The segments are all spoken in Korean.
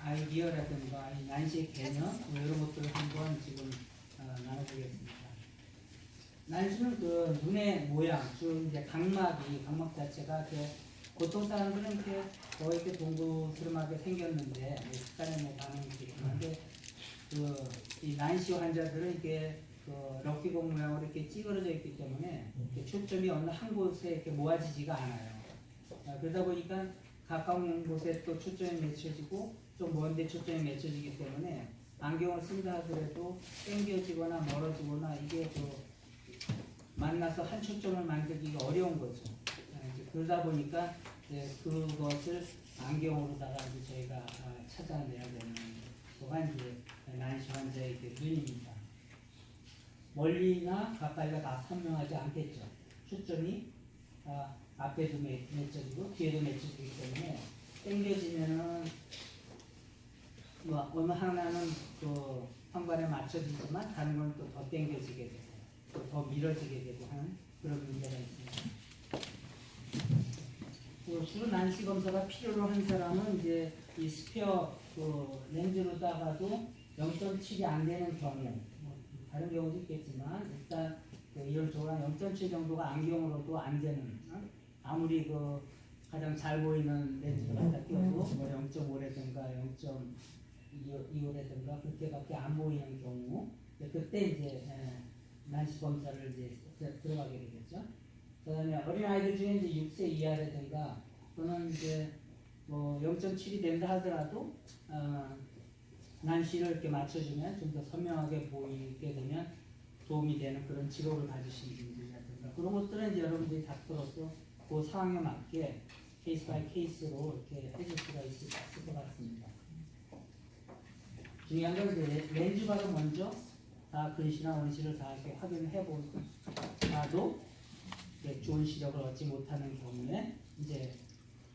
아이디어라든가 이 난시의 개념 뭐 이런 것들을 한번 지금 나눠보겠습니다. 난시는 그 눈의 모양, 즉 이제 각막 자체가 이렇게 보통 사람들은 이렇게 거의 이렇게 동그스름하게 생겼는데 식단에 뭐 반응이 있겠지만 근데 이 난시 환자들은 이렇게 그 럭키공 모양으로 이렇게 찌그러져 있기 때문에 이렇게 초점이 어느 한 곳에 이렇게 모아지지가 않아요. 그러다 보니까 가까운 곳에 또 초점이 맺혀지고 좀 먼데 초점이 맺혀지기 때문에 안경을 쓴다 하더라도 당겨지거나 멀어지거나 이게 만나서 한 초점을 만들기가 어려운 거죠. 그러다 보니까 그것을 안경으로다가 저희가 찾아내야 되는 거가 이제 난시 환자의 눈입니다. 멀리나 가까이가 다 선명하지 않겠죠. 초점이 앞에도 맺혀지고 뒤에도 맺혀지기 때문에 당겨지면은 뭐 어느 하나는 또 현관에 맞춰지지만 다른 건 또 더 당겨지게 되고 또 더 밀어지게 되고 하는 그런 문제가 있습니다. 주로 난시 검사가 필요로 한 사람은 이제 이 스페어 렌즈로다가도 0.7이 안 되는 경우, 다른 경우도 있겠지만 일단 이론적으로 한 0.7 정도가 안경으로도 안 되는, 아무리 가장 잘 보이는 렌즈를 갖다 끼워도 뭐 0.5라든가 0.25라든가 그렇게밖에 안 보이는 경우, 그때 이제 난시 검사를 이제 들어가게 되겠죠. 그다음에 어린 아이들 중에 이제 6세 이하라든가 또는 이제 뭐 0.7이 된다 하더라도 난시를 이렇게 맞춰주면 좀 더 선명하게 보이게 되면 도움이 되는 그런 직업을 가지신 분들이라든가 그런 것들은 이제 여러분들이 닥터로서 그 상황에 맞게 케이스 바이 케이스로 이렇게 해줄 수가 있을 것 같습니다. 중요한 건 이제 렌즈 바로 먼저 다 근시나 원시를 다 이렇게 확인을 해보다도 좋은 시력을 얻지 못하는 경우에 이제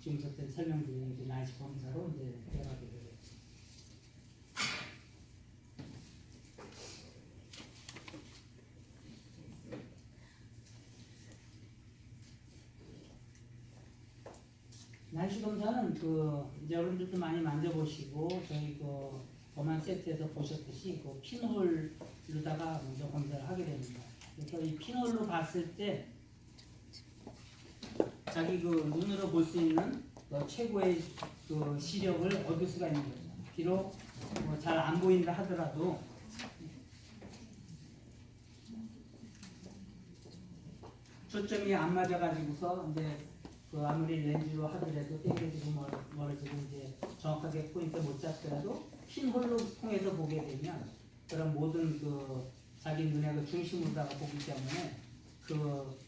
지금부터 설명드리는 이제 난시 검사로 이제 들어가게 되겠습니다. 난시 검사는 이제 여러분들도 많이 만져보시고 저희 검안 세트에서 보셨듯이 핀홀로다가 먼저 검사를 하게 됩니다. 그래서 이 핀홀로 봤을 때 자기 눈으로 볼 수 있는 최고의 시력을 얻을 수가 있는 거죠. 비록 잘 안 보인다 하더라도 초점이 안 맞아가지고서 이제 아무리 렌즈로 하더라도 당겨지고 멀어지고 이제 정확하게 포인트 못 잡더라도 핀홀로 통해서 보게 되면 그런 모든 자기 눈의 중심으로다가 보기 때문에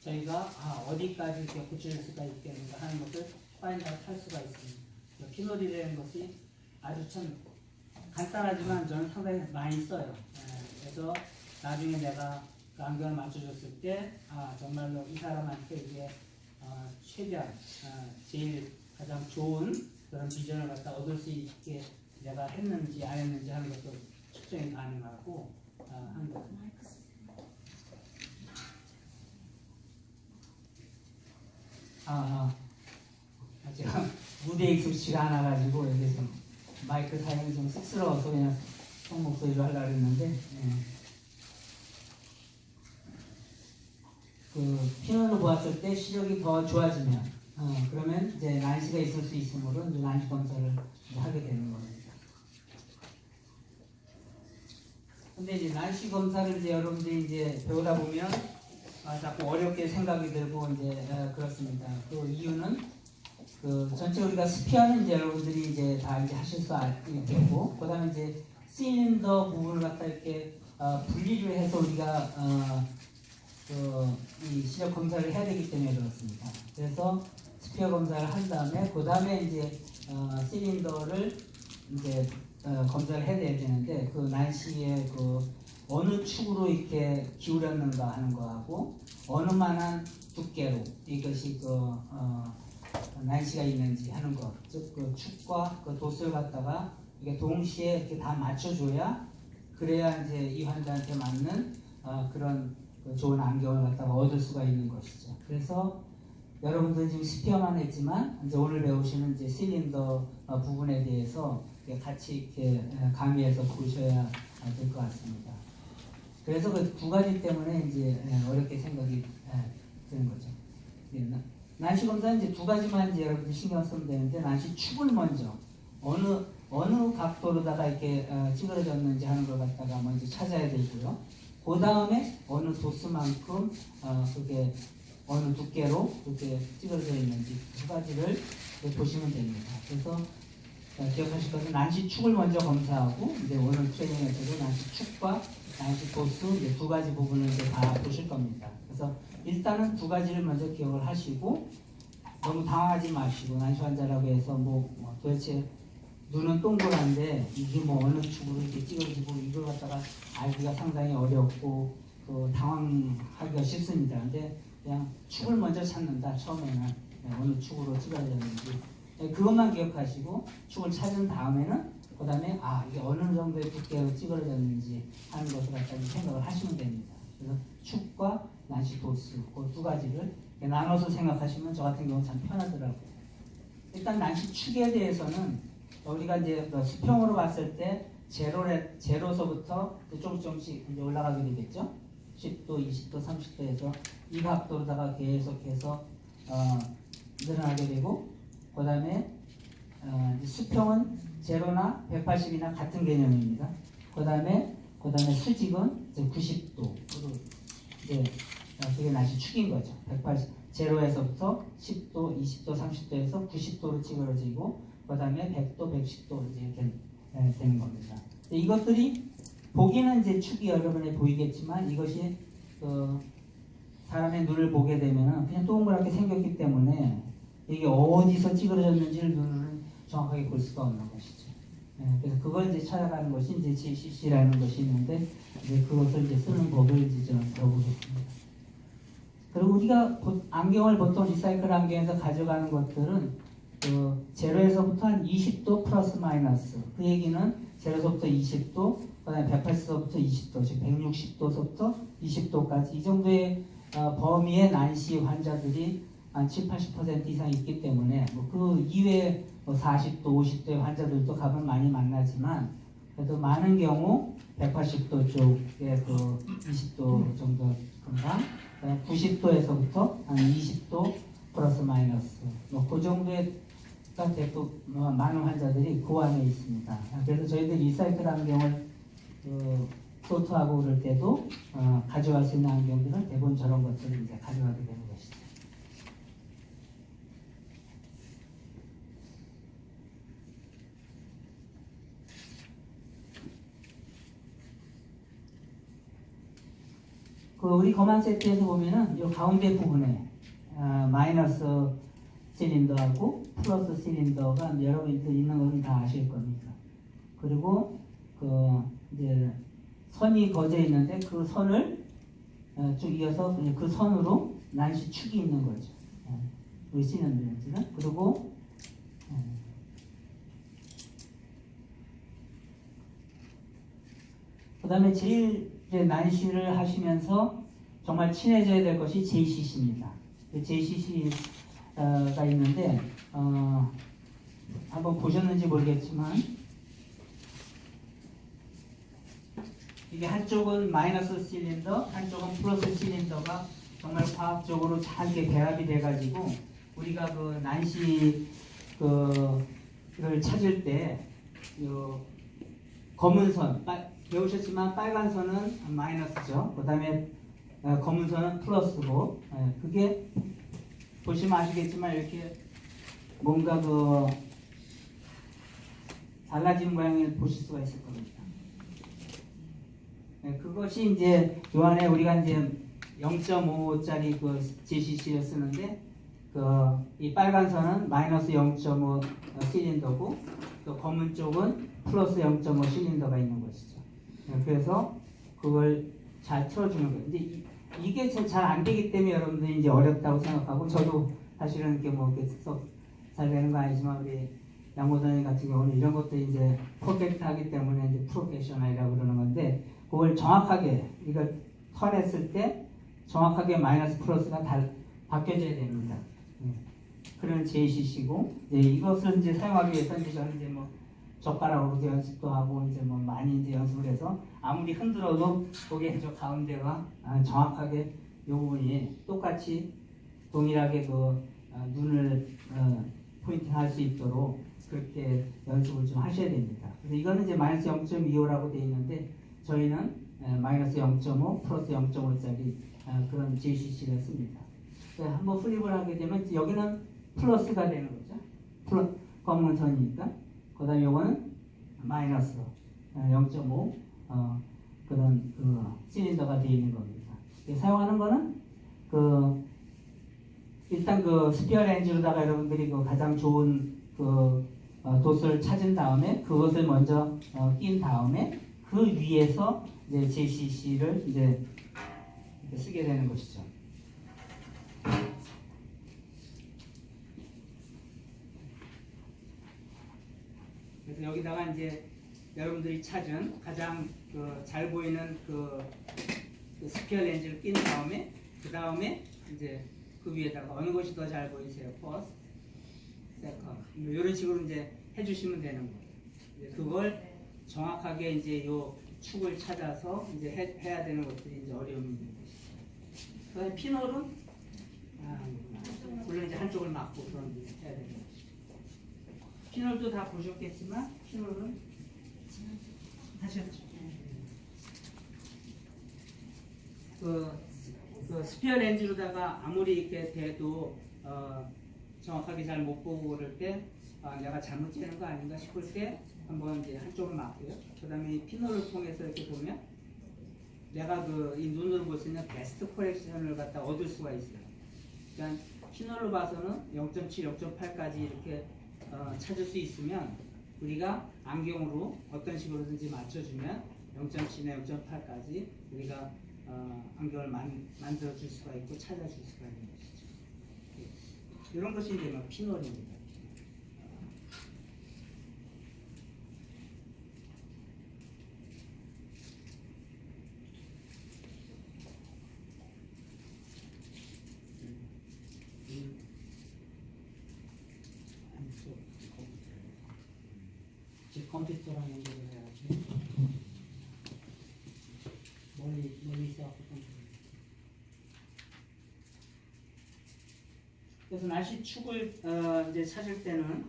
저희가 어디까지 이렇게 고칠 수가 있겠는가 하는 것을 파인드아웃 할 수가 있습니다. 핀홀이라는 것이 아주 참 간단하지만 저는 상당히 많이 써요. 그래서 나중에 내가 안경을 맞춰줬을 때 정말로 이 사람한테 이게 최대한 제일 가장 좋은 그런 비전을 갖다 얻을 수 있게 내가 했는지 안 했는지 하는 것도 측정이 가능하고 한 것. 제가 무대에 익숙치가 않아가지고 여기 좀 마이크 사용이 좀 쑥스러워서 그냥 성 목소리로 하려고 했는데 핀홀로 보았을 때 시력이 더 좋아지면 그러면 이제 난시가 있을 수 있으므로 이제 난시 검사를 하게 되는 겁니다. 근데 이제 난시 검사를 이제 여러분들이 이제 배우다 보면 자꾸 어렵게 생각이 들고 이제 그렇습니다. 그 이유는 전체 우리가 스피어는 이제 여러분들이 이제 다 이제 하실 수 있겠고, 그다음에 이제 실린더 부분을 갖다 이렇게 분리를 해서 우리가 이 시력 검사를 해야 되기 때문에 그렇습니다. 그래서 스피어 검사를 한 다음에 그 다음에 이제 실린더를 이제 검사를 해야 되는데 난시의 어느 축으로 이렇게 기울였는가 하는 거하고 어느 만한 두께로 이것이 난시가 있는지 하는 것, 즉 축과 도수를 갖다가 이게 동시에 이렇게 다 맞춰줘야 그래야 이제 이 환자한테 맞는 그런 좋은 안경을 갖다가 얻을 수가 있는 것이죠. 그래서 여러분들 지금 스피어만 했지만 이제 오늘 배우시는 이제 실린더 부분에 대해서 같이 이렇게 강의해서 보셔야 될 것 같습니다. 그래서 그 두 가지 때문에 이제 어렵게 생각이 드는 거죠. 난시 검사는 이제 두 가지만 이제 여러분들 신경 쓰면 되는데, 난시 축을 먼저 어느 각도로다가 이렇게 찌그러졌는지 하는 걸 갖다가 먼저 찾아야 되고요. 그 다음에 어느 도수만큼 그게 어느 두께로 그렇게 찌그러져 있는지 두 가지를 보시면 됩니다. 그래서 기억하실 것은 난시 축을 먼저 검사하고, 이제 오늘 트레이닝에서도 난시 축과 난시 도수 이제 두 가지 부분을 이제 다 보실 겁니다. 그래서 일단은 두 가지를 먼저 기억을 하시고, 너무 당황하지 마시고, 난시 환자라고 해서 뭐 도대체 눈은 동그란데 이게 뭐 어느 축으로 이렇게 찌그러지고 이걸 갖다가 알기가 상당히 어렵고 당황하기가 쉽습니다. 근데 그냥 축을 먼저 찾는다. 처음에는 어느 축으로 찌그러졌는지 그것만 기억하시고, 축을 찾은 다음에는 그 다음에 이게 어느 정도의 두께로 찌그러졌는지 하는 것을 갖다 생각을 하시면 됩니다. 그래서 축과 난시 도수 그 두 가지를 나눠서 생각하시면 저 같은 경우는 참 편하더라고요. 일단 난시 축에 대해서는 우리가 이제 수평으로 봤을 때 제로서부터 조금씩 이제 올라가게 되겠죠. 10도, 20도, 30도에서 이 각도로다가 계속해서 늘어나게 되고, 그 다음에 수평은 제로나 180이나 같은 개념입니다. 그 다음에 수직은 이제 90도로 이제 그게 난시 축인 거죠. 180 제로에서부터 10도, 20도, 30도에서 90도로 찌그러지고, 그 다음에 100도, 110도 이제 이렇게 되는 겁니다. 이것들이 보기는 이제 축이 여러분에 보이겠지만, 이것이 사람의 눈을 보게 되면은 그냥 동그랗게 생겼기 때문에 이게 어디서 찌그러졌는지를 눈으로 정확하게 볼 수가 없는 것이죠. 그래서 그걸 이제 찾아가는 것이 이제 GCC라는 것이 있는데, 이제 그것을 이제 쓰는 법을 이제 좀 배워보겠습니다. 그리고 우리가 안경을 보통 리사이클 안경에서 가져가는 것들은 제로에서부터 한 20도 플러스 마이너스, 그 얘기는 제로에서부터 20도, 그다음에 180도부터 20도, 즉 160도서부터 20도까지 이 정도의 범위의 난시 환자들이 한 70~80% 이상 있기 때문에 그 이외에 40도, 50도의 환자들도 가끔 많이 만나지만, 그래도 많은 경우 180도 쪽에 20도 정도 금방, 90도에서부터 한 20도 플러스 마이너스 그 정도의 많은 환자들이 그 안에 있습니다. 그래서 저희들 리사이클 안경을 소트하고 그럴 때도 가져갈 수 있는 안경들은 대부분 저런 것들을 이제 가져가게 되는 것이죠. 우리 검안 세트에서 보면은 이 가운데 부분에 마이너스 실린더하고 플러스 실린더가 여러분들 있는 것은 다 아실 겁니다. 그리고 이제 선이 거져 있는데 그 선을 쭉 이어서 그 선으로 난시 축이 있는 거죠. 우리 실린더는. 그리고 그 다음에 제일 난시를 하시면서 정말 친해져야 될 것이 JCC입니다. JCC가 있는데 한번 보셨는지 모르겠지만, 이게 한쪽은 마이너스 실린더, 한쪽은 플러스 실린더가 정말 과학적으로 잘 이렇게 배합이 돼가지고 우리가 난시를 찾을 때 검은 선, 배우셨지만 빨간 선은 마이너스죠. 그 다음에 검은 선은 플러스고, 그게 보시면 아시겠지만 이렇게 뭔가 달라진 모양을 보실 수가 있을 겁니다. 그것이 이제 요 안에 우리가 이제 0.5짜리 JCC를 쓰는데, 이 빨간 선은 마이너스 0.5 실린더고, 또 검은 쪽은 플러스 0.5 실린더가 있는 것이죠. 그래서 그걸 잘 틀어주는 거예요. 근데 이게 잘 안 되기 때문에 여러분들이 이제 어렵다고 생각하고, 저도 사실은 이렇게 잘 되는 거 아니지만 우리 양고단님 같은 경우는 이런 것도 이제 퍼펙트하기 때문에 이제 프로페셔널이라고 그러는 건데, 그걸 정확하게 이걸 턴했을 때 정확하게 마이너스 플러스가 바뀌어져야 됩니다. 그런 JCC고 이것을 이제 사용하기 위해서 이제 저는 이제 뭐 젓가락으로 연습도 하고 이제 뭐 많이 이제 연습을 해서 아무리 흔들어도 거기에 저 가운데가 정확하게 이 부분이 똑같이 동일하게 그 눈을 포인팅할 수 있도록 그렇게 연습을 좀 하셔야 됩니다. 그래서 이거는 이제 마이너스 0.25라고 되어 있는데 저희는 마이너스 0.5 플러스 0.5짜리 그런 JCC를 씁니다. 한번 플립을 하게 되면 여기는 플러스가 되는 거죠. 검은 선이니까. 그 다음에 이거는 마이너스 0.5 그런 그 실린더가 되어 있는 겁니다. 사용하는 거는 일단 그 스피어 렌즈로다가 여러분들이 그 가장 좋은 그 돛을 찾은 다음에 그것을 먼저 낀 다음에 그 위에서 이제 JCC를 이제 쓰게 되는 것이죠. 그래서 여기다가 이제 여러분들이 찾은 가장 잘 보이는 그 스피어 렌즈를 낀 다음에 그 다음에 이제 그 위에다가 어느 것이 더 잘 보이세요? First, Second 이런 식으로 이제 해주시면 되는 거예요. 그걸 정확하게 이제 요 축을 찾아서 이제 해야 되는 것들이 이제 어려움이 있는 것이죠. 그다음에 피놀은 물론 이제 한쪽을 막고 그런 게 해야 되는 것이죠. 피놀도 다 보셨겠지만 피놀은 하셨죠. 그 스피어 렌즈로다가 아무리 이렇게 돼도 정확하게 잘 못 보고 그럴 때 내가 잘못 재는 거 아닌가 싶을 때 한번 이제 한쪽을 막고요. 그 다음에 이 피놀을 통해서 이렇게 보면 내가 이 눈으로 볼 수 있는 베스트 코렉션을 갖다 얻을 수가 있어요. 그러니까 피놀로 봐서는 0.7, 0.8까지 이렇게 찾을 수 있으면 우리가 안경으로 어떤 식으로든지 맞춰주면 0.7나 0.8까지 우리가 안경을 만들어 줄 수가 있고 찾아줄 수가 있는 것이죠. 이런 것이 이제 피놀입니다. 컴퓨터랑 연결을 해야지. 멀리 있어갖고 컴퓨터. 그래서 날씨축을 이제 찾을 때는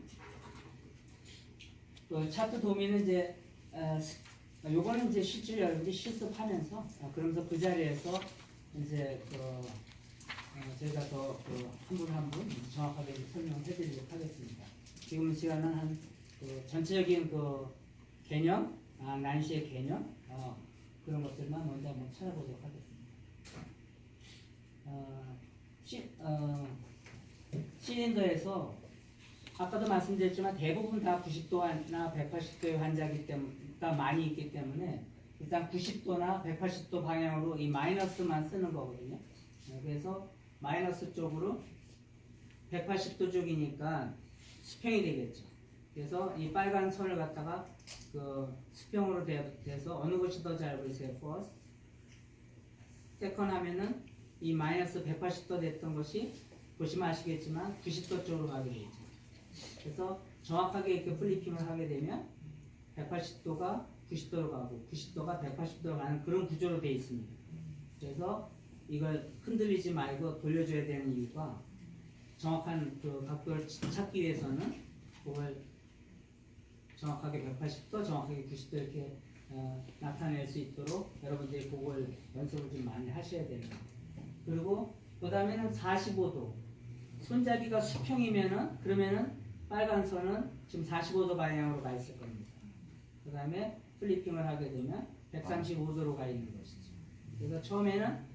그 차트 도미는 이제 요거는 이제 실제로 여러분들이 실습하면서 그러면서 그 자리에서 이제 저희가 더 한 분 한 분 정확하게 설명을 해드리도록 하겠습니다. 지금 시간은 한 전체적인 개념, 난시의 개념 그런 것들만 먼저 한번 찾아보도록 하겠습니다. 실린더에서 아까도 말씀드렸지만 대부분 다 90도나 180도의 환자가 많이 있기 때문에 일단 90도나 180도 방향으로 이 마이너스만 쓰는 거거든요. 그래서 마이너스 쪽으로 180도 쪽이니까 수평이 되겠죠. 그래서 이 빨간 선을 갖다가 수평으로 돼서 어느 것이 더 잘 보이세요? First, Second 하면은 이 마이너스 180도 됐던 것이 보시면 아시겠지만 90도 쪽으로 가게 되죠. 그래서 정확하게 이렇게 플리핑을 하게 되면 180도가 90도로 가고 90도가 180도로 가는 그런 구조로 되어 있습니다. 그래서 이걸 흔들리지 말고 돌려줘야 되는 이유가 정확한 각도를 찾기 위해서는 그걸 정확하게 180도, 정확하게 90도 이렇게 나타낼 수 있도록 여러분들이 그걸 연습을 좀 많이 하셔야 됩니다. 그리고 그 다음에는 45도. 손잡이가 수평이면은 그러면은 빨간 선은 지금 45도 방향으로 가 있을 겁니다. 그 다음에 플리핑을 하게 되면 135도로 가 있는 것이죠. 그래서 처음에는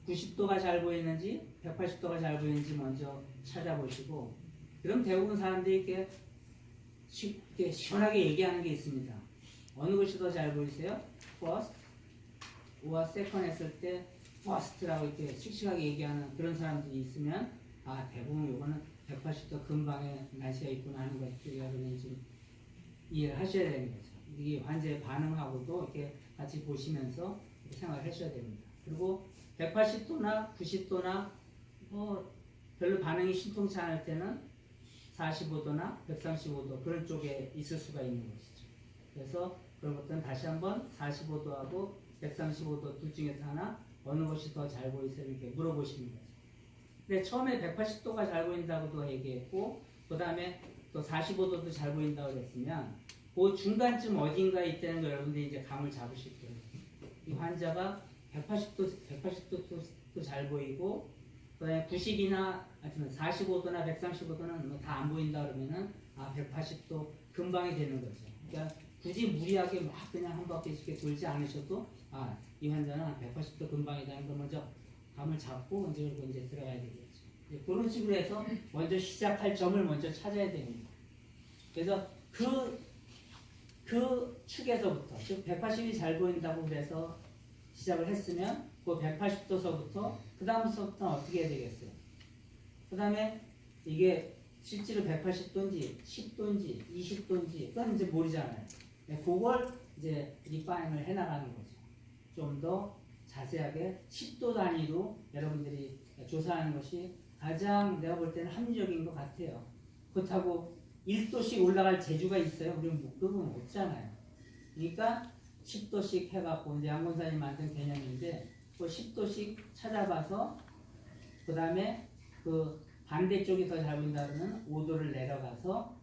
90도가 잘 보이는지 180도가 잘 보이는지 먼저 찾아보시고, 그럼 대부분 사람들이 이렇게 쉽게 시원하게 얘기하는 게 있습니다. 어느 것이 더 잘 보이세요? First, or second 했을 때 first라고 이렇게 씩씩하게 얘기하는 그런 사람들이 있으면 대부분 이거는 180도 근방에 날씨가 있구나 하는 것을 여러분이 좀 이해를 하셔야 되는 거죠. 이게 환자의 반응하고도 이렇게 같이 보시면서 생각을 하셔야 됩니다. 그리고 180도나 90도나 별로 반응이 신통치 않을 때는 45도나 135도 그런 쪽에 있을 수가 있는 것이죠. 그래서 그런 것들은 다시 한번 45도하고 135도 둘 중에서 하나 어느 것이 더 잘 보이세요? 이렇게 물어보시는 거죠. 근데 처음에 180도가 잘 보인다고도 얘기했고 그 다음에 또 45도도 잘 보인다고 그랬으면 그 중간쯤 어딘가에 있다는 걸 여러분들이 이제 감을 잡으실 거예요. 이 환자가 180도도 잘 보이고 그다음에 90이나 45도나 135도는 다 안 보인다 그러면은 180도 근방이 되는 거죠. 그러니까 굳이 무리하게 막 그냥 한 바퀴씩 이렇게 돌지 않으셔도 이 환자는 180도 근방이라는 걸 먼저 감을 잡고 이제 들어가야 되겠죠. 그런 식으로 해서 먼저 시작할 점을 먼저 찾아야 됩니다. 그래서 그 축에서부터 즉 180이 잘 보인다고 그래서 시작을 했으면 그 180도서부터 그 다음부터는 어떻게 해야 되겠어요? 그 다음에 이게 실제로 180도인지 10도인지 20도인지 그건 이제 모르잖아요. 그걸 이제 리파인을 해나가는 거죠. 좀 더 자세하게 10도 단위로 여러분들이 조사하는 것이 가장 내가 볼 때는 합리적인 것 같아요. 그렇다고 1도씩 올라갈 재주가 있어요? 우리는 그건 없잖아요. 그러니까 10도씩 해갖고 이제 양곤사님이 만든 개념인데 그 10도씩 찾아봐서 그 다음에 그 반대쪽이 더 잘 보인다 그러면 5도를 내려가서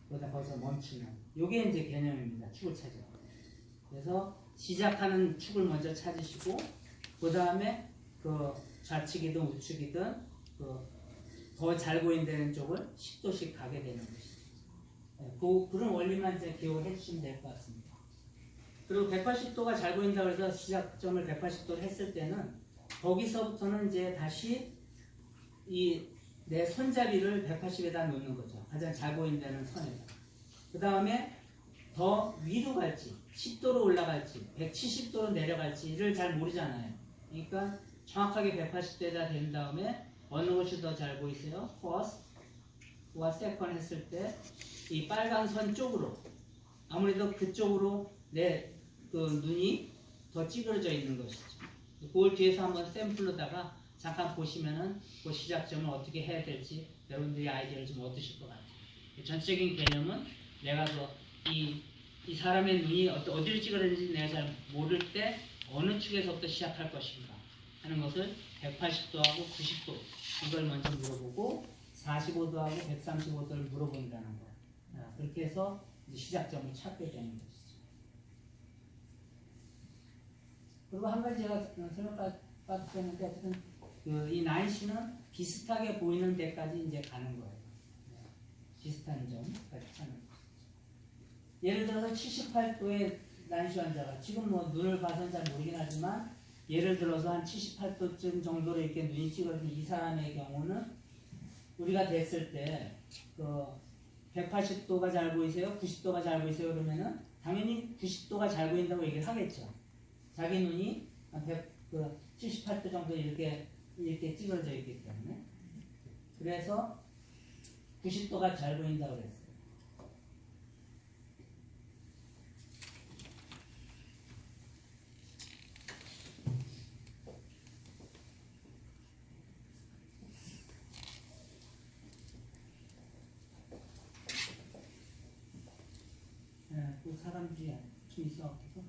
거기서 멈추는 이게 이제 개념입니다. 축을 찾아. 그래서 시작하는 축을 먼저 찾으시고 그 다음에 그 좌측이든 우측이든 더 잘 보인다는 쪽을 10도씩 가게 되는 것이죠. 그런 원리만 이제 기억을 해주시면 될 것 같습니다. 그리고 180도가 잘 보인다고 해서 시작점을 180도를 했을 때는 거기서부터는 이제 다시 내 손잡이를 180에다 놓는 거죠. 가장 잘 보인다는 선에다. 그 다음에 더 위로 갈지 10도로 올라갈지 170도로 내려갈지를 잘 모르잖아요. 그러니까 정확하게 180도에다 된 다음에 어느 것이 더 잘 보이세요? first와 second 했을 때 이 빨간 선 쪽으로 아무래도 그쪽으로 내 눈이 더 찌그러져 있는 것이죠. 그걸 뒤에서 한번 샘플로다가 잠깐 보시면은 그 시작점을 어떻게 해야 될지 여러분들이 아이디어를 좀 얻으실 것 같아요. 전체적인 개념은 내가 이 사람의 눈이 어디로 찌그러지는지 내가 잘 모를 때 어느 축에서부터 시작할 것인가 하는 것을 180도하고 90도 이걸 먼저 물어보고 45도하고 135도를 물어본다는 거. 그렇게 해서 이제 시작점을 찾게 되는 것이죠. 그리고 한 가지 제가 설명받았는데 어쨌든 이 난시는 비슷하게 보이는 데까지 이제 가는 거예요. 비슷한 점까지 가는 거예요. 예를 들어서 78도의 난시 환자가 지금 눈을 봐서는 잘 모르긴 하지만 예를 들어서 한 78도쯤 정도로 이렇게 눈이 찌그러진 이 사람의 경우는 우리가 됐을 때 180도가 잘 보이세요? 90도가 잘 보이세요? 그러면은 당연히 90도가 잘 보인다고 얘기를 하겠죠. 자기 눈이 78도 정도 이렇게 찌그러져 있기 때문에. 그래서 90도가 잘 보인다고 그랬어요. 그 사람들이 좀 있어갖고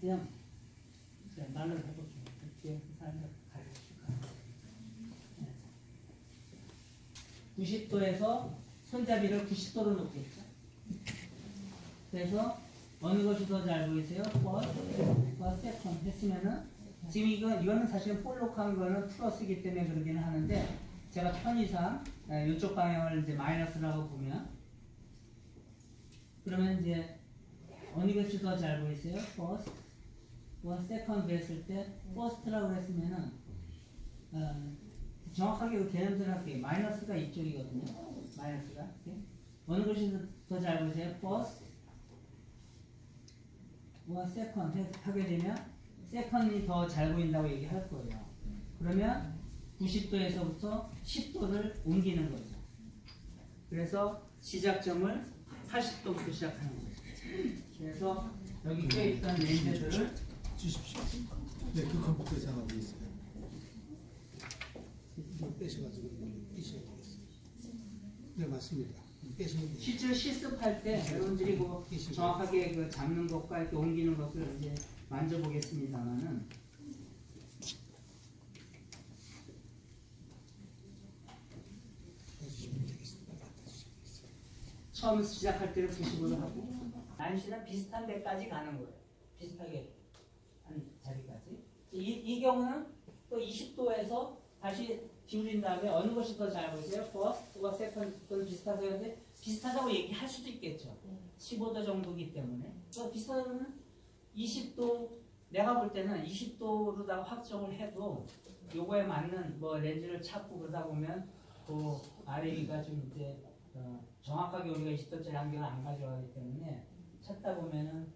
그냥 말로 해볼게요. 뒤에 사람들 가르쳐줄까? 90도에서 손잡이를 90도로 놓겠죠. 그래서 어느 것이 더 잘 보이세요? first, second 했으면은 지금 이거는 사실 폴록한 거는 플러스이기 때문에 그러기는 하는데 제가 편의상 이쪽 방향을 이제 마이너스라고 보면 그러면 이제 어느 것이 더 잘 보이세요? first, second 했을 때 first라고 했으면은 정확하게 그 개념대로 할게요. 마이너스가 이쪽이거든요. 마이너스가 어느 것이 더 잘 보이세요? first, second 하게 되면 세컨이 더 잘 보인다고 얘기할 거예요. 그러면 90도에서부터 10도를 옮기는 거죠. 그래서 시작점을 80도부터 시작하는 거죠. 그래서 여기 꽤 있던 렌즈들을 주십시오. 네, 그 컴퓨터 상하고 있어요. 이거 빼셔가지고 이셔야 되겠어요. 네, 맞습니다. 빼시면 돼요. 실제로 실습할 때 여러분들이 뭐 정확하게 그 잡는 것과 이렇게 옮기는 것을 이제 만져보겠습니다만은 빼주시면 되겠습니다. 처음 시작할 때를 90으로 하고 난시는 비슷한 데까지 가는 거예요. 비슷하게 한 자리까지. 이 경우는 또 20도에서 다시 기울인 다음에 어느 것이 더 잘 보이세요? first와 second는 비슷하다는데 비슷하다고 얘기할 수도 있겠죠. 15도 정도이기 때문에. 또 비슷하다면 20도 내가 볼 때는 20도로다가 확정을 해도 요거에 맞는 뭐 렌즈를 찾고 그러다 보면 그 아래 위가 좀 이제 정확하게 우리가 20도짜리 안경을 안 가져가기 때문에 찾다 보면은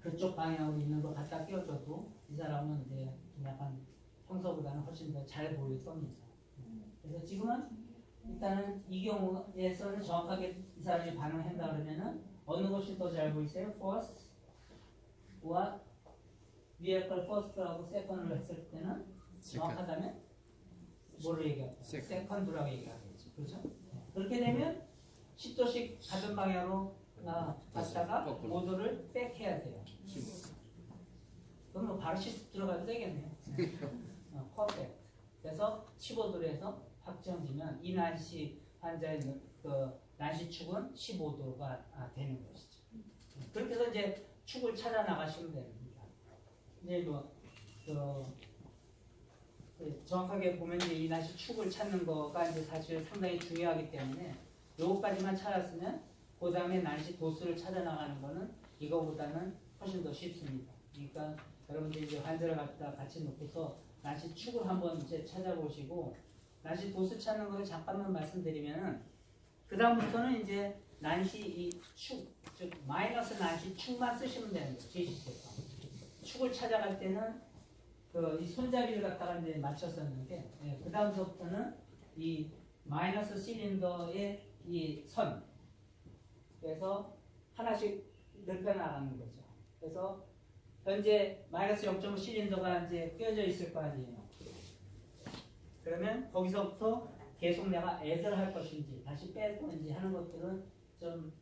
그쪽 방향으로 있는 거 갖다 끼워줘도 이 사람은 이제 좀 약간 평소보다는 훨씬 더 잘 보일 겁니다. 그래서 지금은 일단은 이 경우에서는 정확하게 이 사람이 반응한다 그러면은 어느 것이 더 잘 보이세요? first와 위에 걸 first라고 second를 했을 때는 정확하다면 뭐를 얘기할까요? second라고 얘기하겠죠. 그렇죠? 그렇게 되면 10도씩 같은 방향으로 갔다가 5도를 백 해야 돼요. 그럼 뭐 바로 실습 들어가도 되겠네요. 퍼펙트. 그래서 15도로 해서 확정지면 이 난시 환자의 그 난시축은 15도가 되는 것이죠. 그렇게 해서 이제 축을 찾아 나가시면 됩니다. 이제 정확하게 보면 이제 이 난시축을 찾는 거가 이제 사실 상당히 중요하기 때문에 요거까지만 찾았으면 그 다음에 난시 도수를 찾아 나가는 거는 이거보다는 훨씬 더 쉽습니다. 그러니까 여러분들이 이제 환자를 갖다 같이 놓고서 난시 축을 한번 이제 찾아보시고 난시 도수 찾는 거를 잠깐만 말씀드리면은 그 다음부터는 이제 난시 이 축, 즉 마이너스 난시 축만 쓰시면 되는 거예요. 제시체에서 축을 찾아갈 때는 이 손잡이를 갖다가 이제 맞췄었는데 그 다음부터는 이 마이너스 실린더의 이 선 그래서 하나씩 넓혀 나가는 거죠. 그래서 현재 마이너스 0.5 실린더가 이제 껴져 있을 거 아니에요. 그러면 거기서부터 계속 내가 애들 할 것인지 다시 뺄 건지 하는 것들은 좀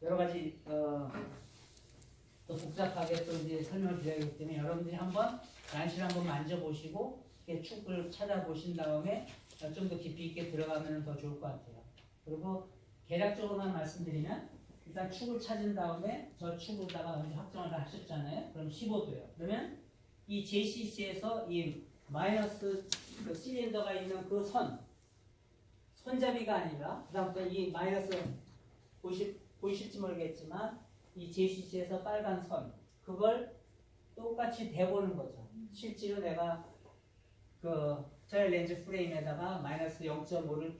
여러 가지 또 복잡하게 또 이제 설명을 드려야 하기 때문에 여러분들이 한번 난시를 한번 만져보시고 이렇게 축을 찾아보신 다음에 좀 더 깊이 있게 들어가면 더 좋을 것 같아요. 그리고 개략적으로만 말씀드리면 일단 축을 찾은 다음에 저 축으로다가 확정을 하셨잖아요. 그럼 15도예요. 그러면 이 JCC에서 이 마이너스 그 실린더가 있는 그 손잡이가 아니라 그다음부터 이 마이너스 보이실지 모르겠지만 이 JCC에서 빨간 선 그걸 똑같이 대보는 거죠. 실제로 내가 저의 렌즈 프레임에다가 마이너스 0.5를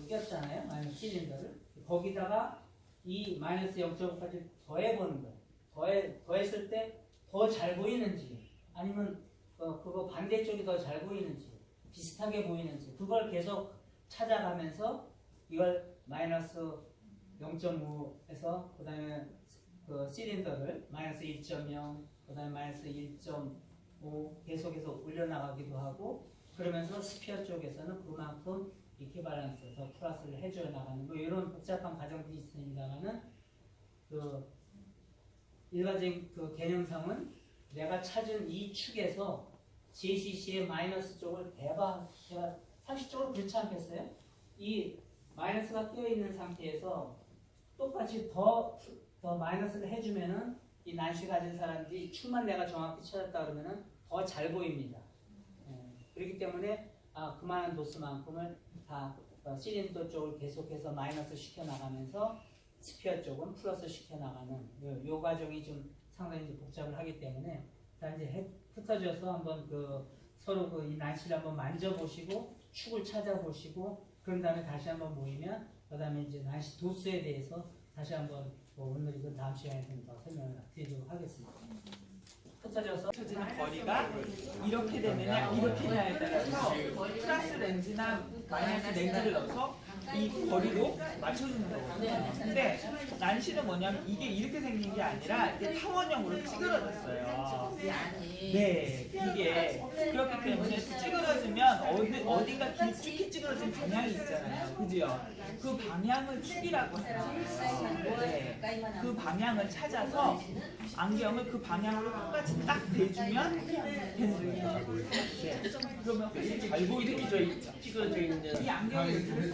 꼈잖아요. 마이너스 실린더를. 거기다가 이 마이너스 0.5까지 더해보는 거예요. 더했을 때 더 잘 보이는지 아니면 그거 반대쪽이 더 잘 보이는지 비슷하게 보이는지 그걸 계속 찾아가면서 이걸 마이너스 0.5에서 그 다음에 그 실린더를 마이너스 1.0 그 다음에 마이너스 1.5 계속해서 올려나가기도 하고 그러면서 스피어 쪽에서는 그만큼 이퀴밸런스 더 플러스를 해줘 나가는 뭐 이런 복잡한 과정들이 있습니다만은 일반적인 그 개념상은 내가 찾은 이 축에서 JCC의 마이너스 쪽을 제가 상식적으로 그렇지 않겠어요? 이 마이너스가 끼어 있는 상태에서 똑같이 더 마이너스를 해주면은 이 난시 가진 사람들이 축만 내가 정확히 찾았다 그러면은 더 잘 보입니다. 그렇기 때문에 그만한 도수만큼을 다 실린더 쪽을 계속해서 마이너스 시켜 나가면서 스피어 쪽은 플러스 시켜 나가는 요 과정이 좀 상당히 이제 복잡을 하기 때문에 일단 이제 흩어져서 한번 서로 이 난시를 한번 만져보시고 축을 찾아보시고 그런 다음에 다시 한번 모이면 그 다음에 이제 난시 도수에 대해서 다시 한번 오늘이든 다음 시간에 더 설명을 드리도록 하겠습니다. 흩어져서 흩어지는 거리가 이렇게 되느냐 이렇게 되느냐에 따라서 플러스 렌즈나 마이너스 렌즈를 넣어서 이 거리로 맞춰주는 거거든요. 근데 난시는 뭐냐면 이게 이렇게 생긴 게 아니라 이게 타원형으로 찌그러졌어요. 네, 이게 그렇기 때문에 찌그러지면 어딘가 깊이 찌그러진 방향이 있잖아요. 그죠? 그 방향을 축이라고 해요. 네, 그 방향을 찾아서 안경을 그 방향으로 똑같이 딱 대주면 되는 거예요. 네, 그러면 훨씬 잘 보이겠죠. 찌그러져 있는 이 안경을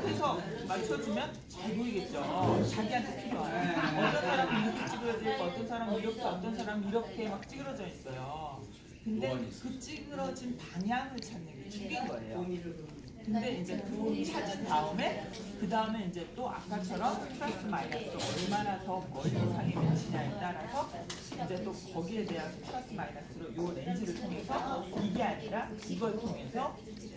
해서 맞춰주면 잘 보이겠죠. 자기한테 필요한. 어떤 사람은 이렇게 찌그러져 있고 어떤 사람은 이렇게 어떤 사람은 이렇게 막 찌그러져 있어요. 근데 그 찌그러진 방향을 찾는 게 축인 거예요. 근데 이제 그 찾은 다음에 그 다음에 이제 또 아까처럼 플러스 마이너스 얼마나 더 멀리 이상이 미치냐에 따라서 이제 또 거기에 대한 플러스 마이너스로 요 렌즈를 통해서 이게 아니라 이걸 통해서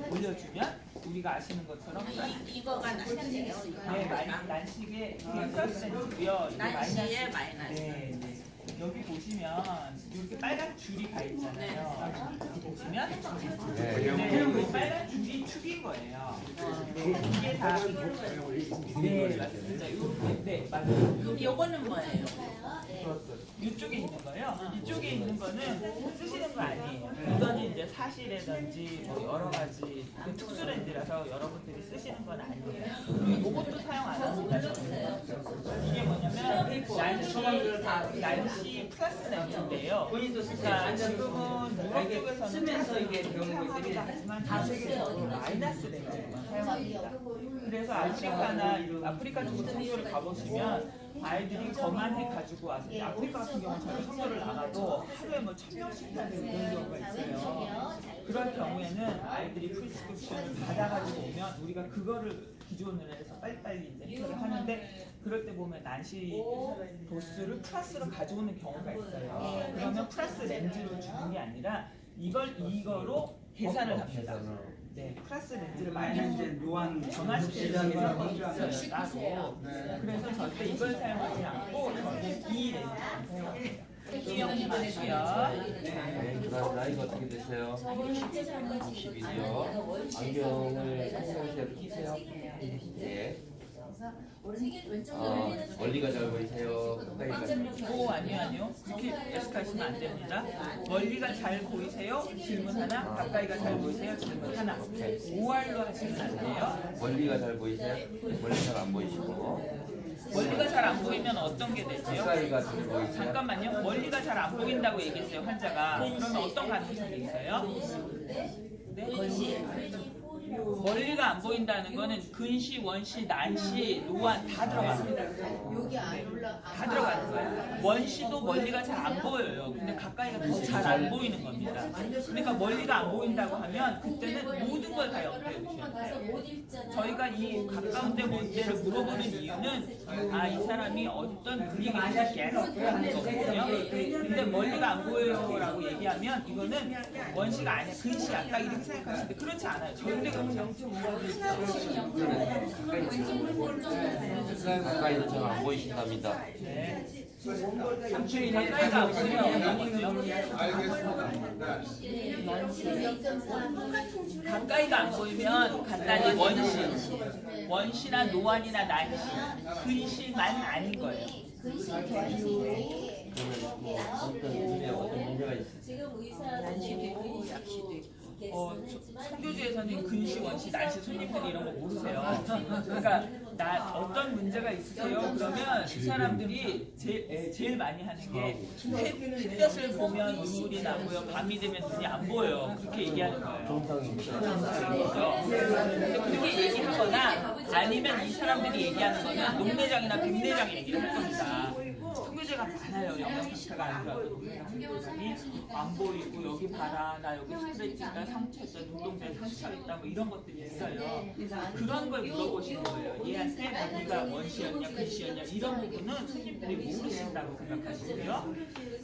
올려주면 우리가 아시는 것처럼 이거가 난시예요. 네, 난식의 플러스 렌즈고요. 난시의 마이너스. 네, 네. 여기 보시면 이렇게 빨간 줄이 가 있잖아요. 여기 보시면 이 빨간 줄이 축인 거예요. 이게 다 네, 맞습니다. 이렇게 네, 맞아요. 그럼 요거는 뭐예요? 이쪽에 있는 거요. 이쪽에 있는 거는 쓰시는 거 아니에요. 이거는 이제 사실이라든지 뭐 여러 가지 특수 렌즈라서 여러분들이 쓰시는 건 아니에요. 그리고 이것도 사용 안 합니다. 이게 뭐냐면 난시 플러스 렌즈인데요. 그러니까 지금은 유럽 쪽에서는 쓰면서 이게 배우는 것들이 하지만 다 세계적으로 마이너스 렌즈만 사용합니다. 그래서 아프리카 쪽 청소를 가보시면 아이들이 거만해 가지고 와서 아프리카 같은 경우는 저희 청소를 나가도 하루에 뭐 1000명씩 하는 그런 경우가 있어요. 그런 경우에는 아이들이 프리스크립션을 받아가지고 오면 우리가 그거를 기존으로 해서 빨리빨리 이제 해결을 하는데 그럴 때 보면 난시 도수를 플러스로 가져오는 경우가 있어요. 그러면 플러스 렌즈로 주는 게 아니라 이거로 계산을 합니다. 네, 플러스 렌즈를 마이너스 노안 전환시키는 경우가 있어요. 따로. 그래서 절대 이걸 사용하지 않고 저는 이 렌즈를 사용합니다. 이용이 많고요. 네, 그다음 나이가 어떻게 되세요? 60이요. 안경을 상상하시고 끼세요? 네. 멀리가 잘 보이세요? 가까이가 잘 보이세요? 오, 아니요. 그렇게 예측하시면 안 됩니다. 멀리가 잘 보이세요? 질문 하나. 가까이가 잘 보이세요? 질문 하나. OR로 하시면 안 돼요. 멀리가 잘 보이세요? 멀리 잘 안 보이시고. 멀리가 잘 안 보이면 어떤 게 되죠? 가까이가 잘 보이세요? 잠깐만요. 멀리가 잘 안 보인다고 얘기했어요, 환자가. 그러면 어떤 가능성이 있어요? 네? 멀리가 안 보인다는 거는 근시, 원시, 난시, 노안 다 들어갑니다. 다 들어가는 거예요. 원시도 멀리가 잘 안 보여요. 근데 가까이가 더 잘 안 보이는 겁니다. 그러니까 멀리가 안 보인다고 하면 그때는 모든 걸 다 염두에 두셔야 돼요. 저희가 이 가까운 데 먼 데를 물어보는 이유는 이 사람이 어떤 분위기를 하는 거거든요. 근데 멀리가 안 보여요라고 얘기하면 이거는 원시가 아니야. 근시 아까 이렇게 생각하시는데 그렇지 않아요. 절대가 가까이도 잘 안 보이신답니다. 네. 가까이가 안 보이면 가까이가 안 보이면 간단히 원시나 노안이나 난시, 근시만 아닌 거예요. 그러면 뭐 어떤 문제가 있으세요? 난시도 있고 약시도 있고. 선교지에서는 근시, 원시, 난시 손님들이 이런 거 모르세요. 그러니까 어떤 문제가 있으세요? 그러면 이 사람들이 제일 많이 하는 게 햇볕을 보면 눈물이 나고요. 밤이 되면 눈이 안 보여요. 그렇게 얘기하는 거예요. 그렇게 얘기하거나 아니면 이 사람들이 얘기하는 거는 녹내장이나 백내장 얘기를 할 겁니다. 선교제가 많아요. 영양 상태가 안 좋아서 녹내장이 안 보이고 여기 봐라 나 여기 스트레치가 상처 있다 눈동자에 상처 있다 뭐 이런 것들이 있어요. 그런 걸 물어보시는 거예요. 얘한테 네가 원시였냐 근시였냐 이런 부분은 손님들이 모르신다고 생각하시고요.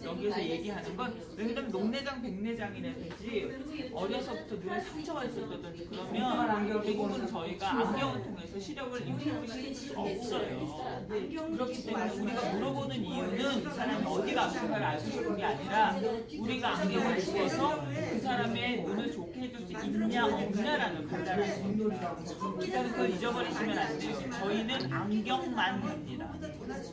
여기서 얘기하는 건 왜냐면 녹내장, 백내장이라든지 어려서부터 눈에 상처가 있었다든지 그러면 대부분 저희가 안경을 통해서 시력을 입힐 수 없어요. 그렇기 때문에 우리가 물어보는 이유는 이 사람이 어디가 아픈가를 알고 싶은 게 아니라 우리가 안경을 쓰고서 그 사람의 눈을 좋게 해줄 수 있냐 없냐라는 판단을 합니다. 일단은 그걸 잊어버리시면 안 돼요. 저희는 안경만입니다.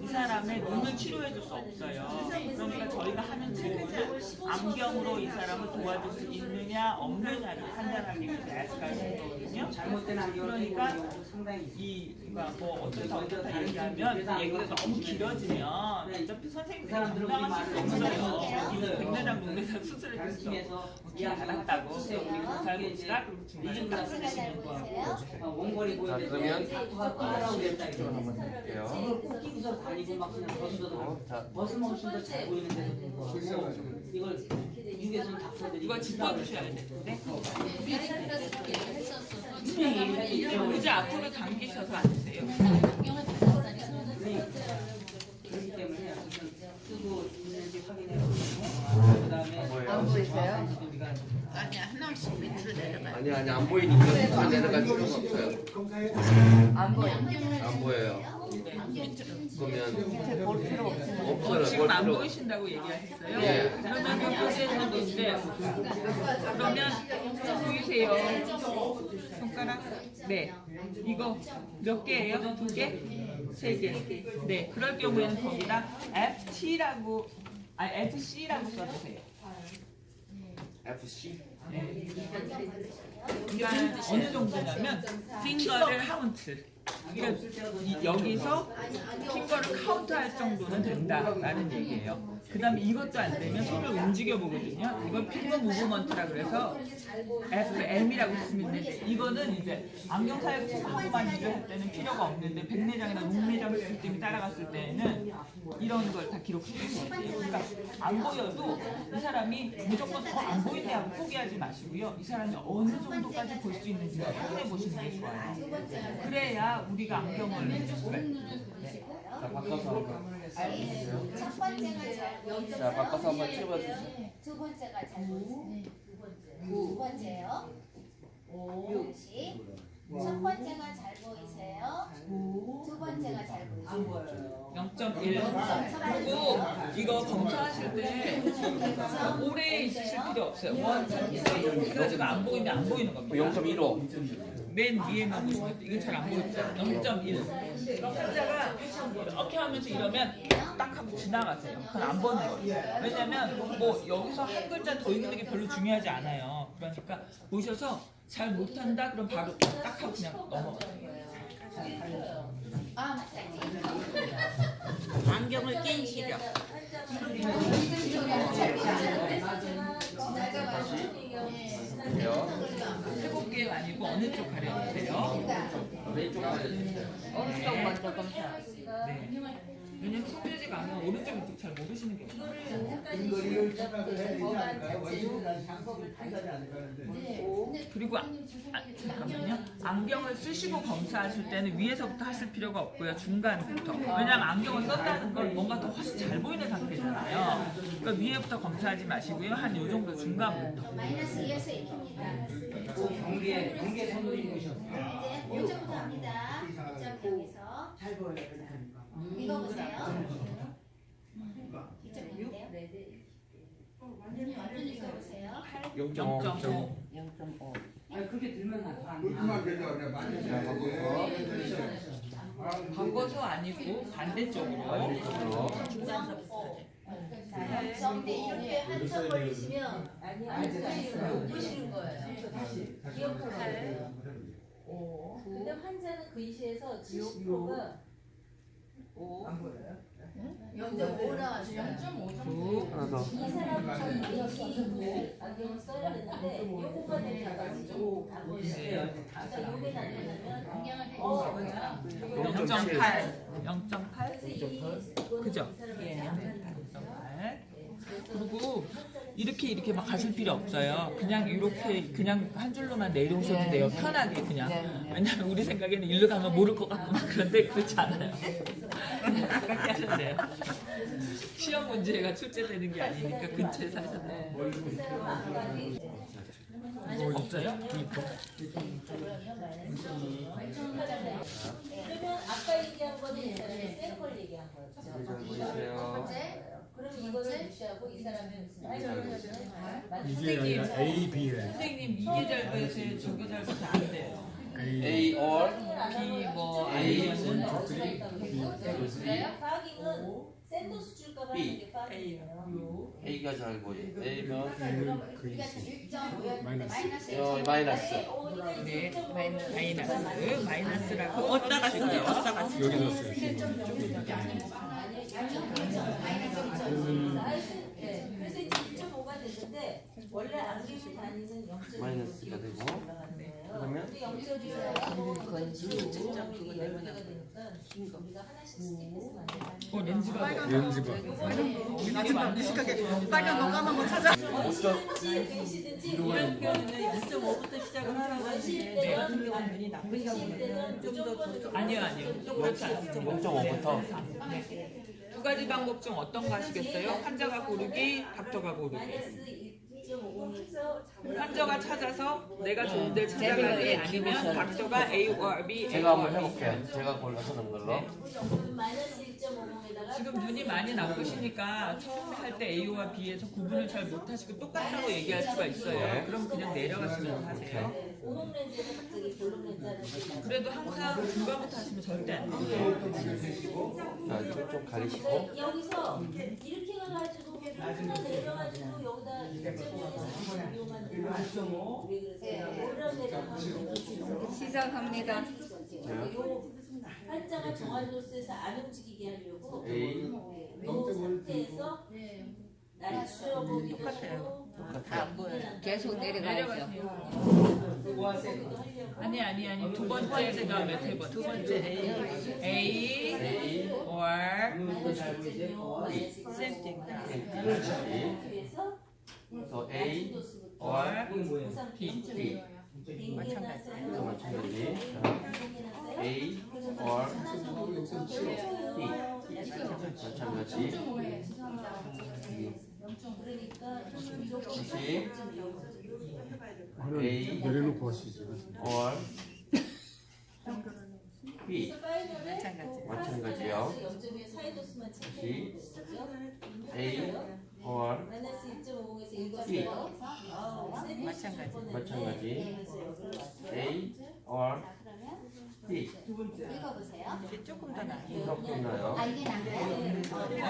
이 사람의 눈을 치료해 줄 수 없어요. 그러니까 저희가 하는 질문은 안경으로 이 사람을 도와줄 수 있느냐 없느냐를 판단하기 위해서 아스카를 거거든요. 잘못된 안경을 그러니까 끼고 상당히 뭐 어쩌다 얘기하면 얘기가 너무 길어지면 어차피 선생님들이 감당하실 수 없어요. 백내장, 녹내장 수술을 해서 어떻게 알았다고 잘 봅시다. 그리고 중간에 딱 끊으시면 돼요. 원골이 보여야 자, 그러면 따라오고 됐다 이거. 한번 해볼게요. 이걸 꼭 끼고서 다니고 막 그냥 벗어도 자, 벗으면 훨씬 더 잘 보이는데도 불구하고 이걸 미국에서는 닥터들이 이거 짚어주셔야 되는데 분명히 의자 앞으로 당기셔서 앉으세요. 그렇기 때문에 어쨌든 쓰고 있는지 확인해보고 그다음에 안 보이세요? 우리가 아니 하나씩 밑으로 내려가. 아니 안 보이니까 안 내려갈 필요가 없어요. 안 보여. 안 보여요. 그러면 없어요. 지금 안 볼 필요- 보이신다고 얘기하셨어요? 예. 그러면 여기에서도 이제 그러면 보이세요? 손가락? 네. 이거 몇 개예요? 2개? 3개. 네. 그럴 경우에는 거기다 FT라고 FC라고 써주세요. FC. 네. 그러니까 어느 정도냐면 핑거를 카운트. 그러니까 여기서 핑거를 카운트할 정도는 된다라는 얘기예요. 그 다음에 이것도 안 되면 손을 움직여 보거든요. 이건 핑거 무브먼트라 그래서 FM이라고 쓰면 되는데 이거는 이제 안경 사용하고만 일을 때는 필요가 없는데 백내장이나 녹내장 시스템이 따라갔을 때는 이런 걸 다 기록시키셔야 돼요. 그러니까 안 보여도 이 사람이 무조건 안 보이네 하고 포기하지 마시고요. 이 사람이 어느 정도까지 볼 수 있는지 확인해 보시는 게 좋아요. 그래야 우리가 안경을 해줄 수가 있어요. 자, 바꿔서 한번 해주세요. 첫 번째가 잘 자, 바꿔서 한번 찍어주세요. 두 번째가 잘 보이세요. 두 번째요. 6시. 첫 번째가 잘 보이세요. 두 번째가 잘 보이세요. 0.1. 그리고 이거 검사하실 때 오래 있으실 필요 없어요. 이거 지금 안 보이면 안 보이는 겁니다. 0.15. 맨 위에만 보시면 이거 잘 안 보이죠? 0.1. 환자가 이렇게 하면서 이러면 딱 하고 지나가세요. 그건 안 보는 거예요. 왜냐면 뭐 여기서 한 글자 더 읽는 게 별로 중요하지 않아요. 그러니까 보셔서 잘 못한다 그럼 바로 딱 하고 그냥 넘어가세요. 아 맞다. 안경을 낀 시력. 돼요. 7개 아니고 어느 쪽 가려주세요. 왼쪽 가려주세요. 오른쪽 먼저 검사. 네. 왜냐면 손재지가 안 하면 오른쪽 왼쪽 잘 모르시는 게 좋아요. 근거리를 생각을 해야 되지 않을까요? 원인이라는 방법을 판단이 안 되는데. 그리고 잠깐만요. 안경을 쓰시고 검사하실 때는 위에서부터 하실 필요가 없고요. 중간부터. 왜냐하면 안경을 썼다는 건 뭔가 더 훨씬 잘 보이는 상태잖아요. 그러니까 위에부터 검사하지 마시고요. 한 요 정도 중간부터. 마이너스 2에서 1입니다. 경계 선물이 보셨어요. 이제 5점부터 합니다. 5점 여기서. 잘 보여야 되니까. 이거 보세요. 2.6인데요. 이거 보세요. 0.5. 0.5. 아니 그렇게 들면 안 그만 되죠. 그냥 많이 자, 바꿔서. 바꿔서 아니고 반대쪽으로. 자, 0.6에 한참 걸리시면 못 보시는 거예요. 기억할. 근데 환자는 그 시에서 70%가 0.5 나왔어요. 0.5 하나 더. 이 사람은 안경을 써야 되는데 요거가 되면 0.5 그러니까 요게 나타나면 안경을 0.8. 0.8. 그죠? 예. 0.8. 그리고 이렇게 막 가실 필요 없어요. 그냥 이렇게 그냥 한 줄로만 내려오셔도 돼요. 편하게 그냥. 왜냐면 우리 생각에는 일로 가면 모를 것 같고 막 그런데 그렇지 않아요. 가깝게 하셨네요. 시험 문제가 출제되는 게 아니니까 근처에 사셨네. 없어요? 그러면 아까 얘기한 거는 이 사람이 센 걸 얘기한 거였죠. 보세요. 그럼 이거를 무시하고 이 사람은 무슨 이게 아니라 A, B래. 선생님 이게 잘 배우세요? 저게 잘 배우세요? 안 돼요. A or B 뭐 A, 아니면은 파깅은 샌도스 줄까 봐 하는 게 파깅이에요. A가 잘 보여. A면 그 마이너스. 마이너스. 네, 마이너스라고 어디다가 써요? 어디다가 써요? 여기 넣었어요. 그래서 이제 1.5가 됐는데 원래 안개비 단위는 0.5 마이너스가 되고. 그러면 0.5가 그건 실질적 그거 내면 되니까 우리가 하나씩 스킵했으면 안 돼요. 렌즈가 렌즈가. 마지막 무식하게 빨간 거 까만 거 찾아. 원시든지 뱅시든지 이런 경우는 1.5부터 시작을 하라고 하는데 내 같은 경우는 눈이 나쁘니까 보면은 좀더 아니요 그렇지 않습니다. 0.5부터. 두 가지 방법 중 어떤 거 하시겠어요? 환자가 고르기, 닥터가 고르기. 마이너스 2.50에서 환자가 찾아서 내가 좋은 데를 찾아가기 아니면 닥터가 A or B, A 제가 or 한번 B. 해볼게요. 제가 골라서 넣은 걸로. 마이너스 1.50에다가 지금 눈이 많이 나쁘시니까 처음에 할 때 A와 B에서 구분을 잘 못하시고 똑같다고 얘기할 수가 있어요. 네. 그럼 그냥 내려가시면서 하세요. 오목 렌즈에서 갑자기 볼록 렌즈 하는 그래도 항상 중간부터 하시면 절대 안 돼요. 자, 이쪽 좀 가리시고. 여기서 이렇게 가가지고 하나 내려가지고 여기다 1.5에서 비교만 내려가지고 왜 그러세요? 올라내려가면 시작합니다. 요 한자가 정한 도수에서 안 움직이게 하려고 A. 요 상태에서 낮추어 보기도 하고 다안 보여요. 계속 내려가야죠. 아니 두 번째 그 다음에 세 번째. 두 번째 A or same thing. 위해서 또 A or B. B. 마찬가지. 마찬가지. A or B. 마찬가지. 그러니까 다시 하나 A 내려놓고 하시죠. or B. 파이널에 마찬가지요. 0.2 사이도수만 다시 A or 마이너스 1.50에서 B. 마찬가지. 마찬가지. A or B. 조금 더 나아요. 이렇게 나요.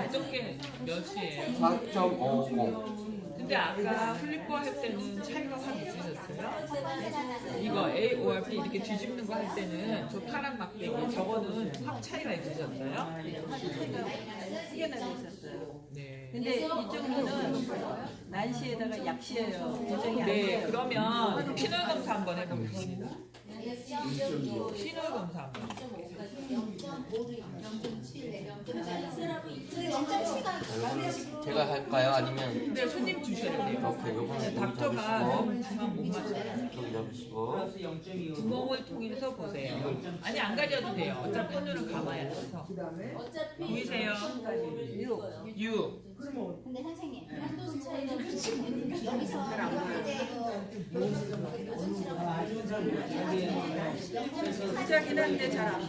어떻게 몇이에요? 4.50. 근데 아까 플립보 할 때는 차이가 확 있으셨어요? 이거 A or B 이렇게 뒤집는 거 할 때는 저 파란 막대기 저거는 확 차이가 있으셨어요? 크게 나고 있었어요. 네. 근데 이쪽으로는 난시에다가 약시예요. 고정이 안 네, 돼요. 그러면 피놀 검사 한번 해보겠습니다. 피놀 검사 한번. 제가 할까요? 아니면 근데 손님 주셔야 돼요. 오케이, 요거는 닥터가 너무 중앙 못 맞춰요. 저기 잡으시고. 플러스 0.25. 구멍을 통해서 보세요. 아니 안 가려도 돼요. 어차피 하늘은 감아야 돼서. 어차피 보이세요? 6. 근데 선생님 한도수 차이가 여기서 시작이긴 한데 잘 안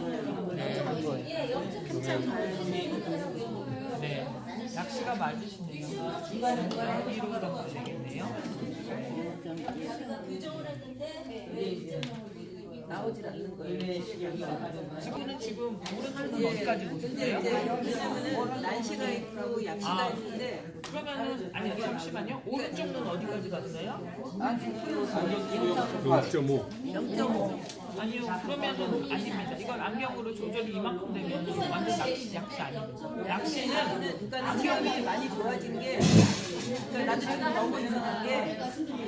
보여요. 예, 0.3 네. 낚시가 맞으시네요. 1호 정도 되겠네요. 규정을 했는데 나오질 않는 거예요. 지금은 지금 오른쪽은 어디까지 보셨어요? 왜냐면은 난시가 있고 약시가 아. 있는데 그러면은 아니 잠시만요. 오른쪽 눈 어디까지 갔어요? 0.5. 0.5. 아니요. 그러면은 아닙니다. 이건 안경으로 조절이 이만큼 되면 완전 낚시 아닙니다. 낚시는 그러니까 시험이 많이 좋아진 게 그러니까 나도 지금 너무 이상한 게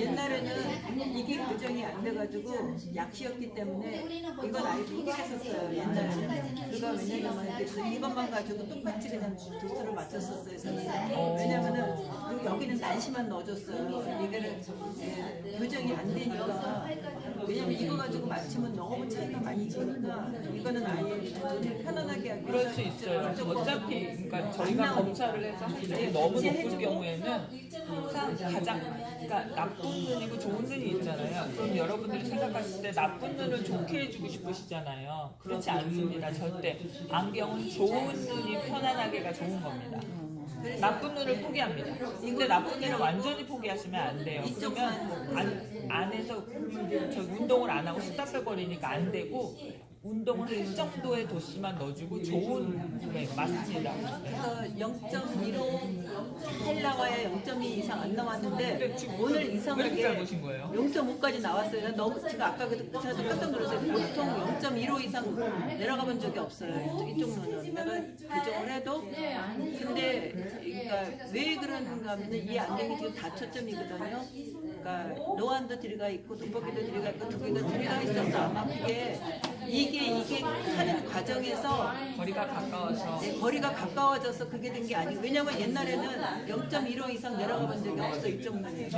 옛날에는 이게 교정이 안 돼가지고 약시였기 때문에 이건 아예 포기했었어요. 옛날에는. 그거 왜냐면 이것만 가지고 똑같이 그냥 도수를 맞췄었어요. 저는. 왜냐면은 그리고 여기는 난시만 넣어줬어요. 이거는 교정이 안 되니까. 왜냐면 이거 가지고 맞추면 너무 차이가 많이 지니까 이거는 아예 편안하게 하기 그럴 수 있어요. 어차피 그러니까 저희가 검사를 해서 한쪽이 너무 높은 경우에는 항상 가장 그러니까 나쁜 눈이고 좋은 눈이 있잖아요. 그럼 여러분들이 생각하실 때 나쁜 눈을 좋게 해주고 싶으시잖아요. 그렇지 않습니다. 절대 안경은 좋은 눈이 편안하게가 좋은 겁니다. 나쁜 눈을 포기합니다. 근데 나쁜 눈을 완전히 포기하시면 안 돼요. 그러면 안에서 저 운동을 안 하고 수다 빼버리니까 안 되고 운동을 할 정도의 도수만 넣어주고 좋은 네, 맞습니다. 그래서 0.15 헬라와야 0.2 이상 안 나왔는데 오늘 왜 이렇게 이상하게 잘 보신 거예요? 0.5까지 나왔어요. 난 너무 제가 아까 저도 깜짝 놀랐어요. 보통 0.15 이상 내려가 본 적이 없어요. 이쪽 눈은 내가 교정을 해도 근데 그러니까 왜 그러는가 하면 이 안경이 지금 다초점이거든요. 그러니까 노안도 들어가 있고 돋보기도 들어가 있고 두 개도 들어가 있어서 아마 그게 이게 하는 과정에서 거리가 가까워서 거리가 가까워져서 그게 된 게 아니고 왜냐면 옛날에는 0.15 이상 내려가 본 적이 없어 이쪽 눈이.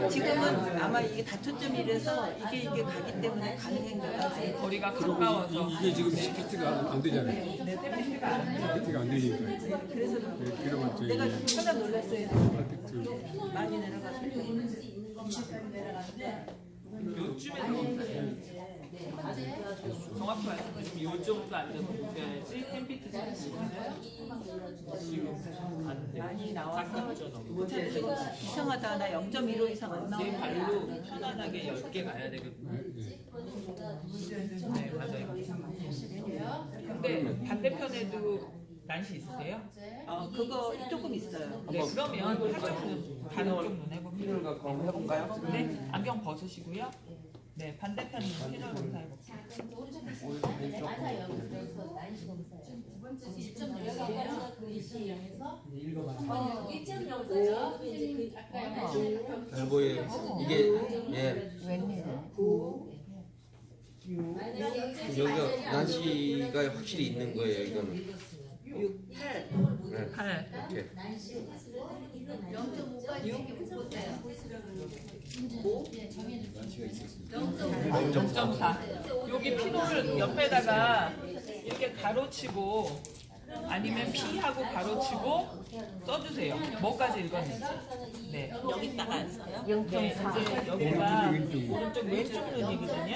지금은 아마 이게 다초점이라서 이게 가기 때문에 가능한 거예요. 거리가 가까워서 이게 지금 스피트가 안 되잖아요. 스피트가 안 되니까. 그래서 그러면 저희 내가 깜짝 놀랐어요. 퍼펙트 많이 내려가서. 요쯤에서 검사해요. 정확히 말씀드리면 요 정도 앉아서 보셔야지 햄피트 잘 보이세요? 지금 안 돼. 많이 나와서 가깝죠 너무. 이상하다 나 0.15 이상 안 내 나와. 발로 편안하게 10개 가야 되거든요. 네 맞아요. 근데 반대편에도 난시 있으세요? 그거 조금 있어요. 네 그러면 한쪽 눈, 다른 쪽 눈 해볼게요. 피부가 그럼 해볼까요? 네 안경 벗으시고요. 네 반대편 눈 피널 검사 해볼게요. 맞아요. 그래서 난시 검사예요. 두 번째 1.0에서 그 시에서 읽어봐요. 1.0에서 이제 그 잘 보여요. 이게 예 여기가 난시가 확실히 있는 거예요. 이거는 6, 8. 네. 8 이렇게 0.5까지 이렇게 묶었어요. 0.4 여기 피노를 옆에다가 이렇게 가로치고 아니면 P하고 가로치고 써주세요. 뭐까지 읽었는지. 네. 여기다가 안 써요? 네, 이제 여기가 오른쪽 왼쪽 눈이거든요.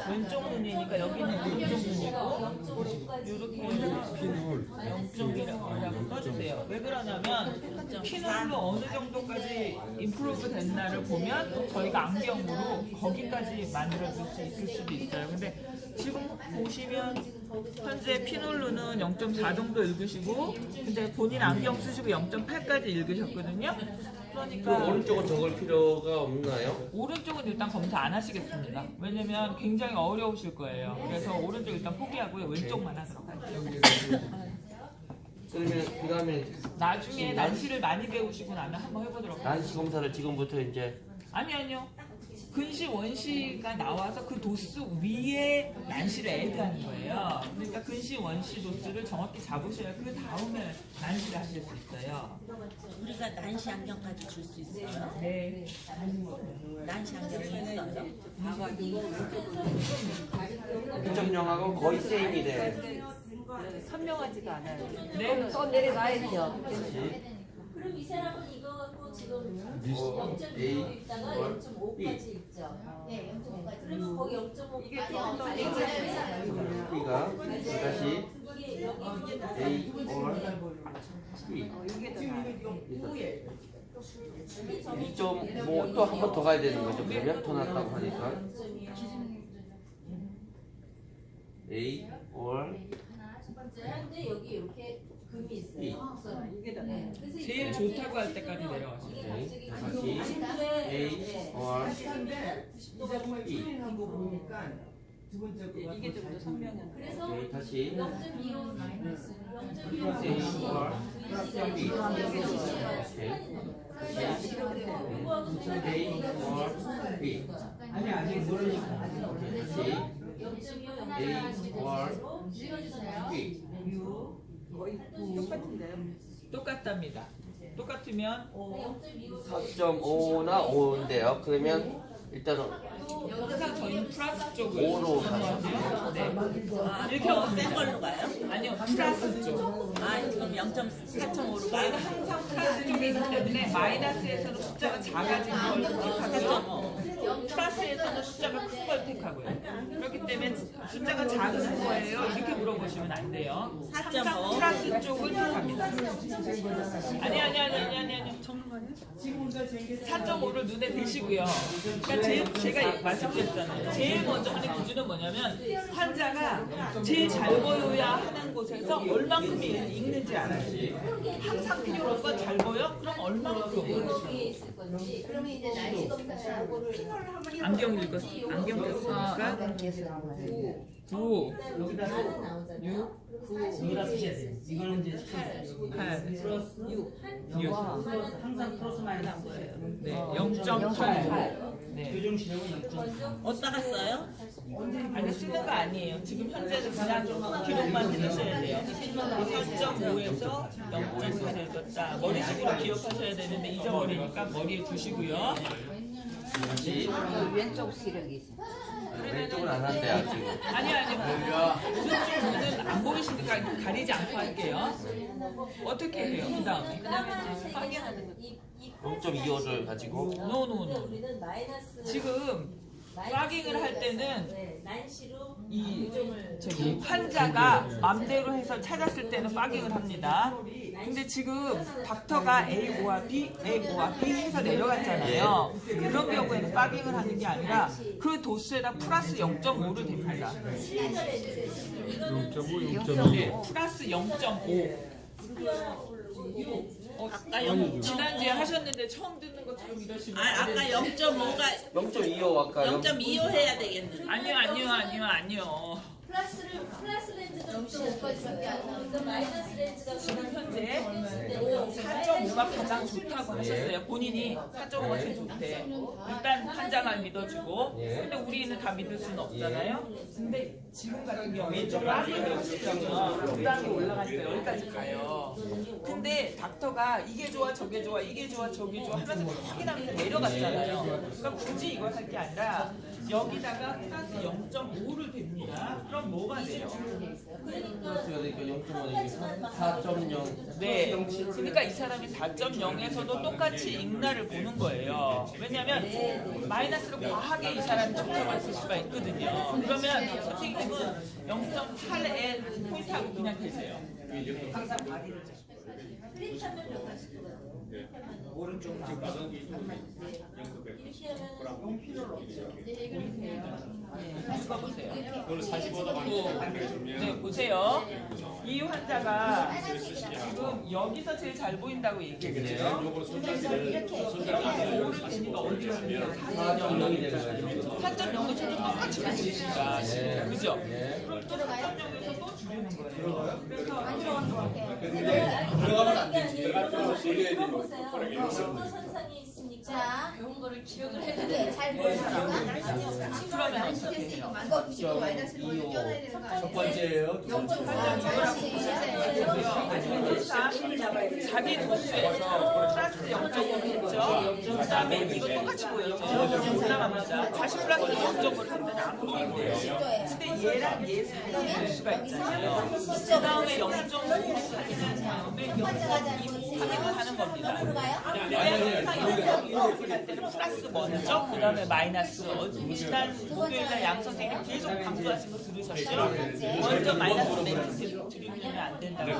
왼쪽 눈이니까 여기는 왼쪽 눈이고 이렇게 해서 피놀 0.1이라고 써주세요. 왜 그러냐면 피놀로 어느 정도까지 임프루브 됐나를 보면 저희가 안경으로 거기까지 만들어줄 수 있을 수도 있어요. 근데 지금 보시면 현재 피놀로는 0.4 정도 읽으시고 근데 본인 안경 쓰시고 0.8까지 읽으셨거든요. 그럼 그러니까 오른쪽은 적을 필요가 없나요? 오른쪽은 일단 검사 안 하시겠습니다. 왜냐면 굉장히 어려우실 거예요. 그래서 오른쪽 일단 포기하고요. 왼쪽만 하도록 할게요. 그러면 그 다음에 나중에 난시를 많이 배우시고 나면 한번 해보도록 할게요. 난시 검사를 지금부터 이제 아니요. 근시 원시가 나와서 그 도수 위에 난시를 애드하는 거예요. 그러니까 근시 원시 도수를 정확히 잡으셔야 그 다음에 난시를 하실 수 있어요. 우리가 난시 안경까지 줄 수 있어요? 네. 난시 안경이 있어요? 봐가지고 1.0하고 거의 세임이래. 선명하지가 않아요. 네. 또 내려가야죠. 그럼 이 사람은 이거 갖고 지금 0.2로 있다가 0.5까지 있죠. 네, 0.5까지. 그러면 거기 0.5까지 이게 조금 더 P가 다시 이게 여기 A or P 이게 더 나아요. 2.5 또 한 번 더 가야 되는 거죠. 그러면 더 낫다고 하니까 A or 근데 여기 이렇게 금이 있어요. 이게 더 네. 나아요. 그래서 제일 좋다고 할 때까지 내려가세요. 오케이. 다시 A or P 이게 좀 더 선명한. 그래서 오케이. 다시 0.25 A or P 오케이. A or B. 아니 아직 모르니까. A or B. 거의 똑같은데요. 똑같답니다. 똑같으면 4.5나 5인데요. 그러면 일단 항상 저희는 플러스 쪽을 5로 가죠. 네. 이렇게 하면 센 걸로 가요? 아니요, 플러스 쪽. 그럼 0.4.5로 저희는 항상 플러스 쪽에 있기 때문에 마이너스에서는 숫자가 작아진 걸 택하고요. 플러스에서는 숫자가 큰 걸 택하고요. 그렇기 때문에 숫자가 작은 거예요. 이렇게 물어보시면 안 돼요. 항상 플러스 쪽을 택합니다. 아니. 지금 우리가 제일 4.5를 눈에 대시고요. 그러니까 제가 말씀드렸잖아요. 제일 먼저 하는 기준은 뭐냐면 환자가 제일 잘 보여야 하는 곳에서 얼만큼 읽는지 알아요. 항상 필요한 건 잘 보여? 그럼 얼만큼? 그러면 이제 날씨 검사 요거를 안경 안경 꼈으니까 9, 여기다가 6, 여기다 쓰셔야 돼요. 이거는 이제 8, 플러스 6. 플러스 항상 플러스 마이너스 안 거예요. 네, 0.8. 네. 교정시력은 0.3. 어디다가 써요? 아니 쓰는 거 아니에요. 지금 현재는 그냥 기록만 해주셔야 돼요. 3.5에서 0.4를 줬다. 머릿속으로 기억하셔야 되는데 잊어버리니까 머리에 두시고요. 다시 왼쪽 시력이 있어. 왼쪽은 안 한대요 지금. 아니 오른쪽 눈은 안 보이시니까 가리지 않고 할게요. 어떻게 해요? 그 다음에 확인하는 거. 0.25를 가지고 노. 지금 플러깅을 할 때는 이 저기 환자가 맘대로 해서 찾았을 때는 플러깅을 합니다. 근데 지금 닥터가 A5와 B 해서 내려갔잖아요. 그런 경우에는 플러깅을 하는 게 아니라 그 도수에다 플러스 0.5를 댑니다. 0.5, 0.2. 네, 플러스 0.5. 아까 지난주에 하셨는데 처음 듣는 것처럼 이러시면 아까 0.5가 0.25 아까 0.25 해야 되겠는데. 아니요. 플러스 렌즈가 0.5까지밖에 안 나오니까 마이너스 렌즈가 지금 현재 4.5가 가장 좋다고 하셨어요. 본인이 4.5가 제일 좋대. 일단 환자만 믿어주고. 근데 우리는 다 믿을 수는 없잖아요. 근데 지금 같은 경우에 플러깅을 시키면 금방이 올라가니까 여기까지 가요. 근데 닥터가 이게 좋아 저게 좋아 이게 좋아 저게 좋아 하면서 다 확인하면서 내려갔잖아요. 그러니까 굳이 이걸 할 게 아니라 여기다가 플러스 0.5를 댑니다. 그럼 뭐가 돼요? 플러스가 되니까 0.5는 4.0. 네. 그러니까 이 사람이 4.0에서도 똑같이 읽나를 보는 거예요. 왜냐하면 마이너스를 과하게 이 사람이 적용했을 수가 있거든요. 그러면 선생님은 0.8에 포인트하고 그냥 계세요. 항상 다리를 오른쪽 네, 보세요. 이 환자가 지금 여기서 제일 잘 보인다고 얘기했어요. 오를 테니까 어디로 4.0이 되는 4.0은 저도 똑같이 보시니까 그죠? 그럼 또 4.0에서 또 줄이는 거예요. 들어가면 안 되지. 선상이 있으니까 자, 배운 거를 기억을 해야 돼. 네, 잘 보여주니까. 그러면 했으니까 만거 95 마이너스 1을 껴놔야 되는 거 아니에요? 번째예요. 0.4 자기 도수에서 플러스 0.5를 했죠. 그 다음에 이거 똑같이 보였죠. 올라갑니다. 다시 플러스 0.5를 하면 안 보이는데요. 근데 얘랑 얘 사이에 도수가 있잖아요. 그 다음에 0.5를 확인한 다음에 0.2 확인을 하는 겁니다. 근데 항상 0.2를 할 때는 플러스 먼저, 그 다음에 마이너스. 지난 목요일날 양 선생님이 계속 강조하신 거 들으셨죠? 먼저 마이너스 멘트 드리면 안 된다고.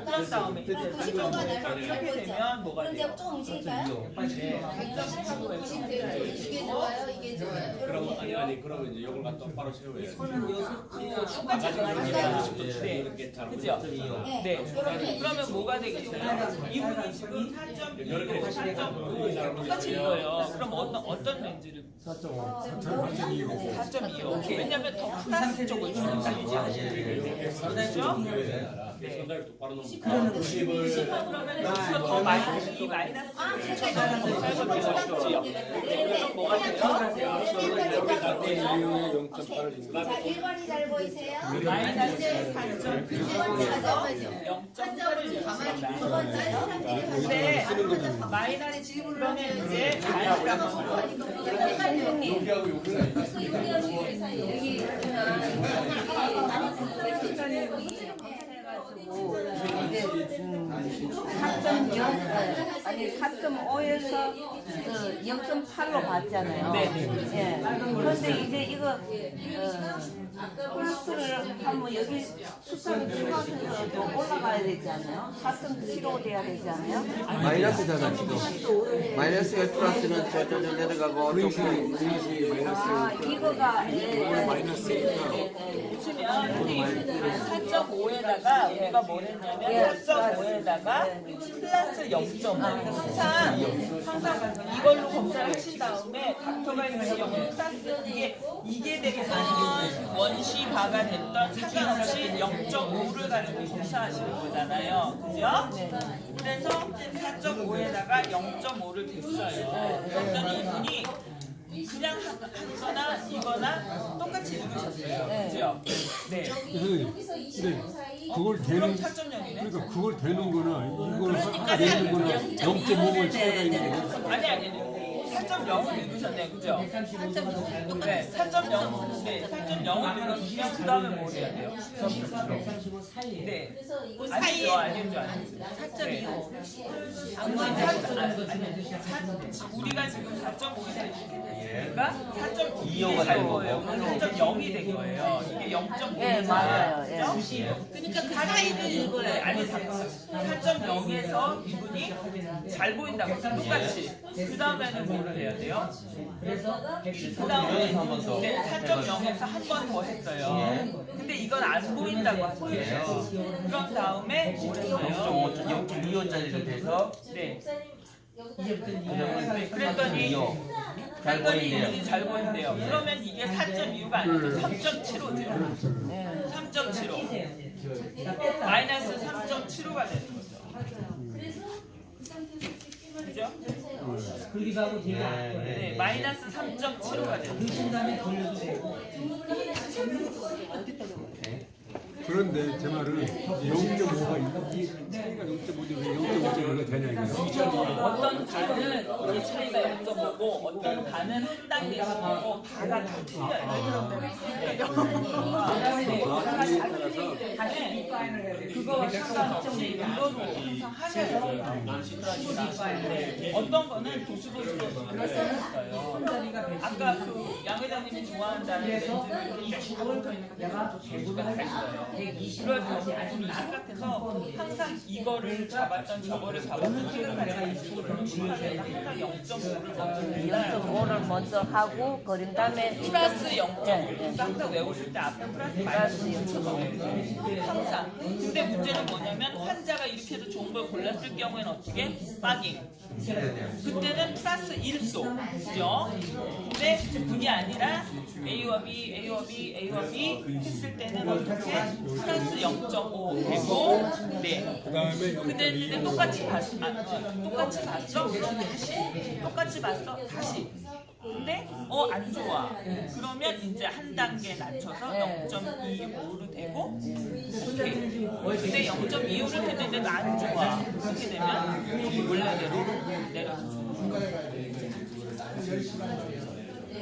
그런 다음에 이제 이렇게 되면 뭐가 돼요? 그럼 조금 움직일까요? 100.15에서 이게 좋아요, 이게 좋아요. 그럼 그러면 이제 이걸 갖다 바로 세워야 돼. 똑같이 들어갑니다. 네, 그죠? 네. 그러면 뭐가 되겠어요? 이분은 지금 4.2로 4.5 똑같이 읽어요. 그럼 어떤 렌즈를? 4.2요. 왜냐면 더 플러스 쪽을 주는 사이죠. 그렇죠? 네. 전달 똑바로 놓으면 그러는 거죠. 그러면 여기서 더 마이너스 이 마이너스를 적어보시죠. 그럼 뭐가 돼요? 여기다 0.8을 준 자, 1번이 잘 보이세요? 마이너스 4점 0.8을 가만히 줍니다. 2번 근데 마이너스 그러면 이제 여기하고 여기 사이. 여기 사이 아니 4.5에서 0.8로 봤잖아요. 네. 예. 그런데 이제 이거 플러스를 하면 여기 숫자를 추가해서 더 올라가야 되지 않아요? 4.75 돼야 되지 않아요? 마이너스잖아 지금. 마이너스가 플러스는 저 내려가고 조금 아 이거가 보시면 4.5에다가 우리가 뭘 했냐면 4.5에다가 플러스 0.5 항상 이걸로 검사를 하신 다음에 닥터가 있는 경우 플러스 이게 되겠던 원시 바가 됐던 상관없이 0.5를 가지고 검사하시는 거잖아요. 그죠? 그래서 4.5에다가 0.5를 됐어요. 그랬더니 이분이 그냥 하거나 이거나 똑같이 누르셨어요. 그죠? 네. 여기서 25 사이 그걸 그럼 되는 4.0이네? 그러니까 그걸 되는 거나 이걸 하나 되는 거나 0.5를 찍어야 되는 거. 아니 4.0을 누르셨네요. 그죠? 4.0 네, 4.0. 네, 4.0을 누르시면 그 다음에 뭘 해야 돼요? 135 사이에 네. 그래서 이거 아니죠, 아니죠, 아니죠. 4.25 우리가 지금 4.5에서 그러니까 2호가 4.2가 될 되는 거예요. 거고. 4.0이 된 거예요. 이게 0.5. 예, 맞아요. 예. 그러니까 그 사이를 읽어요. 아니 4.0에서 이분이 잘 보인다고 똑같이. 그 다음에는 뭐를 해야 돼요? 그래서 그 다음에 한번 더. 네, 4.0에서 한 번 더 했어요. 근데 이건 안 보인다고 하셨어요. 그런 다음에 뭘 했어요? 0.25짜리를 돼서 네. 이제부터 네, 그랬더니 2호. 잘 했더니 보이네요. 이분이 잘 보인대요. 그러면 이게 4.25가 아니고 3.75죠. 3.75. 마이너스 3.75가 되는 거죠. 그래서 그 상태에서 찍기만 그죠? 그러기도 하고 되게 네, 마이너스 3.75가 되는 거죠. 그 다음에 돌려도 되고 그런데 제 말은 0.5가 이 차이가 0.5인데 왜 0.5가 되냐 이거예요. 어떤 반은 이 차이가 0.5고 어떤 반은 한 단계 있고 다가 다 틀려요. 그거 상관없이 이거로 항상 하셔서 어떤 거는 도수도수로 했어요. 아까 그 양 회장님이 좋아한다는 렌즈는 25를 내가 개수가 다 있어요. 그래서 아주 똑같아서 항상 이거를 잡았던 저거를 잡았던 생각하니까 이쪽으로 중요해서 항상 0.5를 먼저 내놔요. 0.5를 먼저 하고 그린 다음에 플러스 0.5. 싹다 외우실 때 앞에 플러스 마이너스 붙여서 외우세요. 항상. 근데 문제는 뭐냐면 환자가 이렇게 해서 좋은 걸 골랐을 경우에는 어떻게? 빠깅. 그때는 플러스 1도. 그죠? 근데 그게 아니라 A와 B, A와 B, A와 B 했을 때는 어떻게? 플러스 0.5 되고, 네. 근데 이제 똑같이 봤어. 똑같이 봤어? 다시. 똑같이 봤어? 다시. 근데 안 좋아. 그러면 이제 한 단계 낮춰서 0.25로 되고 근데 0.25를 했는데도 안 좋아. 그렇게 되면 원래대로 내려서 주는 거예요.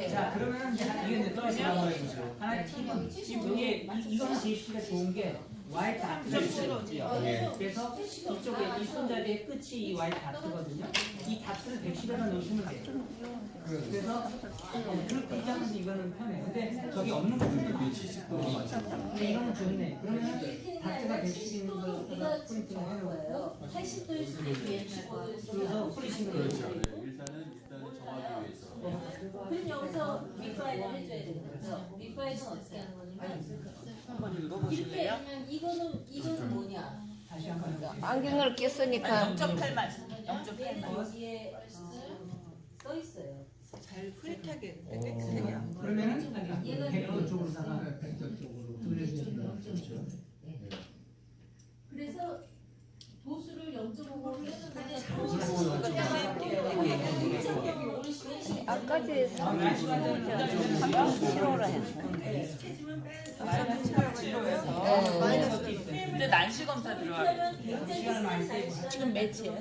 자 그러면 이제 이게 떠나서 하나의 팁은 이거는 제시가 좋은 게 Y 다트죠. 그래서 이쪽에 이 손잡이의 끝이 이 Y 다트거든요. 이 다트를 110에다 넣으시면 돼요. 그래서 그렇게 하면서 이거는 편해요. 근데 저기 없는 부분은 근데 이거는 좋네. 그러면 다트가 110인 걸 이거 프린팅을 좋은 해놓고 거예요. 80도일 수도 있고 그래서 프리싱을 해놓고 일단은 정하기 위해서. 그럼 여기서 밑파일을 해줘야 되는 거죠. 밑파일은 어떻게 하는 거냐면 이렇게 하면 이거는 뭐냐? 다시 한번 안경을 꼈으니까 0.8만 0.8만 여기에 써 있어요. 잘 흐릿하게 그러면은 100도 쪽으로다가 돌려주시면 아까지 3.7호라 했어. 근데 난시 검사 들어가요. 지금 몇이에요?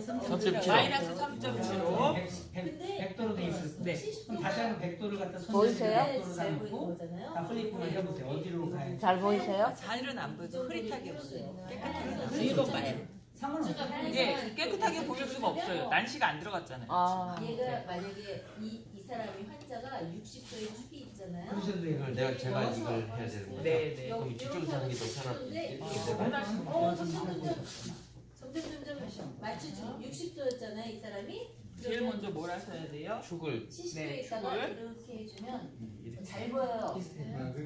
마이너스 3.75. 100도로 돼 있을 때. 그럼 다시 한번 100도를 갖다 보이세요? 100도로 다 놓고 다 플립을 해보세요. 어디로 가야 잘 보이세요? 자일은 안 보이고 흐릿하게 보여요. 이거 봐요. 상관없어요. 이게 깨끗하게 보일 수가 없어요. 난시가 안 들어갔잖아요. 아, 얘가 만약에 이 사람이 환자가 60도의 축이 있잖아요. 그러셔도 돼요. 이걸 제가 이걸 해야 되는 거죠? 네, 네. 그럼 뒤쪽에서 하는 게 더 편하지. 점점 맞추죠. 60도였잖아요, 이 사람이. 제일 먼저 뭘 하셔야 돼요? 축을 70도에 네, 있다가 축을. 이렇게 해주면 잘 보여요.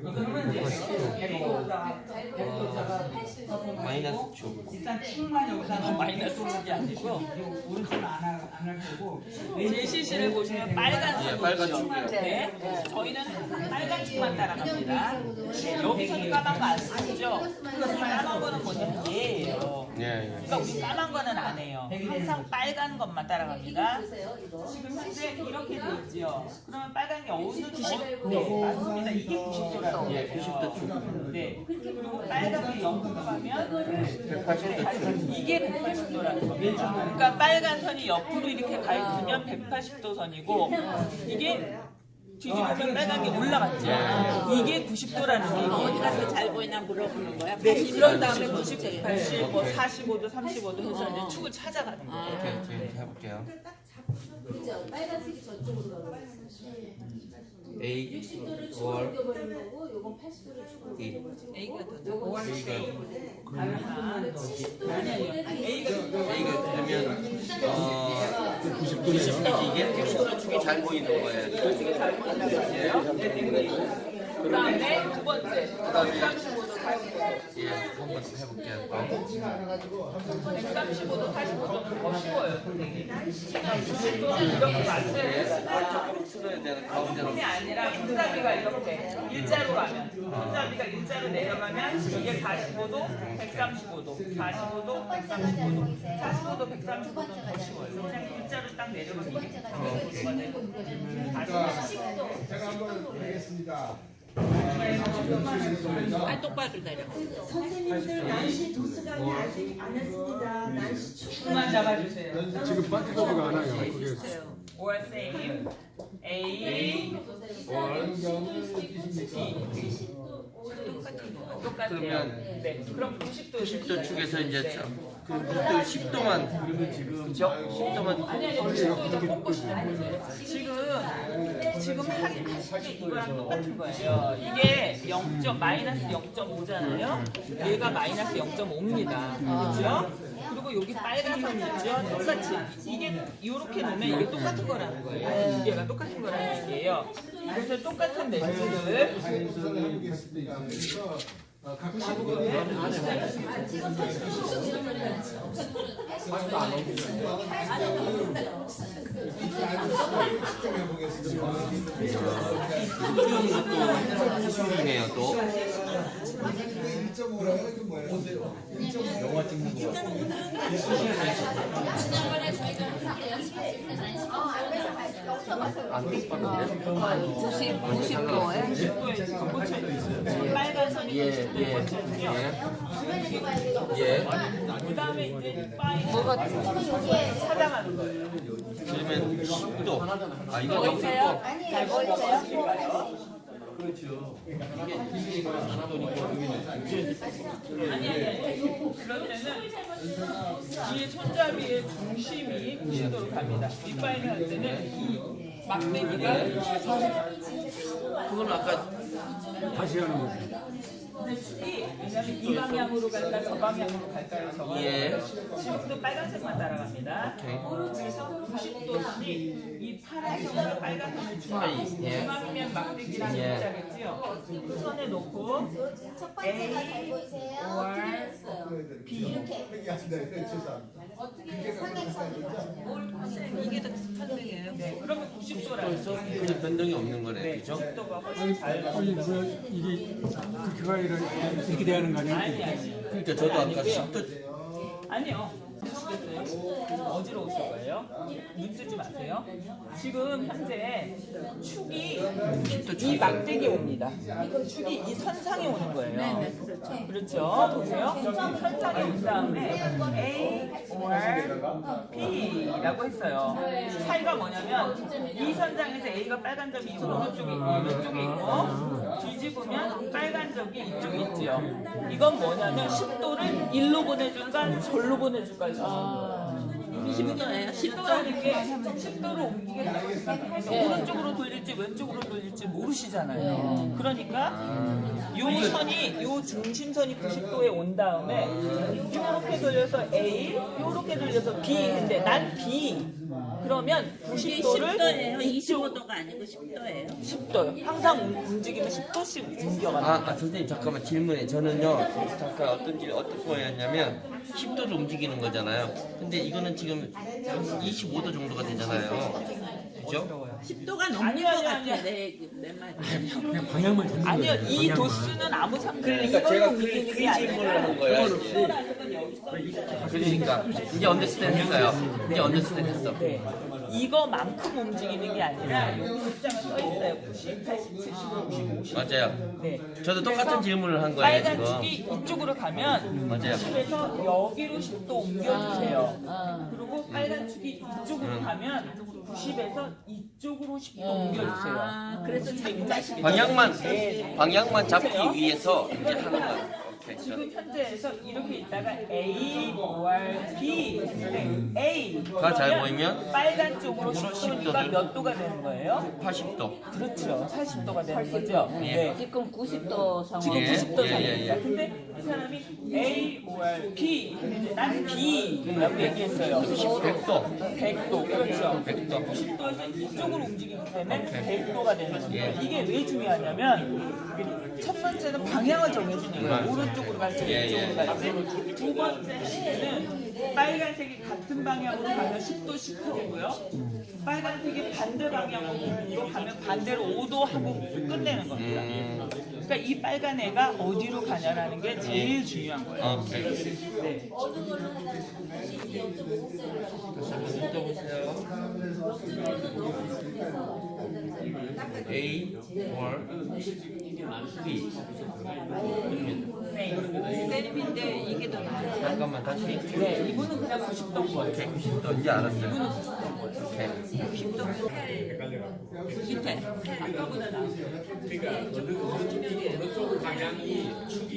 그러면 이제 100도다. 잘 100도다가 80도. 마이너스 축. 일단 축만 여기다가 마이너스 축이 아니고 오른쪽은 안할 거고 제 시신을 보시면 빨간 예, 선 빨간 보이죠? 축이요. 네. 저희는 항상 빨간 축만 따라갑니다. 네, 여기서도 까만 거 안 쓰죠? 그래서 까만 거는 뭐냐면 얘예요. 예, 예. 그러니까 우리 까만 거는 안 해요. 항상 빨간 것만 따라갑니다. 보세요, 이거. 지금 현재 이렇게 돼 있죠. 그러면 빨간 게 어느 90? 네, 맞습니다. 이게 90도라고. 예, 90도 축. 네. 그리고 빨간 게 0으로 가면 180도 축. 이게 180도라는 겁니다. 그러니까 빨간 선이 옆으로 이렇게 가 있으면 180도 선이고 이게 뒤집으면 빨간 게 올라갔죠. 이게 90도라는 얘기예요. 어디가 더 잘 보이냐 물어보는 거야? 네, 그런 다음에 90, 180, 뭐 45도, 35도 해서 이제 축을 찾아가는 거예요. 오케이, 지금 해볼게요. 그죠? 빨간색이 저쪽으로 가고 A 60도를 축으로 옮겨버리는 거고, 요건 80도를 축으로 옮겨버리는 A가 거고, 더 요건 A가 A가 70도를 A가 되면 90도죠. 이게 90도 축이 잘 보이는 거예요. 그 다음에 두 번째, 135도, 45도. 예, 한번 해볼게요. 또. 135도, 45도 더 쉬워요. 90도는 이렇게 맞춰야 되잖아요. 쪽으로 틀어야 되는 가운데로. 이 아니라 손잡이가 이렇게 일자로 가면, 손잡이가 일자로 내려가면 이게 45도, 135도, 45도, 135도, 45도, 135도 더 쉬워요. 그냥 일자로 딱 내려가면 이게 135도가 되고 40도. 제가 한번 하겠습니다. 아 똑바로 내려. 선생님들 난시 도수강이 아직 안 했습니다. 난시 축만 잡아주세요. 지금 빠뜨리지가 않아요. 그게 or same A 똑같아요. 그러면 네. 그럼 90도 90도 축에서 이제 그 밑도 10도만 그죠? 10도만 아니 90도 꺾으시면 지금 하신 게 이거랑 똑같은 거예요. 이게 0. 마이너스 0.5잖아요. 얘가 마이너스 0.5입니다. 그렇죠? 그리고 여기 빨간 선 있죠? 똑같이 이게 이렇게 놓으면 이게 똑같은 거라는 거예요. 두 개가 똑같은 거라는 얘기예요. 그래서 똑같은 렌즈를 이런 것도 기술이네요 또. 영화 찍는 거. 지난번에 저희가 항상 연습했을 때 난시 안 똑같은데? 90도에 90도에 지금 꽂혀 있어요. 빨간 선이 예, 90도에 예, 꽂혀 있고요. 예. 예. 그 다음에 이제 파이는 찾아가는 거예요. 그러면 10도. 아 이거 0도. 잘 보이세요? 그렇죠. 이게 4도니까 아니. 그럴 때는 이 손잡이의 중심이 90도로 갑니다. 윗바이를 할 때는 이 막대기가 그건 아까 다시 하는 거지. 왜냐면 이 방향으로 갈까 저 방향으로 갈까를 적어요. 예. 지금도 빨간색만 따라갑니다. 그래서 90도선이 이 파란색과 빨간색을 중앙이면 막대기랑 예. 일자겠지요. 그 선에 놓고 첫 번째가 잘 보이세요? B 이렇게 어떻게 상액선이거든요. 이게 더 선명해요. 네, 그러면 90도라는 그래서 그냥 변동이 없는 거네, 그죠? 90도가 훨씬 잘 아니 뭐야 이게 그렇게가 아니라 이렇게 돼야 하는 거 아니야? 아니 그러니까 저도 아까 10도 아니요. 아시겠어요? 어지러우실 거예요. 눈 뜨지 마세요. 지금 현재 축이 이 막대기에 옵니다. 축이 이 선상에 오는 거예요. 그렇죠. 보세요. 선상에 온 다음에 A or B라고 했어요. 차이가 뭐냐면 이 선상에서 A가 빨간 점이 오른쪽에 있고 왼쪽에 있고 뒤집으면 빨간 점이 이쪽에 있지요. 이건 뭐냐면 10도를 일로 보내줄까 절로 보내줄까 있어요. 10도예요. 10도라는 게 10도로 옮기겠다고 생각하면서 오른쪽으로 돌릴지 왼쪽으로 돌릴지 모르시잖아요. 그러니까 요 선이 요 중심선이 90도에 온 다음에 요렇게 돌려서 A, 요렇게 돌려서 B 했는데 난 B. 그러면 90도를 10도예요. 25도가 아니고 10도예요. 10도요. 항상 움직이면 10도씩 옮겨가요. 선생님 잠깐만 질문해. 저는요 잠깐 어떤 거였냐면 10도를 움직이는 거잖아요. 근데 이거는 지금 25도 정도가 되잖아요. 그죠? 10도가 넘는 것 같아. 내 말이. 그냥 방향만 잡는 아니요, 거예요. 이 방향만. 도수는 아무 상관없어요. 그러니까 제가 그 움직이는 게 질문을 아니라 한 거야. 그러니까 이제 언더스탠드 했어요. 이제 언더스탠드 했어. 네. 이거만큼 움직이는 게 아니라 여기 숫자가 써 있어요. 90, 80, 70, 50, 50. 맞아요. 네. 저도 똑같은 그래서 질문을 한 거예요 빨간 지금. 축이 이쪽으로 가면 맞아요. 90에서 여기로 10도 옮겨주세요. 그리고 빨간 축이 이쪽으로 가면 90에서 이쪽으로 10도 옮겨주세요. 그래서 무슨 얘기인지 방향만 잡기 위해서 이제 하는 거예요. 오케이. 지금 현재에서 이렇게 있다가 A or B 했는데 A가 잘 보이면 빨간 쪽으로 10도니까 몇 도가 되는 거예요? 80도. 그렇죠. 80도가 되는 거죠. 네. 지금 90도 상황. 지금 예, 90도 예, 상황입니다. 예. 근데 이 사람이 A or B 했는데 난 B라고 얘기했어요. 100도. 100도. 그렇죠. 100도. 90도에서 이쪽으로 움직이기 때문에 100도가 되는 거예요. 예. 이게 왜 중요하냐면 첫 번째는 방향을 정해주는 거예요. 오른쪽으로 갈지 예, 왼쪽으로 갈지. 두 번째는 빨간색이 같은 방향으로 가면 10도씩 흐르고요. 빨간색이 반대 방향으로 가면 반대로 5도 하고 끝내는 겁니다. 그러니까 이 빨간 애가 어디로 가냐라는 게 제일 중요한 거예요. 오케이. 네. A or B. 세림인데 이게 더 나아요. 잠깐만 다시. 네, 이분은 그냥 90도인 거예요. 190도 이제 알았어요. 오케이. 밑에. 아까보다 나아요.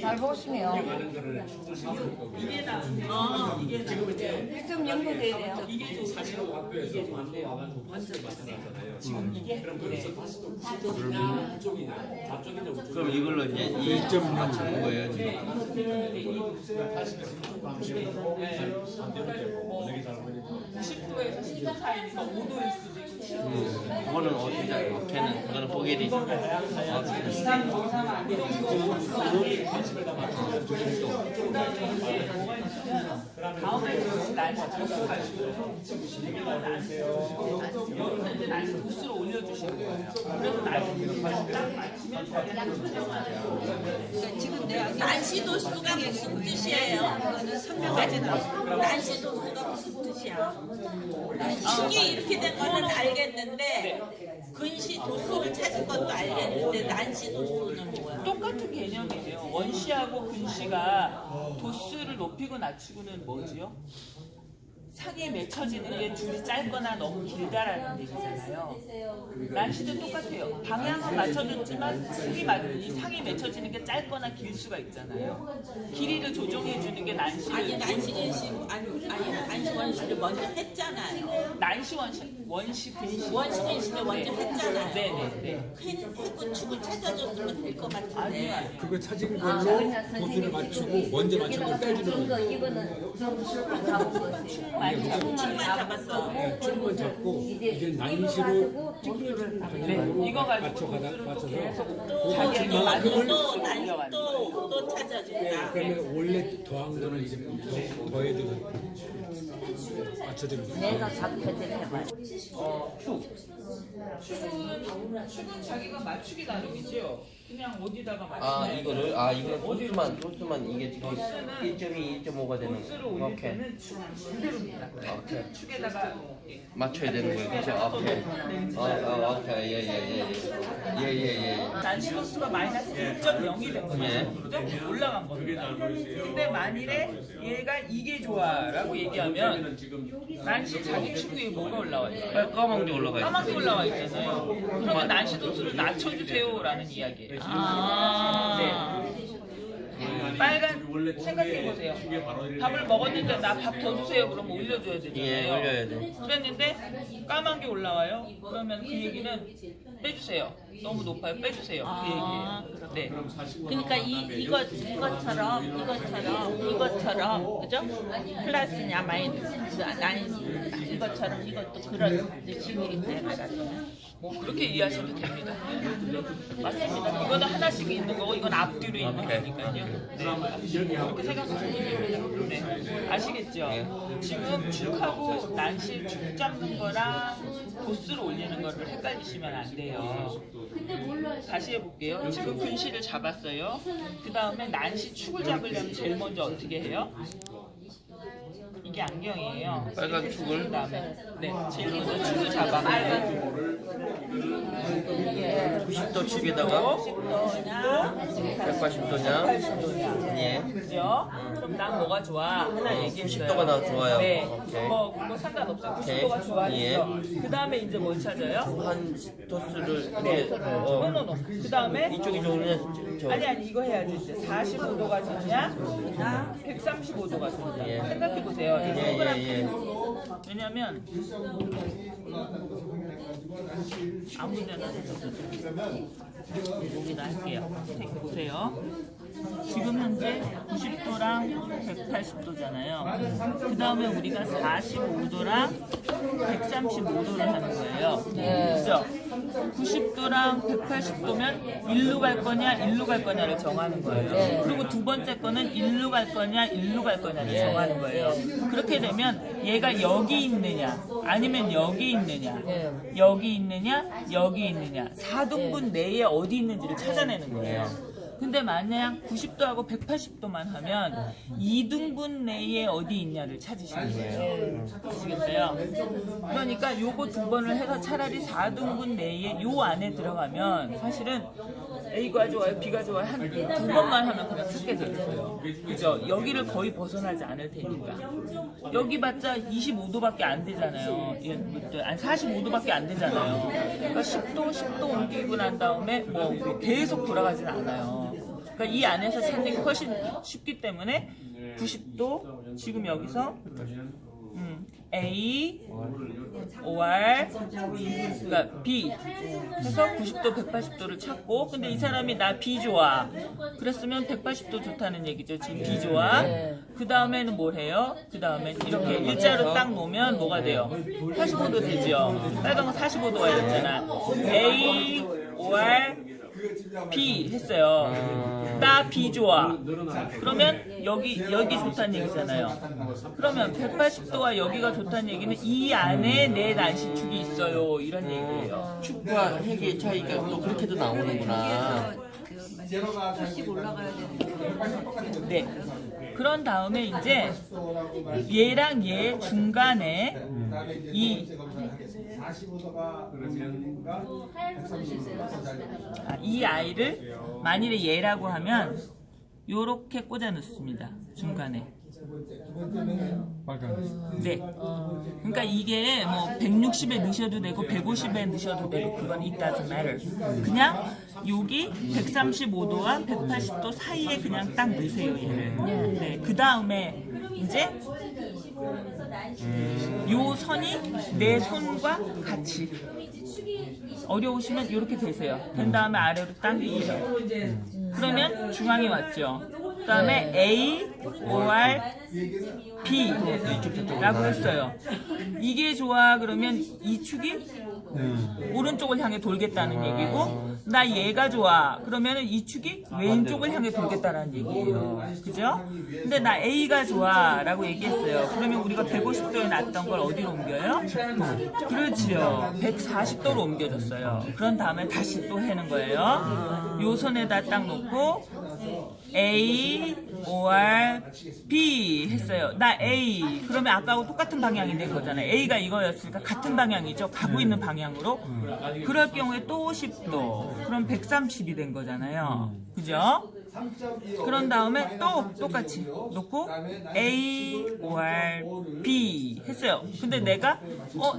잘 보시네요. 이게 나아요. 이게 나아요. 좀 연구돼야 돼요. 이게 좋으세요? 이게 좋은데요. 지금 이게 그럼 이걸로 이제 이 맞추는 거예요 지금. 90도에서 10도 사이니까 5도일 수도 있고 그거는 어디다? 걔는 그거는 보게리. 2, 3, 5, 3 안 돼요. 다음에 날씨 도수 가지고 여기서 이제 날씨 도수를 올려주시는 거예요. 그래서 날씨 도수가 딱 맞추면 그러니까 지금 내가 난시 도수가 무슨 뜻이에요? 이거는 선명하진 않아. 난시 도수가 무슨 뜻이야? 축이 이렇게 된 거는 알겠는데 근시 도수를 찾은 것도 알겠는데 난시 도수는 뭐야? 똑같은 개념이에요. 원시하고 근시가 도수를 높이고 낮추고는 뭐지요? 상에 맺혀지는 게 줄이 짧거나 너무 길다라는 얘기잖아요. 난시도 똑같아요. 방향은 맞춰줬지만 이 상이 맺혀지는 게 짧거나 길 수가 있잖아요. 길이를 조정해 주는 게 난시. 아니 난시 원시를 먼저 했잖아요. 난시 원시 근시. 원시 근시를 먼저 했잖아요. 네네네. 했고 축을 찾아줬으면 될 것 아니요 같은데. 아니요. 그거 찾은 걸로 도수를 맞추고 먼저 맞춘 걸 빼주는 거예요. 이거는 좀 잡은 거지. 축만 잡았어. 네, 줄만 잡고 이제 난시로 찌그러진 방향으로 이거 가지고 맞춰서 또 자기가 또 찾아준다. 그러면 원래 더한 거는 이제 더해도 맞춰주는 거예요. 내가 작패들 해봐요. 축은 자기가 맞추기 나름이죠. 그냥 어디다가 아 맞추면 이거를 이거는 도수만 이게 지금 1.2, 1.5가 되는 도수를 거. 올릴 오케이. 때는 축 그대로입니다. 오케이. 축에다가 맞춰야 되는 거예요. 그렇죠? 오케이. 오케이. 예예예. 난시 도수가 마이너스 1.0이 된 거죠. 예. 그죠? 올라간 겁니다. 근데 만일에 얘가 이게 좋아라고 얘기하면 난시 자기 축 위에 뭐가 올라와 있어요? 까만 게 올라가 있어요. 까만 게 올라와 있잖아요. 그러면 난시 도수를 낮춰주세요라는 이야기예요. 빨간 생각해 보세요. 밥을 먹었는데 나 밥 더 주세요. 그러면 올려줘야 되잖아요. 예, 올려야 돼. 그랬는데 까만 게 올라와요. 그러면 그 얘기는 빼주세요. 너무 높아요. 빼주세요. 그 얘기예요. 네. 그러니까 이것처럼 그죠? 플러스냐 마이너스 아니 이것처럼 이것도 그런 식이 되는 뭐 그렇게 이해하셔도 됩니다. 맞습니다. 이거는 하나씩 있는 거고 이건 앞뒤로 있는 거니까요. 네. 그렇게 생각하시면 됩니다. 네. 아시겠죠? 지금 축하고 난시 축 잡는 거랑 도수를 올리는 거를 헷갈리시면 안 돼요. 다시 해볼게요. 지금 근시를 잡았어요. 그 다음에 난시 축을 잡으려면 제일 먼저 어떻게 해요? 이게 안경이에요. 빨간 축을 그다음에 네, 제일 먼저 축을 잡아. 빨간 90도 축에다가 180도냐? 80도냐. 예. 그죠? 그럼 난 뭐가 좋아? 하나 얘기했어요. 90도가 나 좋아요. 네. 오케이. 뭐 상관없어요. 오케이. 90도가 좋아했어. 예. 그 다음에 이제 뭘 찾아요? 한 도수를 네. 이제 노노노. 그 다음에 이쪽이 좋으냐? 아니 이거 해야지. 이제 45도가 좋냐? 135도가 좋냐? 예. 생각해 보세요. 예. 왜냐면 아무데나 여기다 할게요. 보세요. 지금 현재 90도랑 180도잖아요. 그 다음에 우리가 45도랑 135도를 하는 거예요. 그죠? 90도랑 180도면 일로 갈 거냐, 일로 갈 거냐를 정하는 거예요. 그리고 두 번째 거는 일로 갈 거냐, 일로 갈 거냐를 정하는 거예요. 그렇게 되면 얘가 여기 있느냐, 아니면 여기 있느냐, 여기 있느냐, 여기 있느냐, 4등분 내에 어디 있는지를 찾아내는 거예요. 근데 만약 90도하고 180도만 하면 2등분 내에 어디 있냐를 찾으시는 거예요. 아시겠어요? 그러니까 요거 두 번을 해서 차라리 4등분 내에 요 안에 들어가면 사실은 A가 좋아요, B가 좋아요 한 두 번만 하면 그냥 찾게 돼 있어요. 그죠? 여기를 거의 벗어나지 않을 테니까. 여기 봤자 25도밖에 안 되잖아요. 아니 45도밖에 안 되잖아요. 그러니까 10도 옮기고 난 다음에 뭐 계속 돌아가진 않아요. 그러니까 이 안에서 찾는 게 훨씬 쉽기 때문에 90도 지금 여기서 A, OR, 그러니까 B 해서 90도, 180도를 찾고 근데 이 사람이 나 B 좋아 그랬으면 180도 좋다는 얘기죠. 지금 B 좋아. 그 다음에는 뭘 해요? 그 다음에 이렇게 일자로 딱 놓으면 뭐가 돼요? 45도 되죠. 빨간 거 45도가 됐잖아. A, OR, B 했어요. 나 B 좋아. 그러면 여기 좋다는 얘기잖아요. 그러면 180도와 여기가 좋다는 얘기는 이 안에 내 난시축이 있어요. 이런 얘기예요. 축과 핵의 차이가 또 그렇게도 나오는구나. 조금씩 올라가야 되는 네. 그런 다음에 이제 얘랑 얘 중간에 이 아이를 만일에 얘라고 하면 요렇게 꽂아 놓습니다. 중간에. 네. 그러니까 이게 뭐 160에 넣으셔도 되고 150에 넣으셔도 되고 그건 it doesn't matter. 그냥 여기 135도와 180도 사이에 그냥 딱 넣으세요 얘를. 네. 그 다음에 이제 요 선이 내 손과 같이 어려우시면 이렇게 되세요. 된 다음에 아래로 당기세요. 그러면 중앙이 왔죠. 그 다음에 A, OR, B 라고 했어요. 이게 좋아 그러면 이 축이 오른쪽을 향해 돌겠다는 얘기고, 나 얘가 좋아. 그러면은 이 축이 왼쪽을 향해 돌겠다라는 얘기예요. 그죠? 근데 나 A가 좋아. 라고 얘기했어요. 그러면 우리가 150도에 놨던 걸 어디로 옮겨요? 그렇지요. 140도로 옮겨줬어요. 그런 다음에 다시 또 해는 거예요. 요 손에다 딱 놓고, A, OR, B 했어요. 나 A. 그러면 아까하고 똑같은 방향이 된 거잖아요. A가 이거였으니까 같은 방향이죠. 가고 있는 방향으로. 그럴 경우에 또 10도. 그럼 130이 된 거잖아요. 그죠? 그런 다음에 또 똑같이 놓고 A, OR, B 했어요. 근데 내가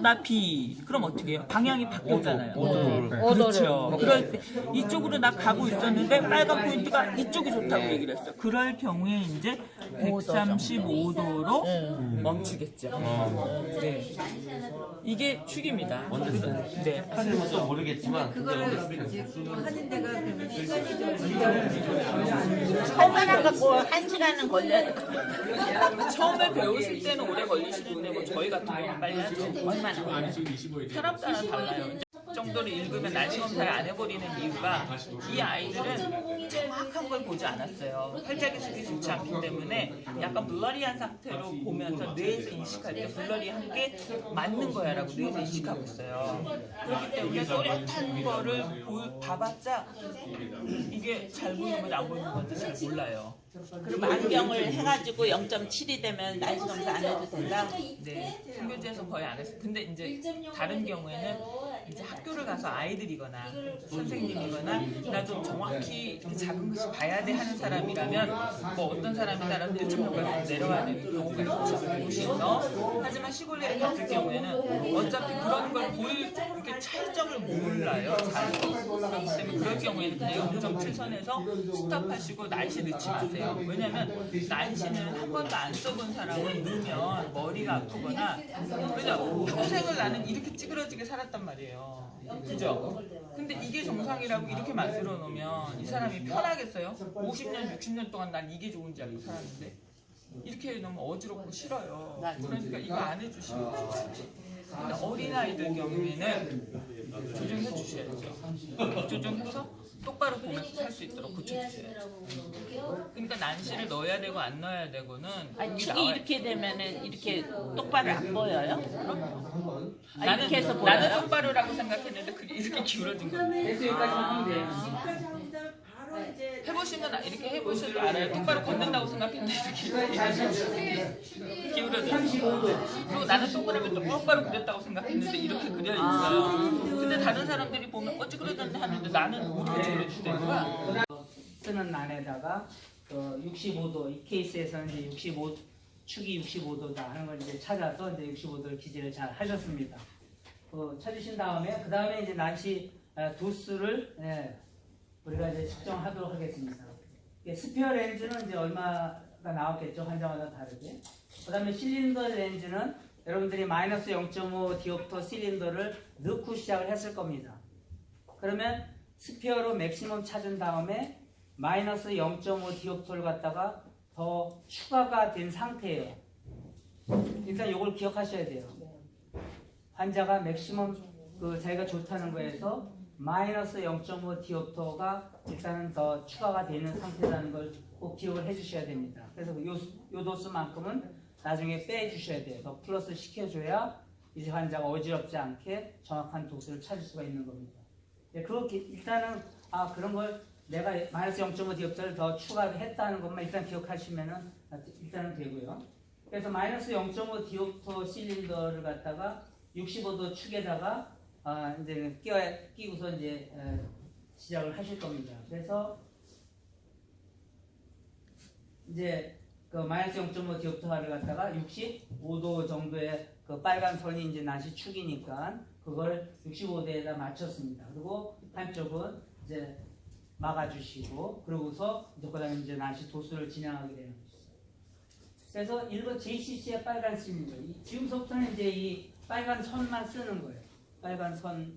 나 B. 그럼 어떻게 해요? 방향이 바뀌었잖아요. 그렇죠. 그럴 때 이쪽으로 나 가고 있었는데 빨간 포인트가 이쪽이 좋다고 얘기를 했어요. 그럴 경우에 이제 135도로 멈추겠죠. 네. 이게 축입니다. 네. 사실은 좀 모르겠지만 그거를 하는 데가 그러면 시간이 좀 처음에는 갖고 1시간은 걸려야 돼. 처음에 배우실 때는 오래 걸리시는데 뭐 저희 같은 경우는 빨리 하죠. 얼마나? 사람 따라 달라요. 정도로 읽으면 날씨 검사를 안 해버리는 이유가 이 아이들은 정확한 걸 보지 않았어요. 팔자기숙이 좋지 않기 때문에 약간 블러리한 상태로 보면서 뇌에서 인식할 때 블러리한 게 맞는 거야 라고 뇌에서 인식하고 있어요. 그렇기 때문에 또렷한 거를 봐봤자 이게 잘 보이는 건지 안 보이는 건지 잘 몰라요. 그럼 안경을 해가지고 0.7이 되면 날씨 검사 안 해도 된다? 네, 등교지에서 거의 안 했어요. 근데 이제 다른 경우에는 이제 학교를 가서 아이들이거나 선생님이거나 나 좀 정확히 이렇게 작은 것이 봐야 돼 하는 사람이라면 뭐 어떤 사람에 따라서 1.6까지 내려와야 되는 경우가 있죠. 도시에서. 하지만 시골에 갔을 경우에는 어차피 그런 걸 보일 이렇게 차이점을 몰라요. 잘. 그렇기 때문에 그럴 경우에는 그냥 0.7 선에서 스탑하시고 날씨 넣지 마세요. 왜냐면 날씨는 한 번도 안 써본 사람은 넣으면 머리가 아프거나 그죠? 평생을 나는 이렇게 찌그러지게 살았단 말이에요. 그죠? 근데 이게 정상이라고 이렇게 만들어 놓으면 이 사람이 편하겠어요? 50년, 60년 동안 난 이게 좋은지 알고 살았는데 이렇게 너무 어지럽고 싫어요. 그러니까 이거 안 해주시면 근데 어린아이들 경우에는 조정해 주셔야죠. 조정해서 똑바로 보면서 살 수 있도록 고쳐주셔야죠. 그러니까 난시를 넣어야 되고 안 넣어야 되고는 아니, 축이 이렇게 되면은 이렇게 똑바로 안 보여요? 나는 이렇게 해서 나는 보여요? 똑바로라고 생각했는데 그게 이렇게 기울어진 거예요. 여기까지 하면 돼요. 해보시면 이렇게 해보셔도 알아요. 똑바로 걷는다고 생각했는데 이렇게 기울어져요. 그리고 나는 동그라미 똑바로 그렸다고 생각했는데 이렇게 그려 있어요. 근데 다른 사람들이 보면 찌그러졌네 하는데 나는 이렇게 찌그러지는 거야. 쓰는 난에다가 65도 이 케이스에서는 이제 65 축이 65도다 하는 걸 이제 찾아서 이제 65도를 기재를 잘 하셨습니다. 찾으신 다음에 그 다음에 이제 난시 도수를 우리가 이제 측정하도록 하겠습니다. 스피어 렌즈는 이제 얼마가 나왔겠죠, 환자마다 다르게. 그 다음에 실린더 렌즈는 여러분들이 마이너스 0.5 디옵터 실린더를 넣고 시작을 했을 겁니다. 그러면 스피어로 맥시멈 찾은 다음에 마이너스 0.5 디옵터를 갖다가 더 추가가 된 상태예요. 일단 이걸 기억하셔야 돼요. 환자가 맥시멈 자기가 좋다는 거에서 마이너스 0.5 디옵터가 일단은 더 추가가 되는 상태라는 걸 꼭 기억을 해주셔야 됩니다. 그래서 요 도수만큼은 나중에 빼주셔야 돼요. 더 플러스 시켜줘야 이제 환자가 어지럽지 않게 정확한 도수를 찾을 수가 있는 겁니다. 그렇게 일단은 그런 걸 내가 마이너스 0.5 디옵터를 더 추가했다는 것만 일단 기억하시면은 일단은 되고요. 그래서 마이너스 0.5 디옵터 실린더를 갖다가 65도 축에다가 이제 끼고서 이제 시작을 하실 겁니다. 그래서 이제 그 마이너스 0.5 디옵터를 갖다가 65도 정도의 그 빨간 선이 이제 난시 축이니까 그걸 65도에다 맞췄습니다. 그리고 한쪽은 이제 막아주시고 그러고서 이제 그다음에 이제 난시 도수를 진행하게 되는 거죠. 그래서 일본 JCC의 빨간 선입니다. 지금부터는 이제 이 빨간 선만 쓰는 거예요. 빨간 선을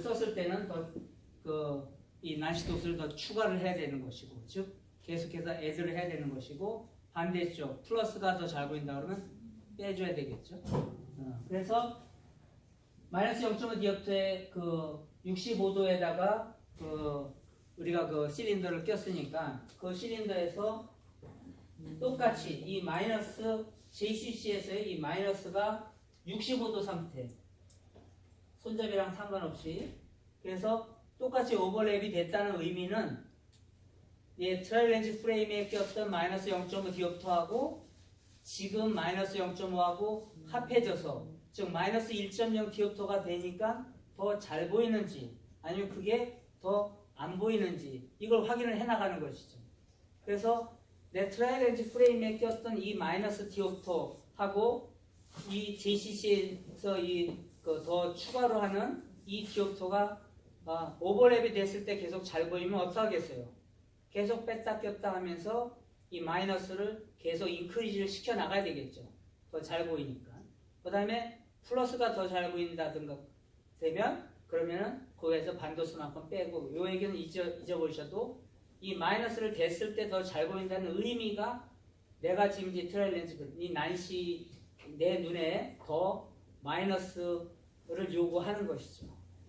썼을 때는 더 이 난시 도수를 더 추가를 해야 되는 것이고, 즉 계속해서 애드를 해야 되는 것이고, 반대쪽 플러스가 더 잘 보인다 그러면 빼줘야 되겠죠. 그래서 마이너스 0.5 디옵터에 그 65도에다가 그 우리가 그 실린더를 꼈으니까 그 실린더에서 똑같이 이 마이너스 JCC에서의 이 마이너스가 65도 상태, 손잡이랑 상관없이, 그래서 똑같이 오버랩이 됐다는 의미는 이 트라이얼 렌즈 프레임에 꼈던 마이너스 0.5 디옵터하고 지금 마이너스 0.5하고 합해져서, 즉 마이너스 1.0 디옵터가 되니까 더 잘 보이는지 아니면 그게 더 안 보이는지 이걸 확인을 해나가는 것이죠. 그래서 내 트라이얼 렌즈 프레임에 꼈던 이 마이너스 디옵터하고 이 JCC에서 더 추가로 하는 이 디옵터가 오버랩이 됐을 때 계속 잘 보이면 어떡하겠어요? 계속 뺐다 꼈다 하면서 이 마이너스를 계속 인크리즈를 시켜 나가야 되겠죠. 더 잘 보이니까. 그 다음에 플러스가 더 잘 보인다든가 되면 그러면은 거기에서 반도수만큼 빼고, 요 얘기는 잊어버리셔도 이 마이너스를 댔을 때 더 잘 보인다는 의미가 내가 지금 이제 트라이얼 렌즈 이 난시 내 눈에 더 마이너스를 요구하는 것이죠.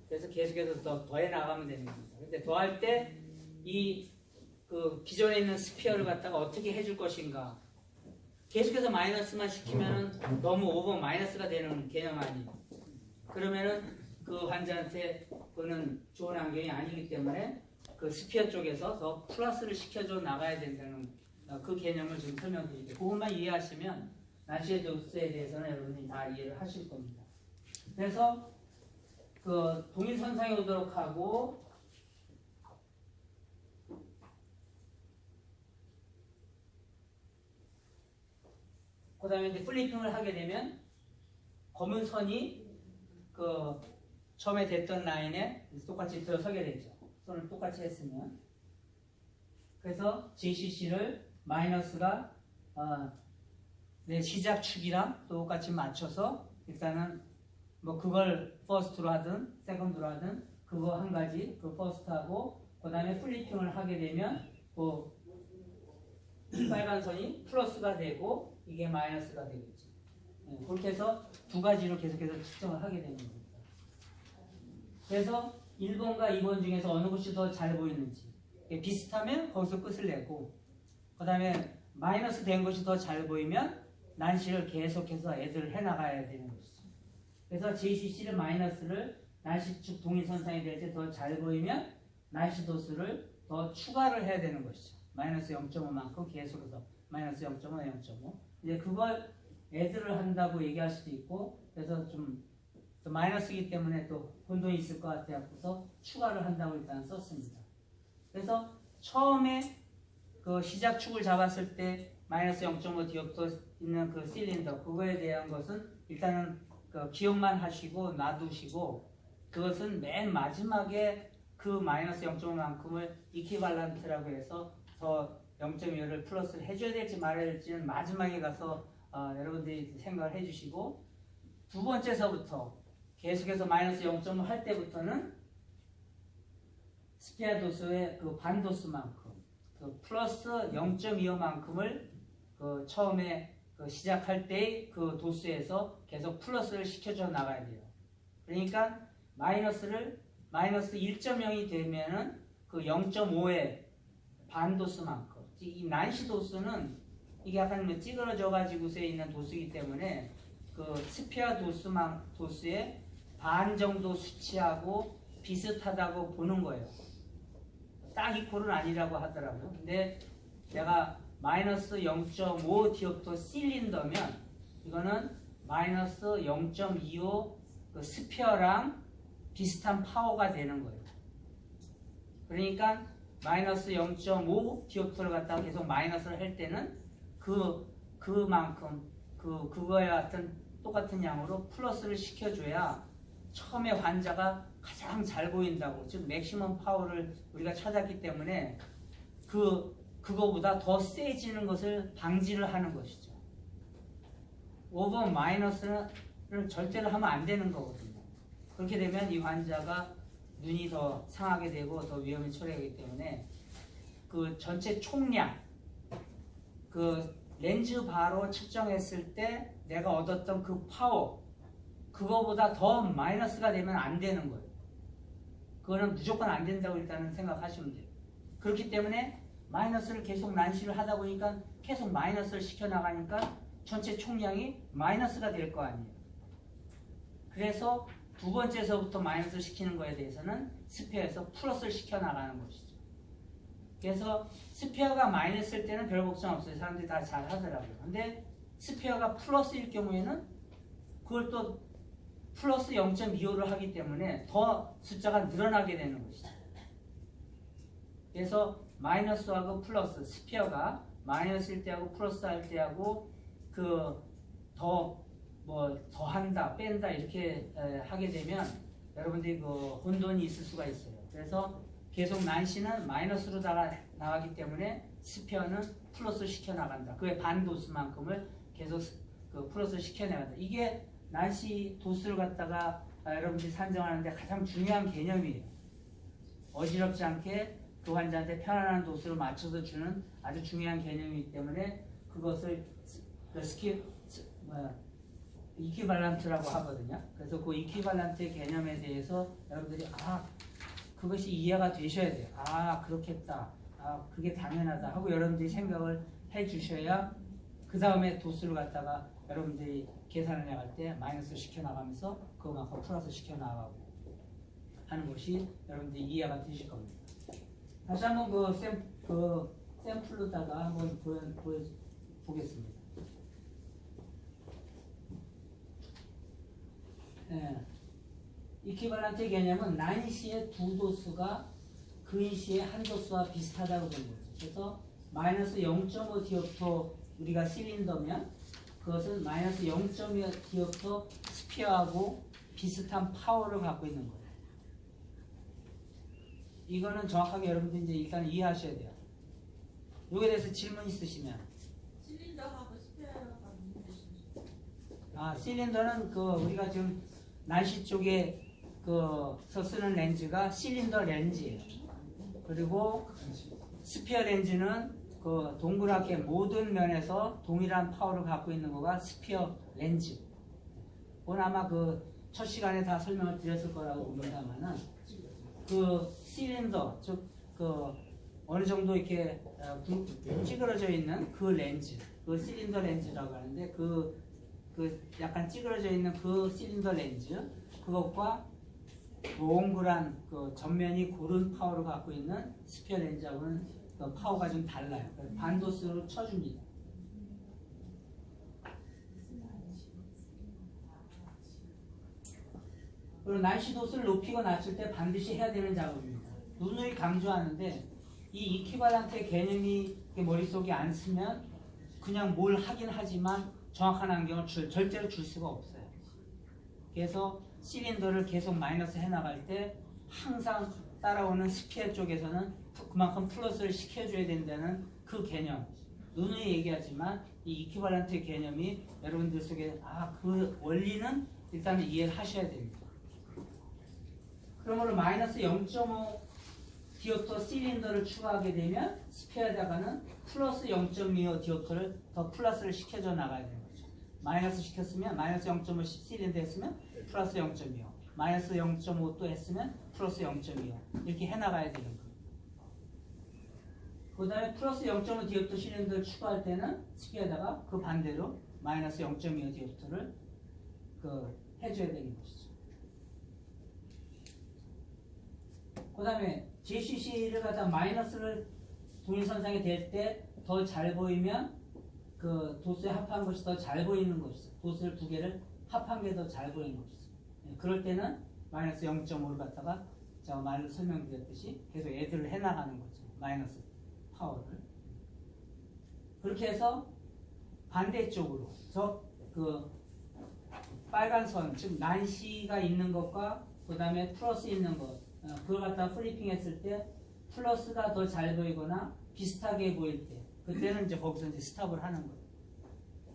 그래서 계속해서 더해 나가면 되는 겁니다. 근데 더할 때 이 그 기존에 있는 스피어를 갖다가 어떻게 해줄 것인가. 계속해서 마이너스만 시키면은 너무 오버 마이너스가 되는 개념 아니에요. 그러면은 그 환자한테 그거는 좋은 안경이 아니기 때문에 그 스피어 쪽에서 더 플러스를 시켜줘 나가야 된다는 그 개념을 좀 설명드릴게요. 그것만 이해하시면 난시의 도수에 대해서는 여러분이 다 이해를 하실 겁니다. 그래서 그 동일선상에 오도록 하고, 그 다음에 이제 플리핑을 하게 되면 검은 선이 그 처음에 됐던 라인에 똑같이 들어서게 되죠. 손을 똑같이 했으면. 그래서 JCC를 마이너스가 내 시작 축이랑 똑같이 맞춰서 일단은 뭐 그걸 퍼스트로 하든 세컨드로 하든 그거 한 가지 그 퍼스트하고, 그 다음에 플리핑을 하게 되면 그 빨간 선이 플러스가 되고 이게 마이너스가 되겠죠. 네, 그렇게 해서 두 가지로 계속해서 측정을 하게 되는 겁니다. 그래서 1번과 2번 중에서 어느 것이 더 잘 보이는지, 비슷하면 거기서 끝을 내고, 그 다음에 마이너스 된 것이 더 잘 보이면 난시를 계속해서 애들을 해나가야 되는 것이죠. 그래서 JCC를 마이너스를 난시축 동일선상에 대할 때 더 잘 보이면 난시 도수를 더 추가를 해야 되는 것이죠. 마이너스 0.5만큼 계속해서 마이너스 0.5, 0.5. 이제 그걸 애들을 한다고 얘기할 수도 있고, 그래서 좀 마이너스이기 때문에 또 혼돈이 있을 것 같아서 추가를 한다고 일단 썼습니다. 그래서 처음에 그 시작축을 잡았을 때 마이너스 0.5 디옵터 있는 그 실린더, 그거에 대한 것은 일단은 그 기억만 하시고 놔두시고, 그것은 맨 마지막에 그 마이너스 0.5만큼을 이퀴발란트라고 해서 더 0.2를 플러스를 해줘야 될지 말아야 될지는 마지막에 가서 여러분들이 생각을 해주시고, 두 번째서부터 계속해서 마이너스 0.5 할 때부터는 스피어 도수의 그 반도수만큼, 그 플러스 0.25만큼을 그 처음에 그 시작할 때의 그 도수에서 계속 플러스를 시켜줘 나가야 돼요. 그러니까 마이너스 1.0이 되면은 그 0.5의 반도수만큼, 이 난시 도수는 이게 약간 찌그러져 가지고서 있는 도수이기 때문에 그 스피어 도수의 반 정도 수치하고 비슷하다고 보는 거예요. 딱 이퀄은 아니라고 하더라고요. 근데 내가 마이너스 0.5 디옵터 실린더면 이거는 마이너스 0.25 그 스피어랑 비슷한 파워가 되는 거예요. 그러니까 마이너스 0.5 디옵터를 갖다가 계속 마이너스를 할 때는 그만큼 그거에 같은 똑같은 양으로 플러스를 시켜줘야 처음에 환자가 가장 잘 보인다고, 즉 맥시멈 파워를 우리가 찾았기 때문에 그거보다 더 세지는 것을 방지를 하는 것이죠. 오버 마이너스는 절대로 하면 안 되는 거거든요. 그렇게 되면 이 환자가 눈이 더 상하게 되고 더 위험에 처해지기 때문에 그 전체 총량, 그 렌즈 바로 측정했을 때 내가 얻었던 그 파워, 그거보다 더 마이너스가 되면 안 되는 거예요. 그거는 무조건 안 된다고 일단은 생각하시면 돼요. 그렇기 때문에 마이너스를 계속 난시를 하다 보니까 계속 마이너스를 시켜나가니까 전체 총량이 마이너스가 될 거 아니에요. 그래서 두 번째서부터 마이너스를 시키는 거에 대해서는 스페어에서 플러스를 시켜나가는 것이죠. 그래서 스페어가 마이너스일 때는 별 걱정 없어요. 사람들이 다 잘 하더라고요. 근데 스페어가 플러스일 경우에는 그걸 또 플러스 0.25를 하기 때문에 더 숫자가 늘어나게 되는 것이죠. 그래서 마이너스하고 플러스, 스페어가 마이너스일 때하고 플러스할 때하고 그 더한다, 뺀다 이렇게 하게 되면 여러분들이 그 혼돈이 있을 수가 있어요. 그래서 계속 난시는 마이너스로 나가기 때문에 스페어는 플러스 시켜 나간다. 그의 반도수만큼을 계속 그 플러스 시켜 나간다. 이게 난시 도수를 갖다가 여러분들이 산정하는데 가장 중요한 개념이에요. 어지럽지 않게 그 환자한테 편안한 도수를 맞춰서 주는 아주 중요한 개념이기 때문에 그것을 이퀴발란트라고 하거든요. 그래서 그 이퀴발란트 개념에 대해서 여러분들이 그것이 이해가 되셔야 돼요. 그렇겠다. 그게 당연하다 하고 여러분들이 생각을 해 주셔야 그 다음에 도수를 갖다가 여러분들이 계산을 해갈 때 마이너스 시켜 나가면서 그만큼 플러스 시켜 나가고 하는 것이 여러분들이 이해가 되실 겁니다. 다시 한번 그 샘플로다가 한번 보겠습니다. 네. 이퀴발란트 개념은 난시의 두 도수가 근시의 한 도수와 비슷하다고 본 거죠. 그래서 마이너스 0.5 디옵터 우리가 실린더면 그것은 마이너스 0.2 디옵터 스피어하고 비슷한 파워를 갖고 있는 거예요. 이거는 정확하게 여러분들 이제 일단 이해하셔야 돼요. 여기에 대해서 질문 있으시면. 실린더하고 스페어가 무슨 뜻이죠? 실린더는 우리가 지금 난시 쪽에 서 쓰는 렌즈가 실린더 렌즈예요. 그리고 스피어 렌즈는 동그랗게 모든 면에서 동일한 파워를 갖고 있는 거가 스피어 렌즈. 그건 아마 첫 시간에 다 설명을 드렸을 거라고 봅니다만은 실린더, 즉 어느 정도 이렇게 찌그러져 있는 그 렌즈, 그 실린더 렌즈라고 하는데 약간 찌그러져 있는 그 실린더 렌즈, 그것과 몽글한 전면이 고른 파워를 갖고 있는 스피어 렌즈하고는 파워가 좀 달라요. 반도수로 쳐줍니다. 그리고 난시 도수를 높이고 낮출 때 반드시 해야 되는 작업입니다. 누누이 강조하는데 이 이퀴발란트의 개념이 머릿속에 안 쓰면 그냥 뭘 하긴 하지만 정확한 안경을 절대로 줄 수가 없어요. 그래서 실린더를 계속 마이너스 해나갈 때 항상 따라오는 스피어 쪽에서는 그만큼 플러스를 시켜줘야 된다는 그 개념. 누누이 얘기하지만 이 이퀴발란트 개념이 여러분들 속에 그 원리는 일단 이해를 하셔야 됩니다. 그러므로 마이너스 0.5 디옵터 실린더를 추가하게 되면 스피어에다가는 플러스 0.25 디옵터를 더 플러스를 시켜줘 나가야 되는 거죠. 마이너스 시켰으면 마이너스 0.5 실린더 했으면 플러스 0.25 마이너스 0.5 또 했으면 플러스 0.25 이렇게 해나가야 되는 거예요. 그 다음에 플러스 0.5 디옵터 실린더를 추가할 때는 스피어에다가 그 반대로 마이너스 0.25 디옵터를 해줘야 되는 것이죠. 그 다음에 JCC를 갖다 마이너스를 동일선상에 댈 때 더 잘 보이면 도수에 합한 것이 더 잘 보이는 것이죠. 도수를 두 개를 합한 게 더 잘 보이는 것이죠. 그럴 때는 마이너스 0.5를 갖다가 제가 말로 설명드렸듯이 계속 애들을 해나가는 거죠. 마이너스 파워를. 그렇게 해서 반대쪽으로 빨간 선, 즉 난시가 있는 것과 그 다음에 플러스 있는 것, 그걸 갖다 플리핑 했을 때 플러스가 더 잘 보이거나 비슷하게 보일 때 그때는 이제 거기서 이제 스탑을 하는 거예요.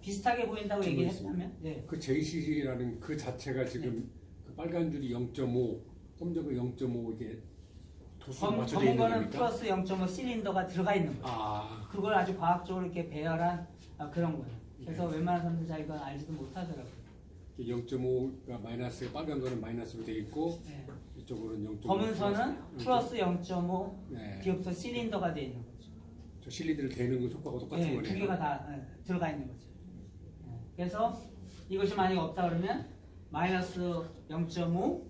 비슷하게 보인다고 얘기를 했다면 그 JCC라는 그 자체가 지금 그 빨간 줄이 0.5, 검정은 0.5 이게 도수가 맞춰져 있는 거는 겁니까? 플러스 0.5 실린더가 들어가 있는 거예요. 그걸 아주 과학적으로 이렇게 배열한 그런 거예요. 그래서 웬만한 사람들 잘 이건 알지도 못하더라고요. 0.5가 마이너스, 빨간 거는 마이너스로 돼 있고 네. 이쪽으로는 0.5. 검은 선은 플러스 0.5 네. 디옵터 실린더가 되어 있는 거죠. 저 실리들 되는 거 효과가 똑같은 네, 거네요. 두 개가 다 들어가 있는 거죠. 그래서 이것이 만약에 없다 그러면 마이너스 0.5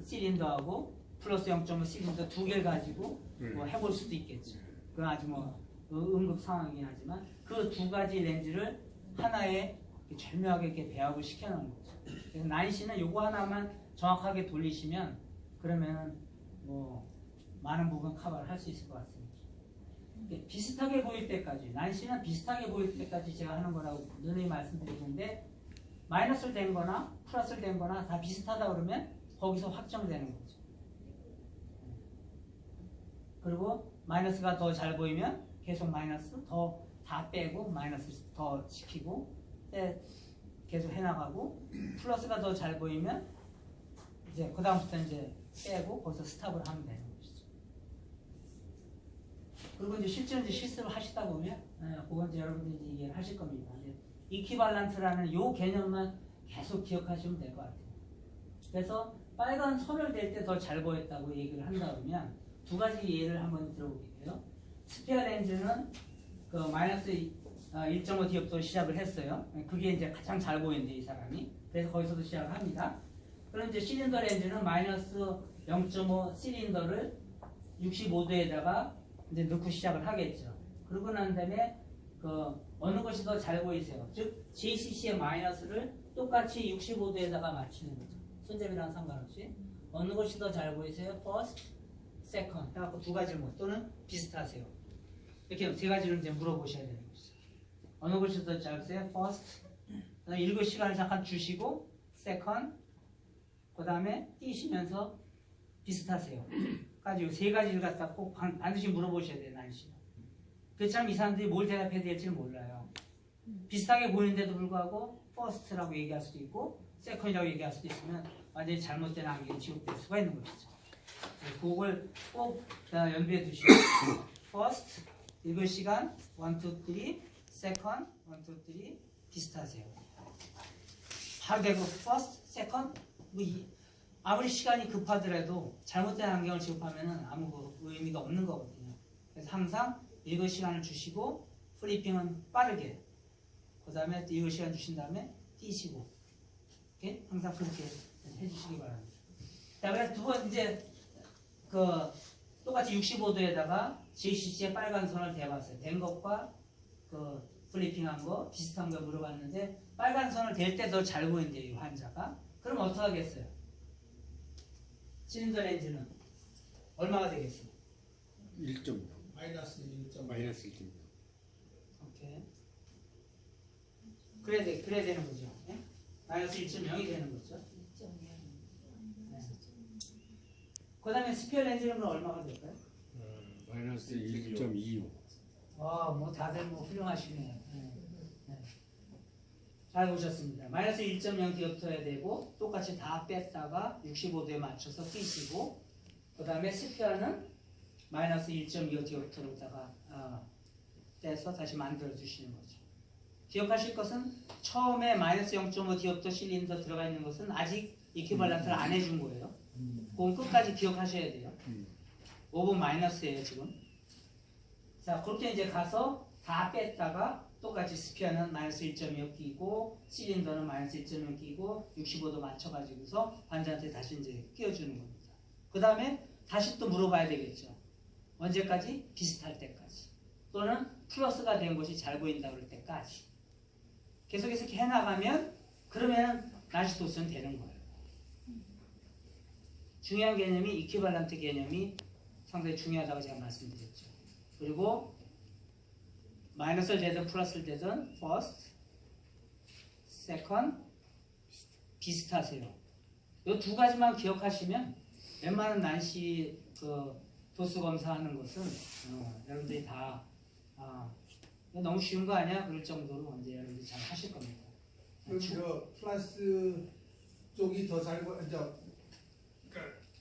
실린더하고 플러스 0.5 실린더 두 개를 가지고 뭐 해볼 수도 있겠죠. 그건 아주 뭐 응급 상황이긴 하지만 그 두 가지 렌즈를 하나에 절묘하게 이렇게 배합을 시켜놓은 거죠. 그래서 난시는 요거 하나만 정확하게 돌리시면 그러면 뭐 많은 부분 커버를 할 수 있을 것 같습니다. 비슷하게 보일 때까지, 난시는 비슷하게 보일 때까지 제가 하는 거라고 늘 말씀드리는데 마이너스를 된 거나 플러스를 된 거나 다 비슷하다 그러면 거기서 확정되는 거죠. 그리고 마이너스가 더 잘 보이면 계속 마이너스 더 다 빼고 마이너스 더 시키고 계속 해나가고 플러스가 더 잘 보이면 이제 그 다음부터 이제 빼고 거기서 스탑을 하면 되는 것이죠. 그리고 이제 실제로 이제 실습을 하시다 보면 그건 이제 여러분들이 이제 이해를 하실 겁니다. 이퀴발란트라는 요 개념만 계속 기억하시면 될 것 같아요. 그래서 빨간 선을 댈 때 더 잘 보였다고 얘기를 한다 그러면 두 가지 예를 한번 들어볼게요. 스피어 렌즈는 그 마이너스 1.5 디옵터 시작을 했어요. 그게 이제 가장 잘 보이는데 이 사람이. 그래서 거기서도 시작을 합니다. 그럼 이제 실린더 렌즈는 마이너스 0.5 실린더를 65도에다가 이제 넣고 시작을 하겠죠. 그러고 난 다음에 그 어느 것이 더 잘 보이세요? 즉 JCC의 마이너스를 똑같이 65도에다가 맞추는 거죠. 손잡이랑 상관없이 어느 것이 더 잘 보이세요? First, Second 해갖고 두 가지를 또는 비슷하세요. 이렇게 세 가지를 이제 물어보셔야 되는 거죠. 어느 것이 더 잘 보이세요? First, 읽을 시간을 잠깐 주시고 Second, 그 다음에 띄시면서 비슷하세요. 까지 세 가지를 갖다 꼭 반드시 물어보셔야 돼요, 난시. 그렇지만 이 사람들이 뭘 대답해야 될지는 몰라요. 비슷하게 보이는데도 불구하고 first라고 얘기할 수도 있고 second이라고 얘기할 수도 있으면 완전히 잘못된 안경이 지급될 수가 있는 것이죠. 그걸 꼭 연비해 두시고 first, 읽을 시간 1, 2, 3, second, 1, 2, 3 비슷하세요. 바로 되고 first, second 뭐 아무리 시간이 급하더라도 잘못된 안경을 지급하면 아무 의미가 없는 거거든요. 그래서 항상 읽을 시간을 주시고 플리핑은 빠르게 그 다음에 읽을 시간 주신 다음에 띄시고 이렇게 항상 그렇게 해주시기 바랍니다. 자, 그래서 두 번 이제 그 똑같이 65도에다가 JCC의 빨간 선을 대봤어요. 된 것과 그 플리핑한 거 비슷한 거 물어봤는데 빨간 선을 댈 때 더 잘 보인대요, 이 환자가. 그럼 어떻게 하겠어요? 실린더 렌즈는 얼마가 되겠어요? 1.0. 마이너스 1.5. 마이너스 1.0. 오케이. 그래야 되는 거죠. 네? 마이너스 1.0이 되는 거죠. 네. 그 다음에 스피어 렌즈는 그럼 얼마가 될까요? 마이너스 1.25. 뭐 다들 뭐 훌륭하시네요. 네. 잘 보셨습니다. 마이너스 1.0 디옵터야 되고 똑같이 다 뺐다가 65도에 맞춰서 끼시고 그 다음에 스피어는 마이너스 1.25 디옵터로다가 떼서 다시 만들어 주시는 거죠. 기억하실 것은 처음에 마이너스 0.5 디옵터 실린더 들어가 있는 것은 아직 이퀴발란트를 안 해준 거예요. 그건 끝까지 기억하셔야 돼요. 5분 마이너스예요 지금. 자 그렇게 이제 가서 다 뺐다가 똑같이 스피어는 마이너스 1.2 끼고 실린더는 마이너스 1.2 끼고 65도 맞춰가지고서 환자한테 다시 이제 끼워주는 겁니다. 그 다음에 다시 또 물어봐야 되겠죠. 언제까지? 비슷할 때까지. 또는 플러스가 된 것이 잘 보인다 그럴 때까지. 계속해서 이렇게 해나가면 그러면 난시 도수는 되는 거예요. 중요한 개념이 이퀴발란트 개념이 상당히 중요하다고 제가 말씀드렸죠. 그리고 마이너스를 되든 플러스를 되든 first, second 비슷하세요. 이 두 가지만 기억하시면 웬만한 난시 그 도수 검사하는 것은 여러분들이 다 너무 쉬운 거 아니야? 그럴 정도로 이제 여러분들이 잘 하실 겁니다. 그럼 저 플러스 쪽이 더 잘 보여,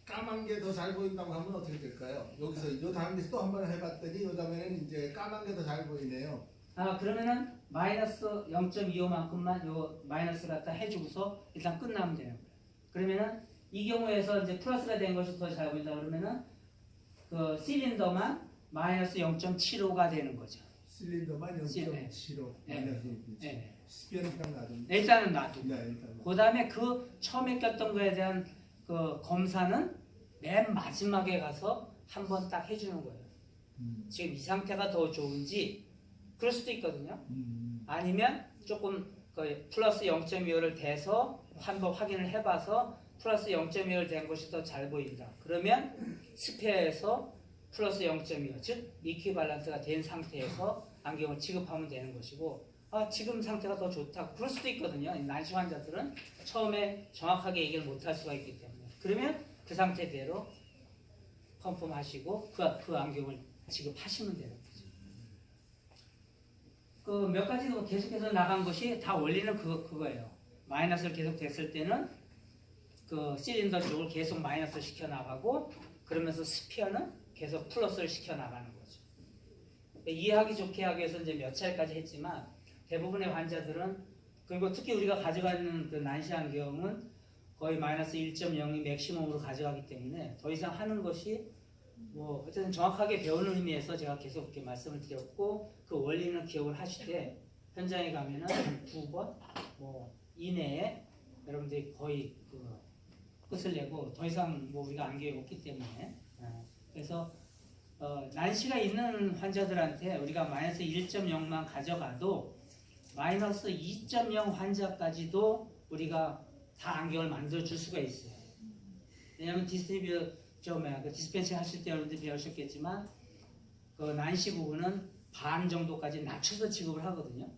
까만 게 더 잘 보인다고 하면 어떻게 될까요? 여기서 이 다음에서 또 한 번 해봤더니 이 다음에는 이제 까만 게 더 잘 보이네요. 그러면은 마이너스 0.25만큼만 요 마이너스 갖다 해주고서 일단 끝나면 되는 거예요. 그러면은 이 경우에서 이제 플러스가 된 것이 더 잘 보인다 그러면은 그 실린더만 마이너스 0.75가 되는 거죠. 실린더만 0.75 네. 스피어는 그냥 놔둔. 일단은 놔두고. 네, 일단. 그 다음에 그 처음에 꼈던 거에 대한 그 검사는 맨 마지막에 가서 한번 딱 해주는 거예요. 지금 이 상태가 더 좋은지 그럴 수도 있거든요. 아니면 조금 그 플러스 0.25를 대서 한번 확인을 해봐서 플러스 0.25를 된 것이 더 잘 보인다. 그러면 스페어에서 플러스 0.25, 즉 이퀴발런트가 된 상태에서 안경을 취급하면 되는 것이고, 지금 상태가 더 좋다. 그럴 수도 있거든요. 난시 환자들은 처음에 정확하게 얘기를 못할 수가 있기 때문에. 그러면 그 상태대로 컨펌하시고 그 안경을 지급하시면 되는 거죠. 그 몇 가지 계속해서 나간 것이 다 원리는 그거예요. 마이너스를 계속 됐을 때는 그 실린더 쪽을 계속 마이너스 시켜 나가고, 그러면서 스피어는 계속 플러스를 시켜 나가는 거죠. 이해하기 좋게 하기 위해서 이제 몇 차례까지 했지만 대부분의 환자들은, 그리고 특히 우리가 가져가는 그 난시 안경은 거의 마이너스 1.0이 맥시멈으로 가져가기 때문에 더 이상 하는 것이 뭐 어쨌든 정확하게 배우는 의미에서 제가 계속 이렇게 말씀을 드렸고, 그 원리는 기억을 하시되 현장에 가면은 2번 뭐 이내에 여러분들이 거의 그 끝을 내고 더 이상 뭐 우리가 안경이 없기 때문에, 그래서 난시가 있는 환자들한테 우리가 마이너스 1.0만 가져가도 마이너스 2.0 환자까지도 우리가 다 안경을 만들어 줄 수가 있어요. 왜냐하면 디스펜싱 하실 때 여러분들 배우셨겠지만 그 난시 부분은 반 정도까지 낮춰서 지급을 하거든요.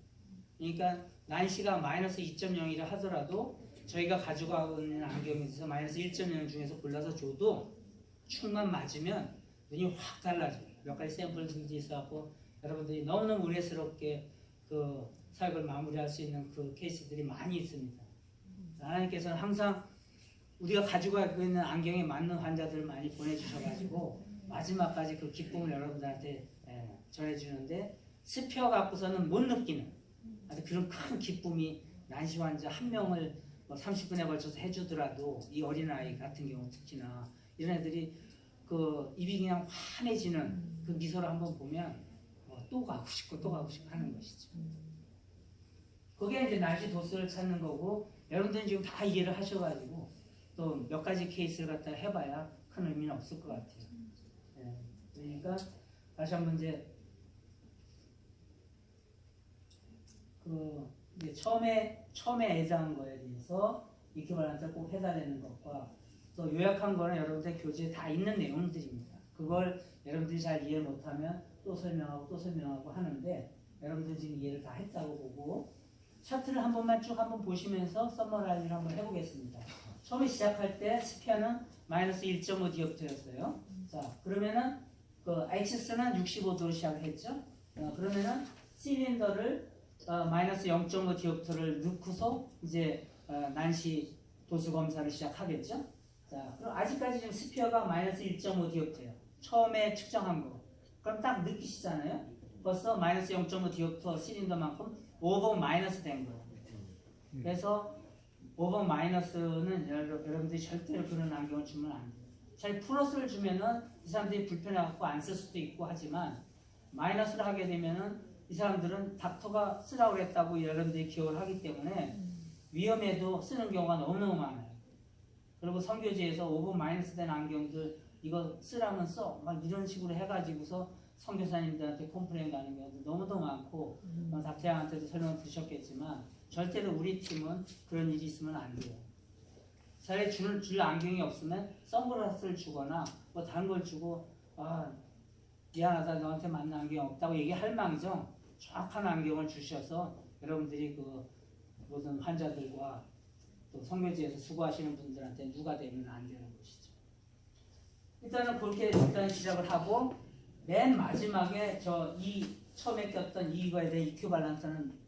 그러니까 난시가 마이너스 2.0이라 하더라도 저희가 가지고 있는 안경에서 마이너스 1.0 중에서 골라서 줘도 축만 맞으면 눈이 확 달라져요. 몇 가지 샘플들이 있어갖고 여러분들이 너무너무 우려스럽게 그 사역을 마무리할 수 있는 그 케이스들이 많이 있습니다. 하나님께서는 항상 우리가 가지고 있는 안경에 맞는 환자들을 많이 보내주셔가지고 마지막까지 그 기쁨을 여러분들한테 전해주는데, 스피어 갖고서는 못 느끼는 아주 그런 큰 기쁨이 난시 환자 한 명을 30분에 걸쳐서 해주더라도, 이 어린아이 같은 경우 특히나 이런 애들이 그 입이 그냥 환해지는 그 미소를 한번 보면 또 가고 싶고 또 가고 싶고 하는 것이죠. 그게 이제 난시 도수를 찾는 거고, 여러분들은 지금 다 이해를 하셔가지고 또 몇 가지 케이스를 갖다 해봐야 큰 의미는 없을 것 같아요. 그러니까 다시 한번 이제 이제 처음에 애정한 거에 대해서 이퀴발런트를 꼭 해달라는 것과, 또 요약한 거는 여러분들 교재에 다 있는 내용들입니다. 그걸 여러분들이 잘 이해를 못하면 또 설명하고 하는데, 여러분들 지금 이해를 다 했다고 보고, 차트를 한 번만 쭉 한번 보시면서 서머라이즈를 한번 해보겠습니다. 처음에 시작할 때 스피어는 마이너스 1.5 디옵트였어요. 자, 그러면은 그 H스는 65도로 시작을 했죠. 그러면은 실린더를 마이너스 0.5 디옵트를 넣고서 이제 난시 도수 검사를 시작하겠죠. 자, 그럼 아직까지 지금 스피어가 마이너스 1.5 디옵트예요. 처음에 측정한 거. 그럼 딱 느끼시잖아요. 벌써 마이너스 0.5 디옵트 실린더만큼 5번 마이너스 된 거예요. 그래서 5번 마이너스는 여러분들이 절대로 그런 안경을 주면 안 돼요. 잘 플러스를 주면은 이 사람들이 불편해갖고 안 쓸 수도 있고 하지만, 마이너스를 하게 되면은 이 사람들은 닥터가 쓰라고 그랬다고 여러분들이 기억을 하기 때문에 위험해도 쓰는 경우가 너무너무 많아요. 그리고 선교지에서 5번 마이너스 된 안경들 이거 쓰라면 써 막 이런 식으로 해가지고서 선교사님들한테 컴플레인 가는 경우도 너무도 많고, 닥터양한테도 설명 드셨겠지만 절대로 우리 팀은 그런 일이 있으면 안 돼요. 차라리 줄 안경이 없으면 선글라스를 주거나 뭐 다른 걸 주고, 미안하다 너한테 맞는 안경이 없다고 얘기할 망정 정확한 안경을 주셔서 여러분들이 그 모든 환자들과 또 선교지에서 수고하시는 분들한테 누가 되면 안 되는 것이죠. 일단은 그렇게 일단 시작을 하고, 맨 마지막에 처음에 꼈던 이거에 대해 이퀴발런트는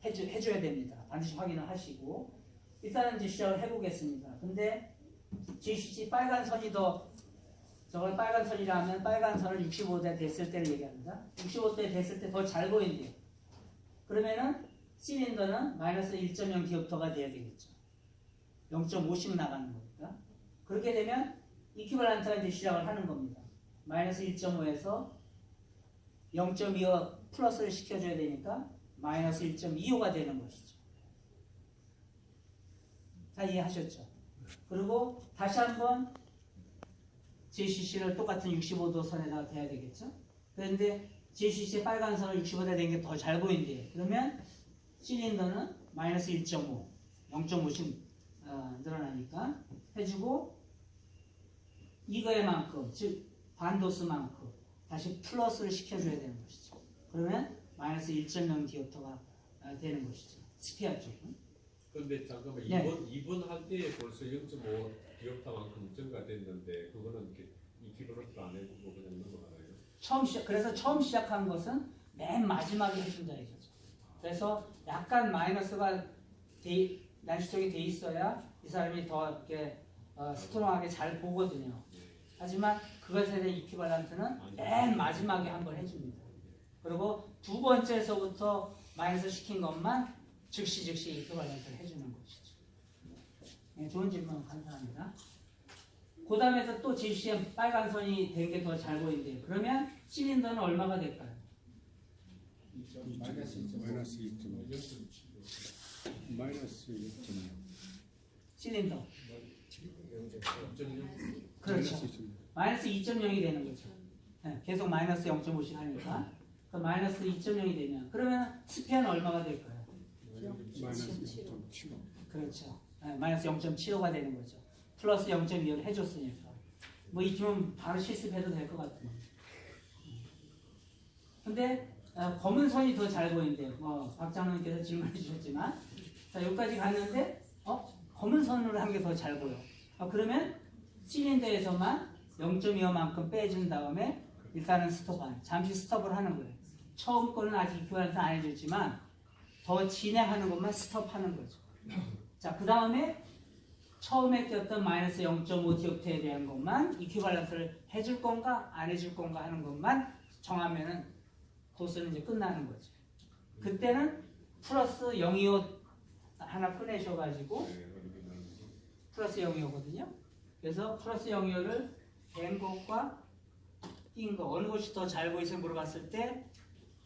해줘야 됩니다. 반드시 확인을 하시고, 일단은 이제 시작을 해보겠습니다. 근데 GCC 빨간 선이 저걸 빨간 선이라면 빨간 선을 65대 됐을 때를 얘기합니다. 65대 됐을 때 더 잘 보인대요. 그러면은 실린더는 마이너스 1.0 디옵터가 돼야 되겠죠. 0.5씩 나가는 거니까. 그렇게 되면 이퀴벌런트가 이제 시작을 하는 겁니다. 마이너스 1.5에서 0.25 플러스를 시켜줘야 되니까 마이너스 1.25가 되는 것이죠. 다 이해하셨죠? 그리고 다시 한번 JCC를 똑같은 65도 선에다가 대야 되겠죠? 그런데 JCC의 빨간 선을 65도 되는 게 더 잘 보인대요. 그러면 실린더는 마이너스 1.5, 0.5씩 늘어나니까 해주고 이거에만큼, 즉 반도수만큼 다시 플러스를 시켜줘야 되는 것이죠. 그러면 마이너스 1.0 디옵터가 되는 것이죠. 스피어 쪽은. 그런데 잠깐만 네. 2번 할 때에 벌써 0.5 디옵터만큼 증가됐는데 그거는 이퀴벌런트 안 해주고 그냥 넘어가나요? 그래서 처음 시작한 것은 맨 마지막에 해준다 이거죠. 그래서 약간 마이너스가 난시적이 돼 있어야 이 사람이 더 이렇게 스트롱하게 잘 보거든요. 하지만 그것에 대한 이퀴벌런트는 맨 마지막에 한번 해줍니다. 그리고 두 번째에서부터 마이너스 시킨 것만 즉시 이퀴벌런트를 해주는 것이죠. 네, 좋은 질문 감사합니다. 그 다음에서 또 JCM 빨간 선이 된 게 더 잘 보이는데요. 그러면 실린더는 얼마가 될까요? 마이너스 2.5. 마이너스 2.5. 실린더. 0.6. 그렇죠. 마이너스 2.0이 되는 거죠. 네, 계속 마이너스 0.5씩 하니까. 그 마이너스 2.0이 되면 그러면 스피어는 얼마가 될까요? 마이너스 0.75. 그렇죠. 네, 마이너스 0.75가 되는 거죠. 플러스 0.25를 해줬으니까. 뭐 익히면 바로 실습해도 될 것 같아요. 근데 검은 선이 더 잘 보인대요. 박장로님께서 질문해 주셨지만 자 여기까지 갔는데 검은 선으로 한 게 더 잘 보여. 그러면 실린더에서만 0.25만큼 빼준 다음에 일단은 스톱한 잠시 스톱을 하는 거예요. 처음 거는 아직 이퀴벌런트 안 해줬지만 더 진행하는 것만 스톱하는 거죠. 자 그 다음에 처음에 꼈던 마이너스 0.5 디옵터에 대한 것만 이퀴벌런트를 해줄 건가 안 해줄 건가 하는 것만 정하면은 도수는 이제 끝나는 거죠. 그때는 플러스 0.25 하나 꺼내셔가지고 플러스 0.25거든요. 그래서 플러스 0.25를 된 것과 띈 거 어느 것이 더 잘 보이세요 물어봤을 때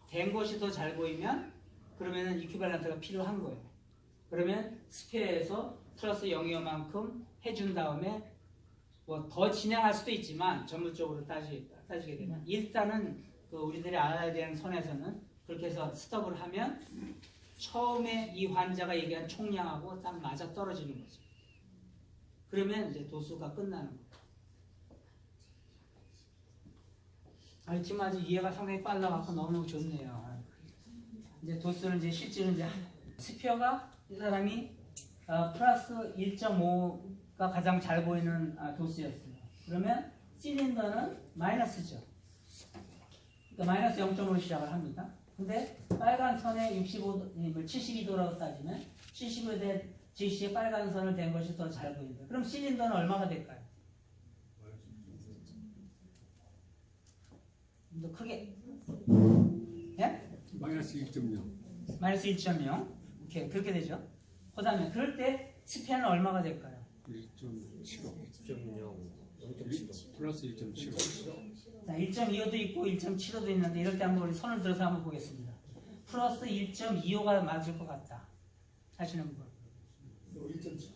된 것이 더 잘 보이면 그러면은 이퀴벌런트가 필요한 거예요. 그러면 스페어에서 플러스 0.25만큼 해준 다음에 뭐 더 진행할 수도 있지만 전문적으로 따지게 되면 일단은 그 우리들이 알아야 되는 선에서는 그렇게 해서 스톱을 하면 처음에 이 환자가 얘기한 총량하고 딱 맞아 떨어지는 거죠. 그러면 이제 도수가 끝나는 거예요. 지금 아주 이해가 상당히 빨라갖고 너무너무 좋네요. 이제 도수는 이제 실제로 이제 스피어가 이 사람이 플러스 1.5가 가장 잘 보이는 도수였어요. 그러면 실린더는 마이너스죠. 그러니까 마이너스 0.5로 시작을 합니다. 근데 빨간 선에 72도라고 따지면 75대 JC의 빨간 선을 댄 것이 더 잘 보인다. 그럼 실린더는 얼마가 될까요? 더 크게. 예? 마이너스 2.0. 마이너스 1.0. 오케이, 그렇게 되죠. 그 다음에 그럴 때 스피어는 얼마가 될까요? 1.75. 0.75. 플러스 1.75. 자, 1.25도 있고 1.75도 있는데 이럴 때 한번 우리 손을 들어서 한번 보겠습니다. 플러스 1.25가 맞을 것 같다 하시는 분. 1.7.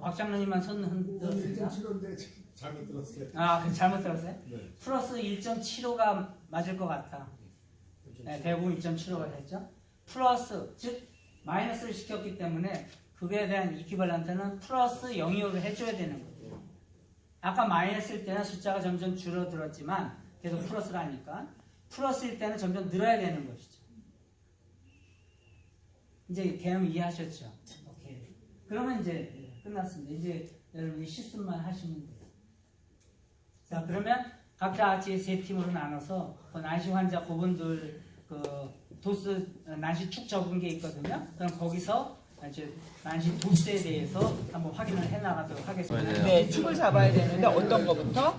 박장로님만 손 흔들었습니다. 1.75인데 잘못 들었어요. 그 잘못 들었어요? 네. 플러스 1.75가 맞을 것 같다. 네, 대부분 1.75가 됐죠. 플러스, 즉 마이너스를 시켰기 때문에 그거에 대한 이퀴벌런트는 플러스 0.25를 해줘야 되는 거예요. 아까 마이너스일 때는 숫자가 점점 줄어들었지만 계속 플러스라니까 플러스일 때는 점점 늘어야 되는 것이죠. 이제 개념 이해하셨죠? 오케이. 그러면 이제 끝났습니다. 이제 여러분이 실습만 하시면 돼요. 자, 그러면 각자 같이 세 팀으로 나눠서 그 난시 환자 그분들 그 도수 난시 축 적은 게 있거든요. 그럼 거기서 이제 난시 도수에 대해서 한번 확인을 해나가도록 하겠습니다. 네, 축을 잡아야 되는데 어떤 거부터?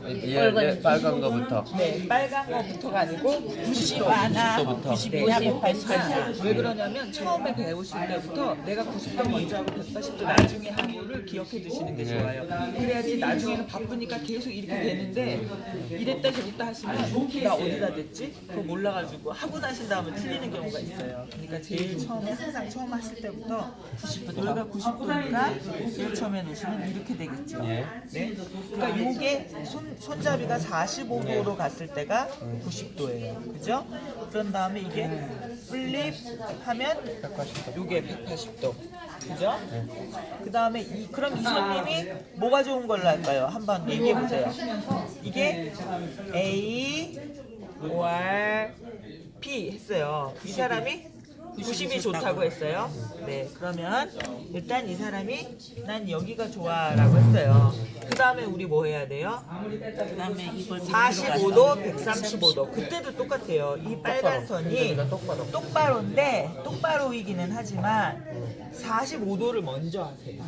빨간 거부터. 네, 빨간 거부터가 아니고 90도 하나, 90도냐, 180도냐. 왜 그러냐면 처음에 배우실 때부터 내가 90도 먼저 하고 180도 나중에 하고를 기억해 두시는 게 좋아요. 그래야지 나중에는 바쁘니까 계속 이렇게 되는데 이랬다 저랬다 하시면 나 어디다 됐지? 그거 몰라가지고 하고 나신 다음에 틀리는 경우가 있어요. 그러니까 제일 처음에 항상 처음 하실 때부터 90도, 여기가 90도니까 제일 처음에 놓으시면 이렇게 되겠죠. 네. 그러니까 요게 손잡이가 45도로 갔을 때가 90도예요. 그죠? 그런 다음에 이게 플립 하면 요게 180도. 그죠? 그 다음에 그럼 이 손님이 뭐가 좋은 걸로 할까요? 한번 얘기해 보세요. 이게 A, OR, P 했어요. 이 사람이 90이 좋다고 했어요. 네, 그러면 일단 이 사람이 난 여기가 좋아라고 했어요. 그 다음에 우리 뭐 해야 돼요? 그 다음에 이걸 45도, 135도. 그때도 똑같아요. 이 빨간 선이 똑바로인데 똑바로이기는 하지만 45도를 먼저 하세요.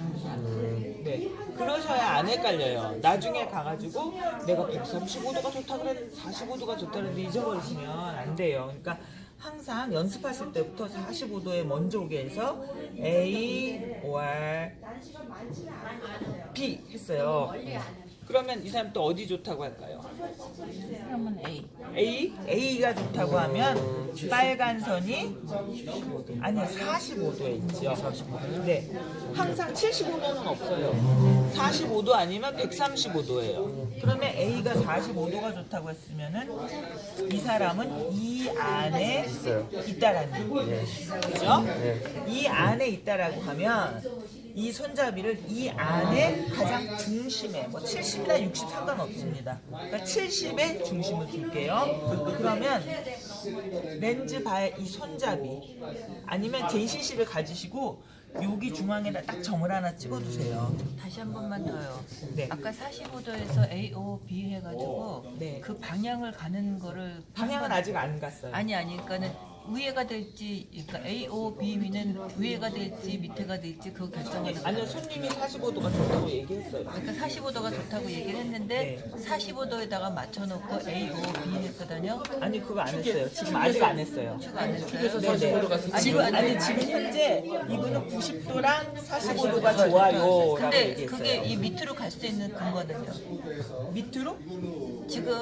네, 그러셔야 안 헷갈려요. 나중에 가가지고 내가 135도가 좋다 그랬는데 45도가 좋다 그랬는데 잊어버리시면 안 돼요. 그러니까 항상 연습하실 때부터 45도에 먼저 오게 해서 A, OR, P 했어요. 그러면 이 사람 또 어디 좋다고 할까요? 그러면 A. A가 좋다고 하면 빨간 선이 아니 45도에 있죠. 네, 항상 75도는 없어요. 45도 아니면 135도예요. 그러면 A가 45도가 좋다고 했으면은 이 사람은 이 안에 있다라는 얘기예요. 그죠? 이 안에 있다라고 하면 이 손잡이를 이 안에 가장 중심에 뭐 70이나 60 상관없습니다. 그러니까 70에 중심을 둘게요. 그러면 렌즈 바의 이 손잡이 아니면 JCC를 가지시고 여기 중앙에다 딱 점을 하나 찍어주세요. 다시 한 번만 더요. 네. 아까 45도에서 A, O, B 해가지고 네. 그 방향을 가는 거를 방향은 아직 안 갔어요. 아니 그러니까는 위에가 될지 그러니까 A, O, B는 위에가 될지 밑에가 될지 그거 결정하는 거예요. 아니요, 손님이 45도가 좋다고 얘기했어요. 그러니까 45도가 좋다고 얘기를 했는데 45도에다가 맞춰놓고 A, O, B 했거든요. 아니 그거 안 했어요. 지금 아직 안 했어요. 추가 안 했어요. 지금 현재 이분은 90도랑 45도가 좋아요라고 근데 얘기했어요. 그게 이 밑으로 갈 수 있는 근거는요. 밑으로? 지금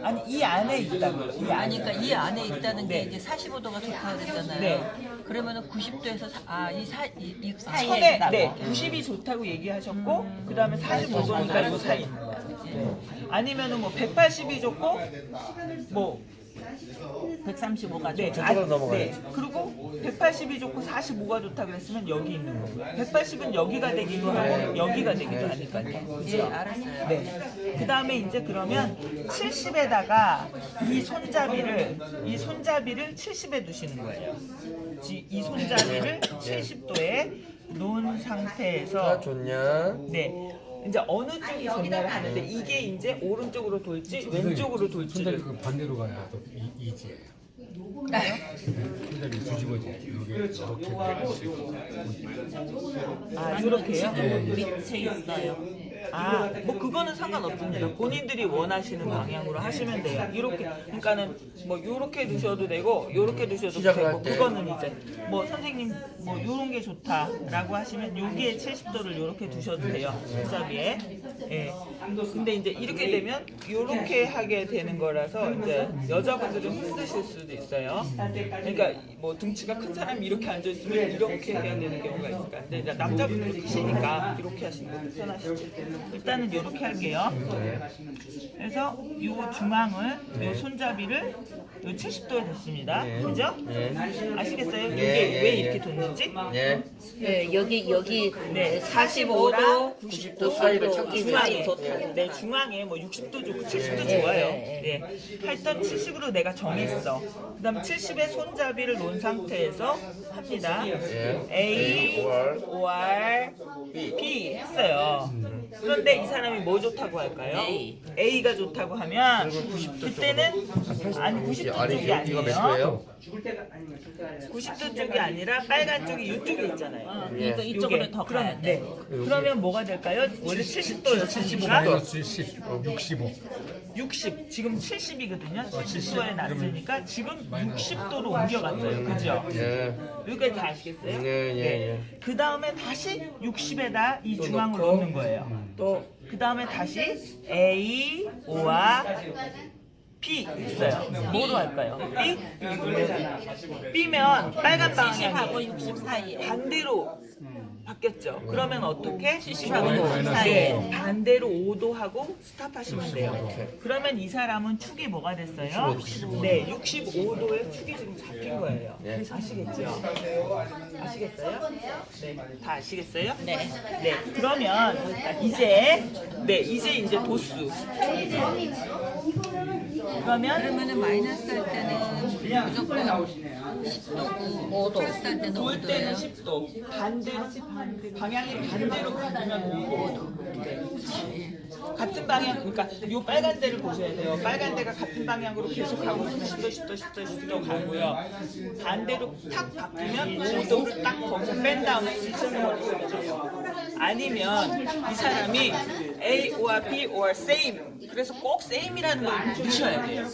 아니 이 안에 있다고요. 이 안에. 그러니까 이 안에 있다는 게 이제 45도가 좋다고 그랬잖아요. 네. 그러면은 90도에서 이 사이에 선에 있다고. 네 90이 좋다고 얘기하셨고 그 다음에 45도니까 이 사이 있는 거예요. 네. 아니면은 뭐 180이 좋고 뭐 135가 네, 저쪽으로 넘어가요. 네. 그리고 180이 좋고 45가 좋다 그랬으면 여기 있는 거고 180은 여기가 되기도 하고 여기가 되기도 하니까요. 예, 알았어요. 네. 그 다음에 이제 그러면 70에다가 이 손잡이를 70에 두시는 거예요. 이 손잡이를 70도에 놓은 상태에서 좋냐? 네. 이제 어느 쪽이 좋냐를 하는데 이게 이제 오른쪽으로 돌지 왼쪽으로 손잡이 돌지를 그 반대로 가야 또 이지예요. 나요? 손잡이 뒤집어져. 이게 그렇죠. 요거하고 이렇게요? 밑에 있어요. 뭐 그거는 상관없습니다. 본인들이 원하시는 방향으로 하시면 돼요. 이렇게 그러니까는 뭐 요렇게 두셔도 되고 요렇게 두셔도 시작을 되고 할 때. 그거는 이제 뭐 선생님 뭐 요런 게 좋다라고 하시면 여기에 70도를 요렇게 두셔도 돼요. 손잡이에. 예. 근데 이제 이렇게 되면 요렇게 하게 되는 거라서 이제 여자분들은 힘드실 수도 있어요. 그러니까 뭐 등치가 큰 사람이 이렇게 앉아 있으면 이렇게 해야 되는 경우가 있을까. 근데 이제 남자분들이 크시니까 이렇게 하시는 게 편하시죠. 일단은 이렇게 할게요. 그래서 요 중앙을 요 손잡이를 요 70도에 뒀습니다. 그죠? 아시겠어요? 이게 왜 이렇게 뒀는지? 네. 네, 여기 네, 45도, 90도 사이를 찾기 중앙에 네, 중앙에 뭐 60도 좋고 70도 좋아요. 네. 하여튼 70으로 내가 정했어. 그다음 70에 손잡이를 놓은 상태에서 합니다. A, OR, B 했어요. 그런데 이 사람이 뭐 좋다고 할까요? A가 좋다고 하면 그때는 아니 90도 쪽이 아니에요. 죽을 때가 아니면 죽을 때가 아니라 90도 쪽이 아니라 빨간 쪽이 이쪽에 있잖아요. 그러니까 이쪽으로 요게. 더 가야 그럼, 돼. 네. 그러면 뭐가 될까요? 원래 70도였으니까 마이너스 10, 65. 60, 지금 70이거든요. 70도에 놨으니까 지금 60도로 옮겨갔어요. 그죠? 예. 여기까지 다 아시겠어요? 예. 그 다음에 다시 60에다 이 중앙을 놓는 거예요. 또 그 다음에 다시 A, O와 B 있어요. 뭐로 할까요? B? B면 빨간 70하고 방향이 60 사이에. 반대로 바뀌었죠. 그러면 어떻게? 70하고 60 네, 사이에. 반대로 5도 하고 스탑하시면 돼요. 그러면 이 사람은 축이 뭐가 됐어요? 네, 65도의 축이 지금 잡힌 거예요. 아시겠죠? 아시겠어요? 네, 다 아시겠어요? 네. 네, 그러면 이제 도수. 그러면은 마이너스 할 때는 그냥 숯불에 나오시네요. 10도고 플러스 할 때는 돌 때는 5도예요. 10도, 반대로 방향이 반대로 바꾸면 5도. 같은 방향, 그러니까 이 빨간 데를 보셔야 돼요. 빨간 데가 같은 방향으로 계속 가고 10도 가고요. 반대로 탁 바뀌면 5도를 딱 거기서 뺀 다음에 1점을 해요. 아니면 이 사람이 A or B or same. 그래서 꼭 same이라는 걸 넣으셔야 돼요.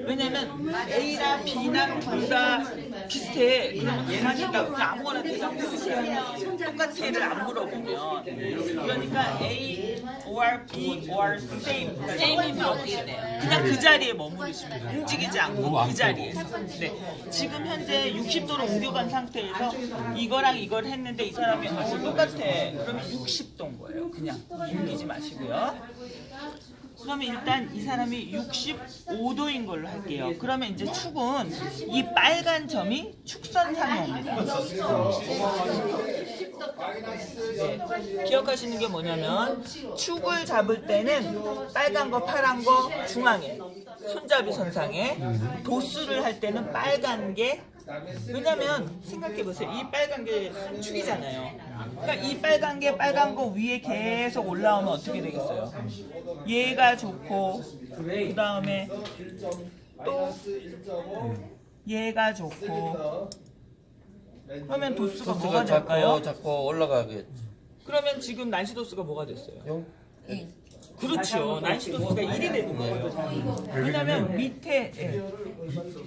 왜냐면 A나 B나 둘 다 비슷해. 그러면 얘만이다. 그냥 아무거나 대답해 주세요. 똑같아를 안 물어보면. 그러니까 A or B or same. 세임이면 어떻게 돼요? 그냥 그 자리에 머무르시면 돼요. 움직이지 않고 그 자리에서. 네. 지금 현재 60도로 옮겨간 상태에서 이거랑 이걸 했는데 이 사람이 똑같아. 그러면 60도인 거예요. 그냥 옮기지 마시고요. 그러면 일단 이 사람이 65도인 걸로 할게요. 그러면 이제 축은 이 빨간 점이 축선상에 옵니다. 네. 기억하시는 게 뭐냐면 축을 잡을 때는 빨간 거, 파란 거 중앙에 손잡이 선상에 도수를 할 때는 빨간 게 왜냐면 생각해보세요. 이 빨간 게 축이잖아요. 그러니까 이 빨간 게 빨간 거 위에 계속 올라오면 어떻게 되겠어요? 얘가 좋고 그 다음에 또 얘가 좋고 그러면 도수가 뭐가 될까요? 자꾸 올라가게. 그러면 지금 난시 도수가 뭐가 됐어요? 영? 그렇죠. 난시 도수가 1이 되는 거거든요. 왜냐면 밑에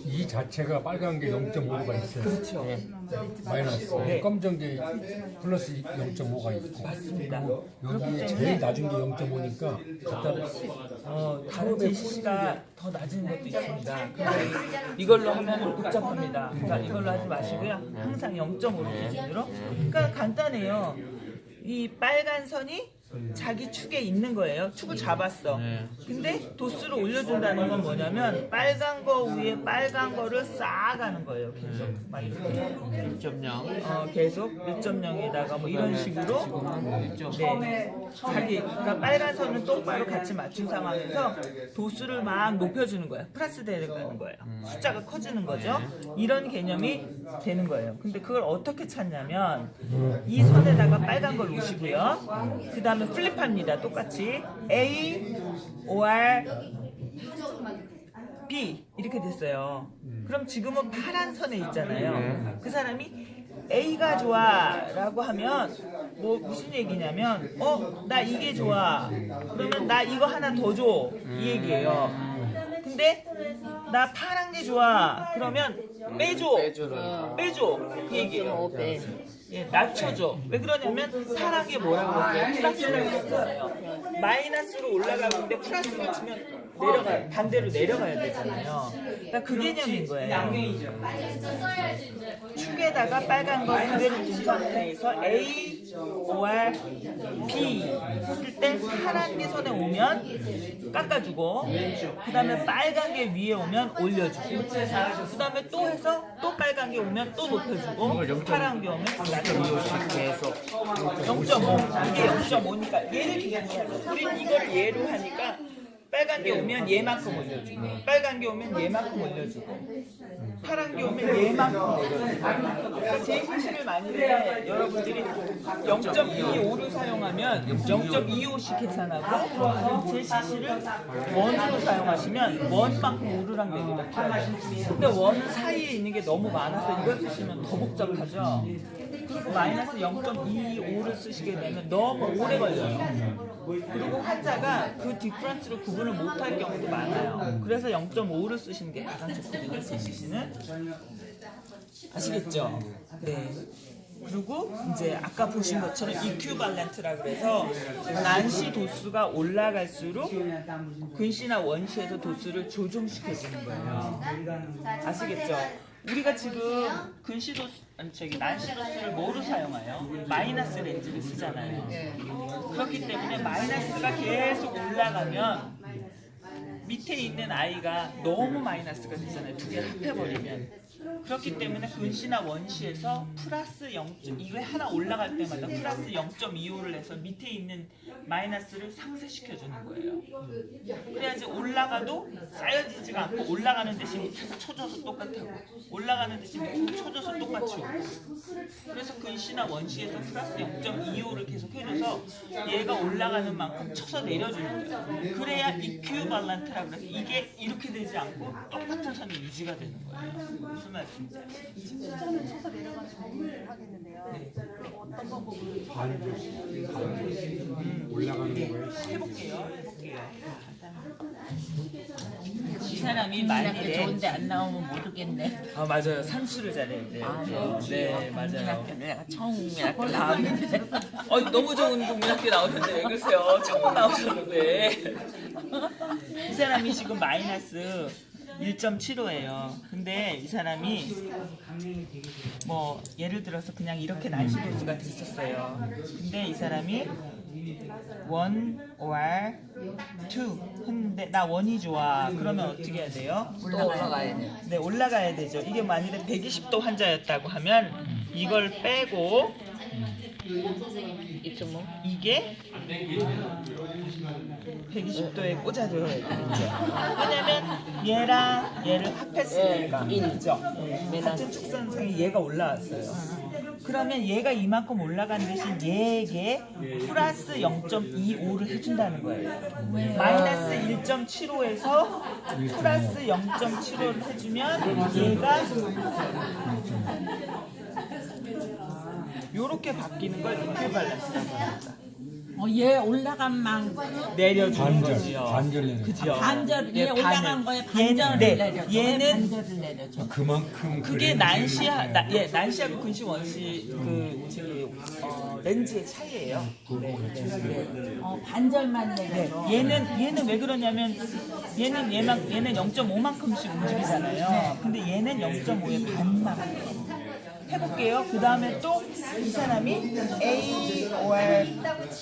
이 자체가 빨간 게 0.5가 있어요. 그렇죠. 마이너스. 네. 검정 게 플러스 0.5가 있고. 맞습니다. 여기 제일 낮은 게 0.5니까 갖다 다른 제시가 더 낮은 것도 있습니다. 근데 이걸로 하면 복잡합니다. 그러니까 이걸로 하지 마시고요. 항상 0.5를 기준으로. 그러니까 간단해요. 이 빨간 선이 자기 축에 있는 거예요. 축을 잡았어. 근데 도수를 올려준다는 건 뭐냐면 빨간 거 위에 빨간 거를 쌓아가는 거예요. 계속 막 이렇게 1.0. 계속 1.0에다가 뭐 이런 식으로 네. 자기 그러니까 빨간 선은 똑바로 같이 맞춘 상황에서 도수를 막 높여주는 거야. 플러스 되는 거예요. 숫자가 커지는 거죠. 이런 개념이 되는 거예요. 근데 그걸 어떻게 찾냐면 이 선에다가 빨간 걸 놓으시고요. 그 다음에 플립합니다. 똑같이 A or B 이렇게 됐어요. 그럼 지금은 파란 선에 있잖아요. 그 사람이 A가 좋아 라고 하면 뭐 무슨 얘기냐면 나 이게 좋아. 그러면 나 이거 하나 더 줘. 이 얘기예요. 근데 나 파란 게 좋아. 그러면 빼줘. 빼줘. 이 얘기예요. 예, 낮춰줘. 왜 그러냐면 파란 게 뭐라고 했어요? 플러스라고 했잖아요. 마이너스로 올라가고 있는데 플러스를 치면 내려가 반대로 내려가야 되잖아요. 그러니까 그 개념인 거예요. 축에다가 빨간 거 그대로 둔 상태에서 A or B 했을 때 파란 게 손에 오면 깎아주고 그 다음에 빨간 게 위에 오면 올려주고 그 다음에 또 해서 또 빨간 게 오면 또 높여주고 파란 게 오면 계속 0.5 이게 0.5니까 얘를 기준으로 하죠. 우린 이걸 얘로 하니까 빨간 게 오면 얘만큼 올려주고, 빨간 게 오면 얘만큼 올려주고, 파란 게 오면 얘만큼 올려주고. 그러니까 제시식을 만일에 여러분들이 0.25를 사용하면 0.25씩 계산하고, 제시식을 원으로 사용하시면 원만큼 오르락 내리락 해요. 근데 원 사이에 있는 게 너무 많아서 이걸 쓰시면 더 복잡하죠. 그리고 마이너스 0.25를 쓰시게 되면 너무 오래 걸려요. 그리고 환자가 그 디프런스를 구분을 못할 경우도 많아요. 그래서 0.5를 쓰시는 게 가장 좋거든요. 제시시는. 아시겠죠? 네. 그리고 이제 아까 보신 것처럼 이큐발렌트라 그래서 난시 도수가 올라갈수록 근시나 원시에서 도수를 조정시켜주는 거예요. 아시겠죠? 우리가 지금 근시 도수, 아니 저기 난시 도수를 뭐로 사용해요? 마이너스 렌즈를 쓰잖아요. 그렇기 때문에 마이너스가 계속 올라가면 밑에 있는 아이가 너무 마이너스가 되잖아요. 두 개를 합해버리면. 그렇기 때문에 근시나 원시에서 플러스 0. 이게 하나 올라갈 때마다 플러스 0.25를 해서 밑에 있는 마이너스를 상쇄시켜주는 거예요. 그래야지 올라가도 쌓여지지가 않고 올라가는 대신 밑에서 쳐줘서 똑같하고 올라가는 대신 밑에서 쳐줘서 똑같이 오고. 그래서 근시나 원시에서 플러스 0.25를 계속 해줘서 얘가 올라가는 만큼 쳐서 내려주는 거예요. 그래야 이큐발란트라고 해서 이게 이렇게 되지 않고 똑같은 선이 유지가 되는 거예요. 무슨 말씀인지 아시죠? 쳐서 내려가는 방법을 하겠는데요. 네. 어떤 방법을 올라가는 거예요. 해볼게요. 이 사람이 만일에 좋은데 안 나오면 모르겠네. 아 맞아요. 산수를 잘해야 돼요. 네 맞아요. 내가 처음 국민학교 나왔는데. 너무 좋은 국민학교 나오셨는데 왜 그러세요? 처음 나오셨는데. 이 사람이 지금 마이너스 1.75예요. 근데 이 사람이 뭐 예를 들어서 그냥 이렇게 난시 도수가 됐었어요. 근데 이 사람이 1 or 2 했는데 나 1이 좋아. 그러면 어떻게 해야 돼요? 또 올라가야 돼. 네, 올라가야 되죠. 이게 만일에 120도 환자였다고 하면 이걸 빼고 이게 120도에 꽂아줘야 되죠. 왜냐면 얘랑 얘를 합했으니까. 그죠? 같은 축선상에 얘가 올라왔어요. 그러면 얘가 이만큼 올라간 대신 얘에게 플러스 0.25를 해준다는 거예요. 마이너스 1.75에서 플러스 0.75를 해주면 얘가 요렇게 바뀌는 걸 이퀴발런스라고 합니다. 얘 올라간 만큼 내려주는 거지요. 반절 내려. 그죠? 반절 얘 네, 올라간 거에 반절을 네, 내려줘. 얘는 반절을 내려줘. 그만큼 그게 난시하고 근시 원시 렌즈의 차이예요. 네. 반절만 네. 내려줘. 얘는 왜 그러냐면 얘는 0.5만큼씩 움직이잖아요. 근데 얘는 0.5의 반만큼. 해볼게요. 그 다음에 또 이 사람이 A or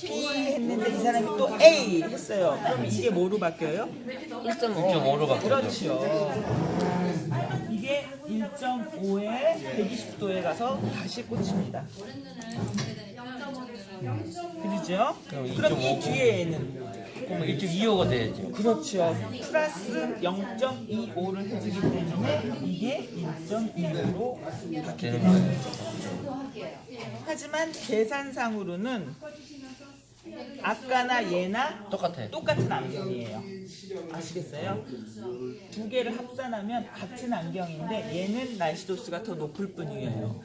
B 했는데 이 사람이 또 A 했어요. 그럼 이게 뭐로 바뀌어요? 1.5로 바뀌어요. 그렇죠. 이게 1.5에 120도에 가서 다시 꽂힙니다. 그렇죠? 그럼 이 뒤에는 그러면 1.25가 돼야죠. 그렇죠. 플러스 0.25를 해주기 때문에 이게 1.25로 되는 거예요. 하지만 계산상으로는 아까나 얘나 똑같아요. 똑같은 안경이에요. 아시겠어요? 두 개를 합산하면 같은 안경인데 얘는 난시도수가 더 높을 뿐이에요.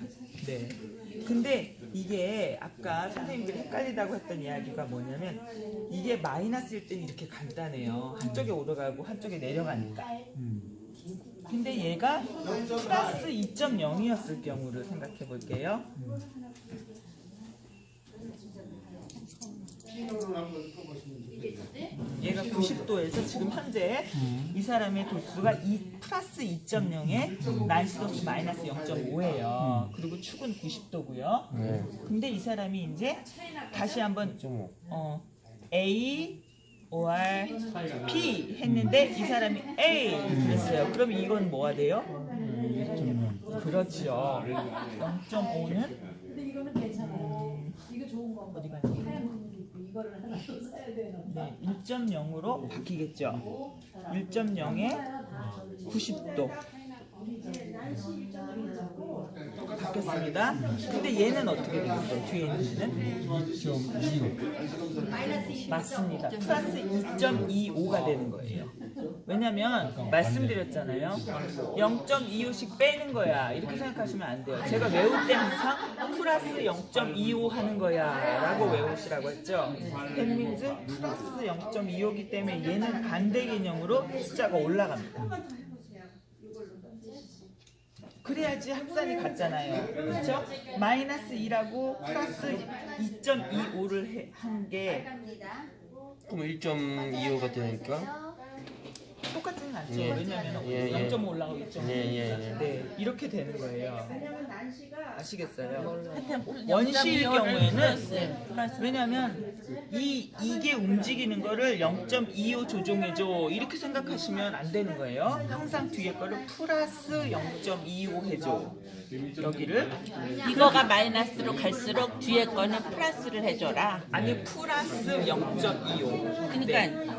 네. 근데 이게 아까 선생님들이 헷갈리다고 했던 이야기가 뭐냐면 이게 마이너스일 때는 이렇게 간단해요. 한쪽에 오르가고 한쪽에 내려가니까. 근데 얘가 플러스 2.0이었을 경우를 생각해 볼게요. 얘가 90도에서 지금 현재 이 사람의 도수가 플러스 2.0에 난시 도수 마이너스 0.5예요. 그리고 축은 90도고요. 근데 이 사람이 이제 다시 한번 A or P 했는데 이 사람이 A 그랬어요. 그럼 이건 뭐가 돼요? 그렇죠. 0.5는 근데 이거는 괜찮아요. 이거 좋은 거. 어디 가니? 이거를 하나 더 사야 되나? 네, 1.0으로 바뀌겠죠. 1.0에 90도 바뀌었습니다. 근데 얘는 어떻게 되겠어요? 뒤에 있는 얘는? 2.25. 맞습니다. 플러스 2.25가 되는 거예요. 왜냐면 말씀드렸잖아요. 0.25씩 빼는 거야. 이렇게 생각하시면 안 돼요. 제가 외울 때 항상 플러스 0.25 하는 거야 라고 외우시라고 했죠. 햇민즈 플러스 0.25기 때문에 얘는 반대 개념으로 숫자가 올라갑니다. 그래야지 합산이 같잖아요. 그렇죠? 마이너스 2라고 플러스 2.25를 한 게 그럼 1.25가 되니까 똑같지는 않죠. 예. 왜냐하면 예, 예. 0.5 올라가고 2.5 예. 네, 이렇게 되는 거예요. 아시겠어요? 하여튼 원시일 0.25를 경우에는 플러스. 왜냐하면 이게 움직이는 거를 0.25 조종해줘 이렇게 생각하시면 안 되는 거예요. 항상 뒤에 거를 플러스 0.25 해줘. 여기를 이거가 마이너스로 갈수록 뒤에 거는 플러스를 해줘라. 아니 플러스 0.25. 그러니까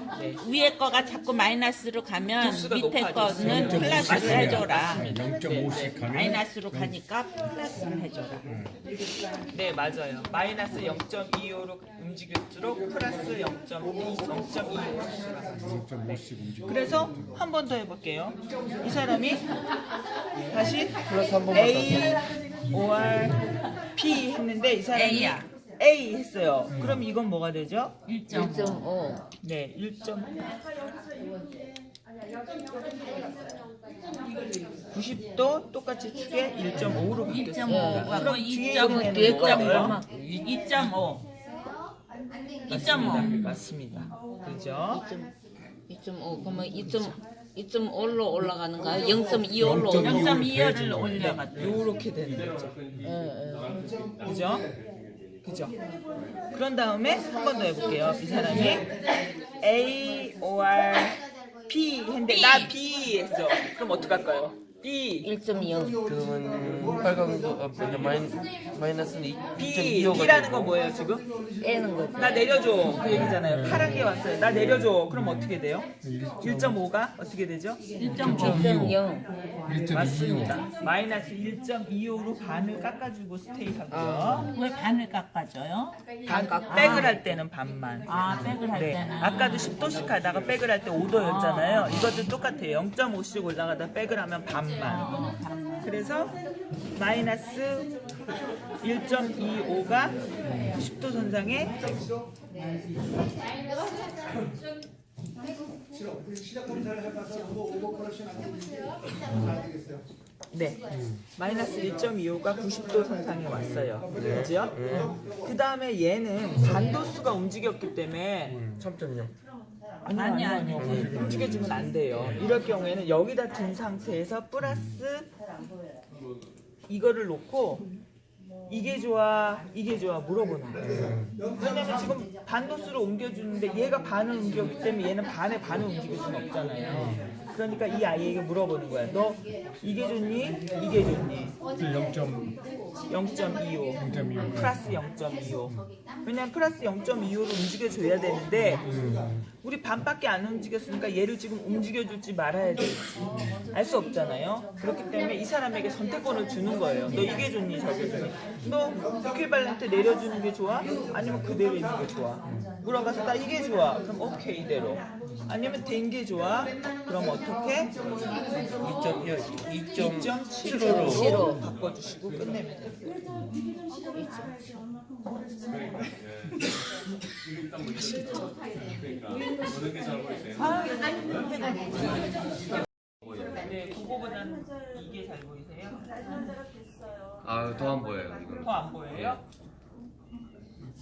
위에 거가 자꾸 마이너스로 가면 도수가 밑에 높아졌어요. 거는 플러스를 해줘라. 0.5씩 하면 마이너스로 가니까 플러스를 해줘라. 네, 맞아요. 마이너스 0.25로 움직일수록 플러스 0.25 0.5씩 움직여. 그래서 한 번 더 해볼게요. 이 사람이 다시 플러스 한 번만 A, OR, P 했는데 이 사람이 A야. A 했어요. 그럼 이건 뭐가 되죠? 1.5. 네, 90도 똑같이 축에 1.5로 바뀌었어요. 1.5가 그럼 뒤에 2.5. 있는 거예요? 2.5. 2.5. 맞습니다. 그죠? 2.5 그러면 2.5로 올라가는가요? 0.25로 0.25를 올려가지고. 요렇게 되는 거죠. 그죠? 그죠? 그런 다음에 한 번 더 해볼게요. 이 사람이 A, OR, P 했는데 나 B 했어. 그럼 어떡할까요? B, 1.0 그러면 빨간 거 마이너스는 B, 2.25가 B라는 건 뭐예요 지금? 빼는 거죠. 나 내려줘 그 얘기잖아요. 파란 게 왔어요. 나 내려줘. 그럼 어떻게 돼요? 1.5가 어떻게 되죠? 1.0 맞습니다. 마이너스 1.25로 반을 깎아주고 스테이 하고요. 왜 반을 깎아줘요? 백을 할 때는 반만. 아, 백을 할 네, 때는. 아까도 10도씩 하다가 백을 할 때 5도였잖아요. 이것도 똑같아요. 0.5씩 올라가다 백을 하면 반만. 그래서 마이너스 1.25가 90도 선상에 시력 검사를 해봐서 오버커레션 안 되겠어요. 네, 마이너스 1.25가 90도 선상에 왔어요. 그죠? 그 다음에 얘는 반도수가 움직였기 때문에 3.0. 아니요. 움직여주면 안 돼요. 이럴 경우에는 여기다 둔 상태에서 플러스 이거를 놓고 이게 좋아 물어보는 거예요. 왜냐면 지금 반도수를 옮겨주는데 얘가 반을 옮겼기 때문에 얘는 반을 움직일 수는 없잖아요. 그러니까 이 아이에게 물어보는 거야. 너 이게 좋니? 이게 좋니? 0.25 플러스 0.25. 왜냐면 플러스 0.25로 움직여줘야 되는데 우리 반밖에 안 움직였으니까 얘를 지금 움직여줄지 말아야 될지 알 수 없잖아요. 그렇기 때문에 이 사람에게 선택권을 주는 거예요. 너 이게 좋니? 저게 좋니? 너 이퀴발렌트 내려주는 게 좋아? 아니면 그대로 있는 게 좋아? 물어봐서 나 이게 좋아. 그럼 오케이 이대로. 아니면 된 게 좋아? 그럼 어떻게? 2.7로 바꿔주시고 끝내면 돼요. 네, 그거보다는 이게 잘 보이세요? 아, 더 안 보여요. 이건. 더 안 보여요?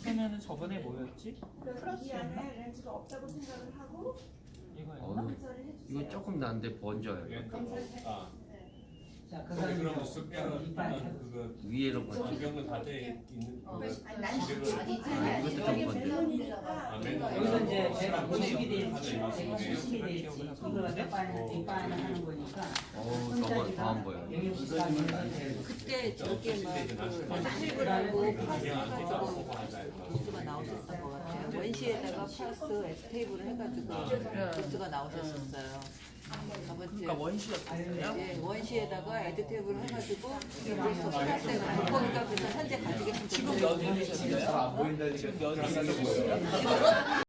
그러면은 저번에 뭐였지? 플러스였나? 이거였나? 이거 조금 나은데 번져요. 자, 그거는 그러면 습기는 이빨 그거 위에로 보죠. 기병은 닫혀 있는 거 이것도 좋은 건데. 여기서 이제 배가 부식이 돼 있지, 배가 부식이 돼 있지. 이걸 갖다 이빨 하는 거니까. 저거 다음 거예요. 영양 비슷하면서 이제 그때 저게 막그 테이블하고 파스 해가지고 도수가 나오셨던 것 같아요. 원시에다가 파스 에스테이블을 해가지고 도수가 나오셨었어요. 저번주에. 그러니까 원시였어요. 네, 원시에다가 에드테이블을 해가지고 도수 파스가 거기가 그래서 현재 가지고 계신 지금 몇 일이셨어요? 지금 몇 일이셨어요?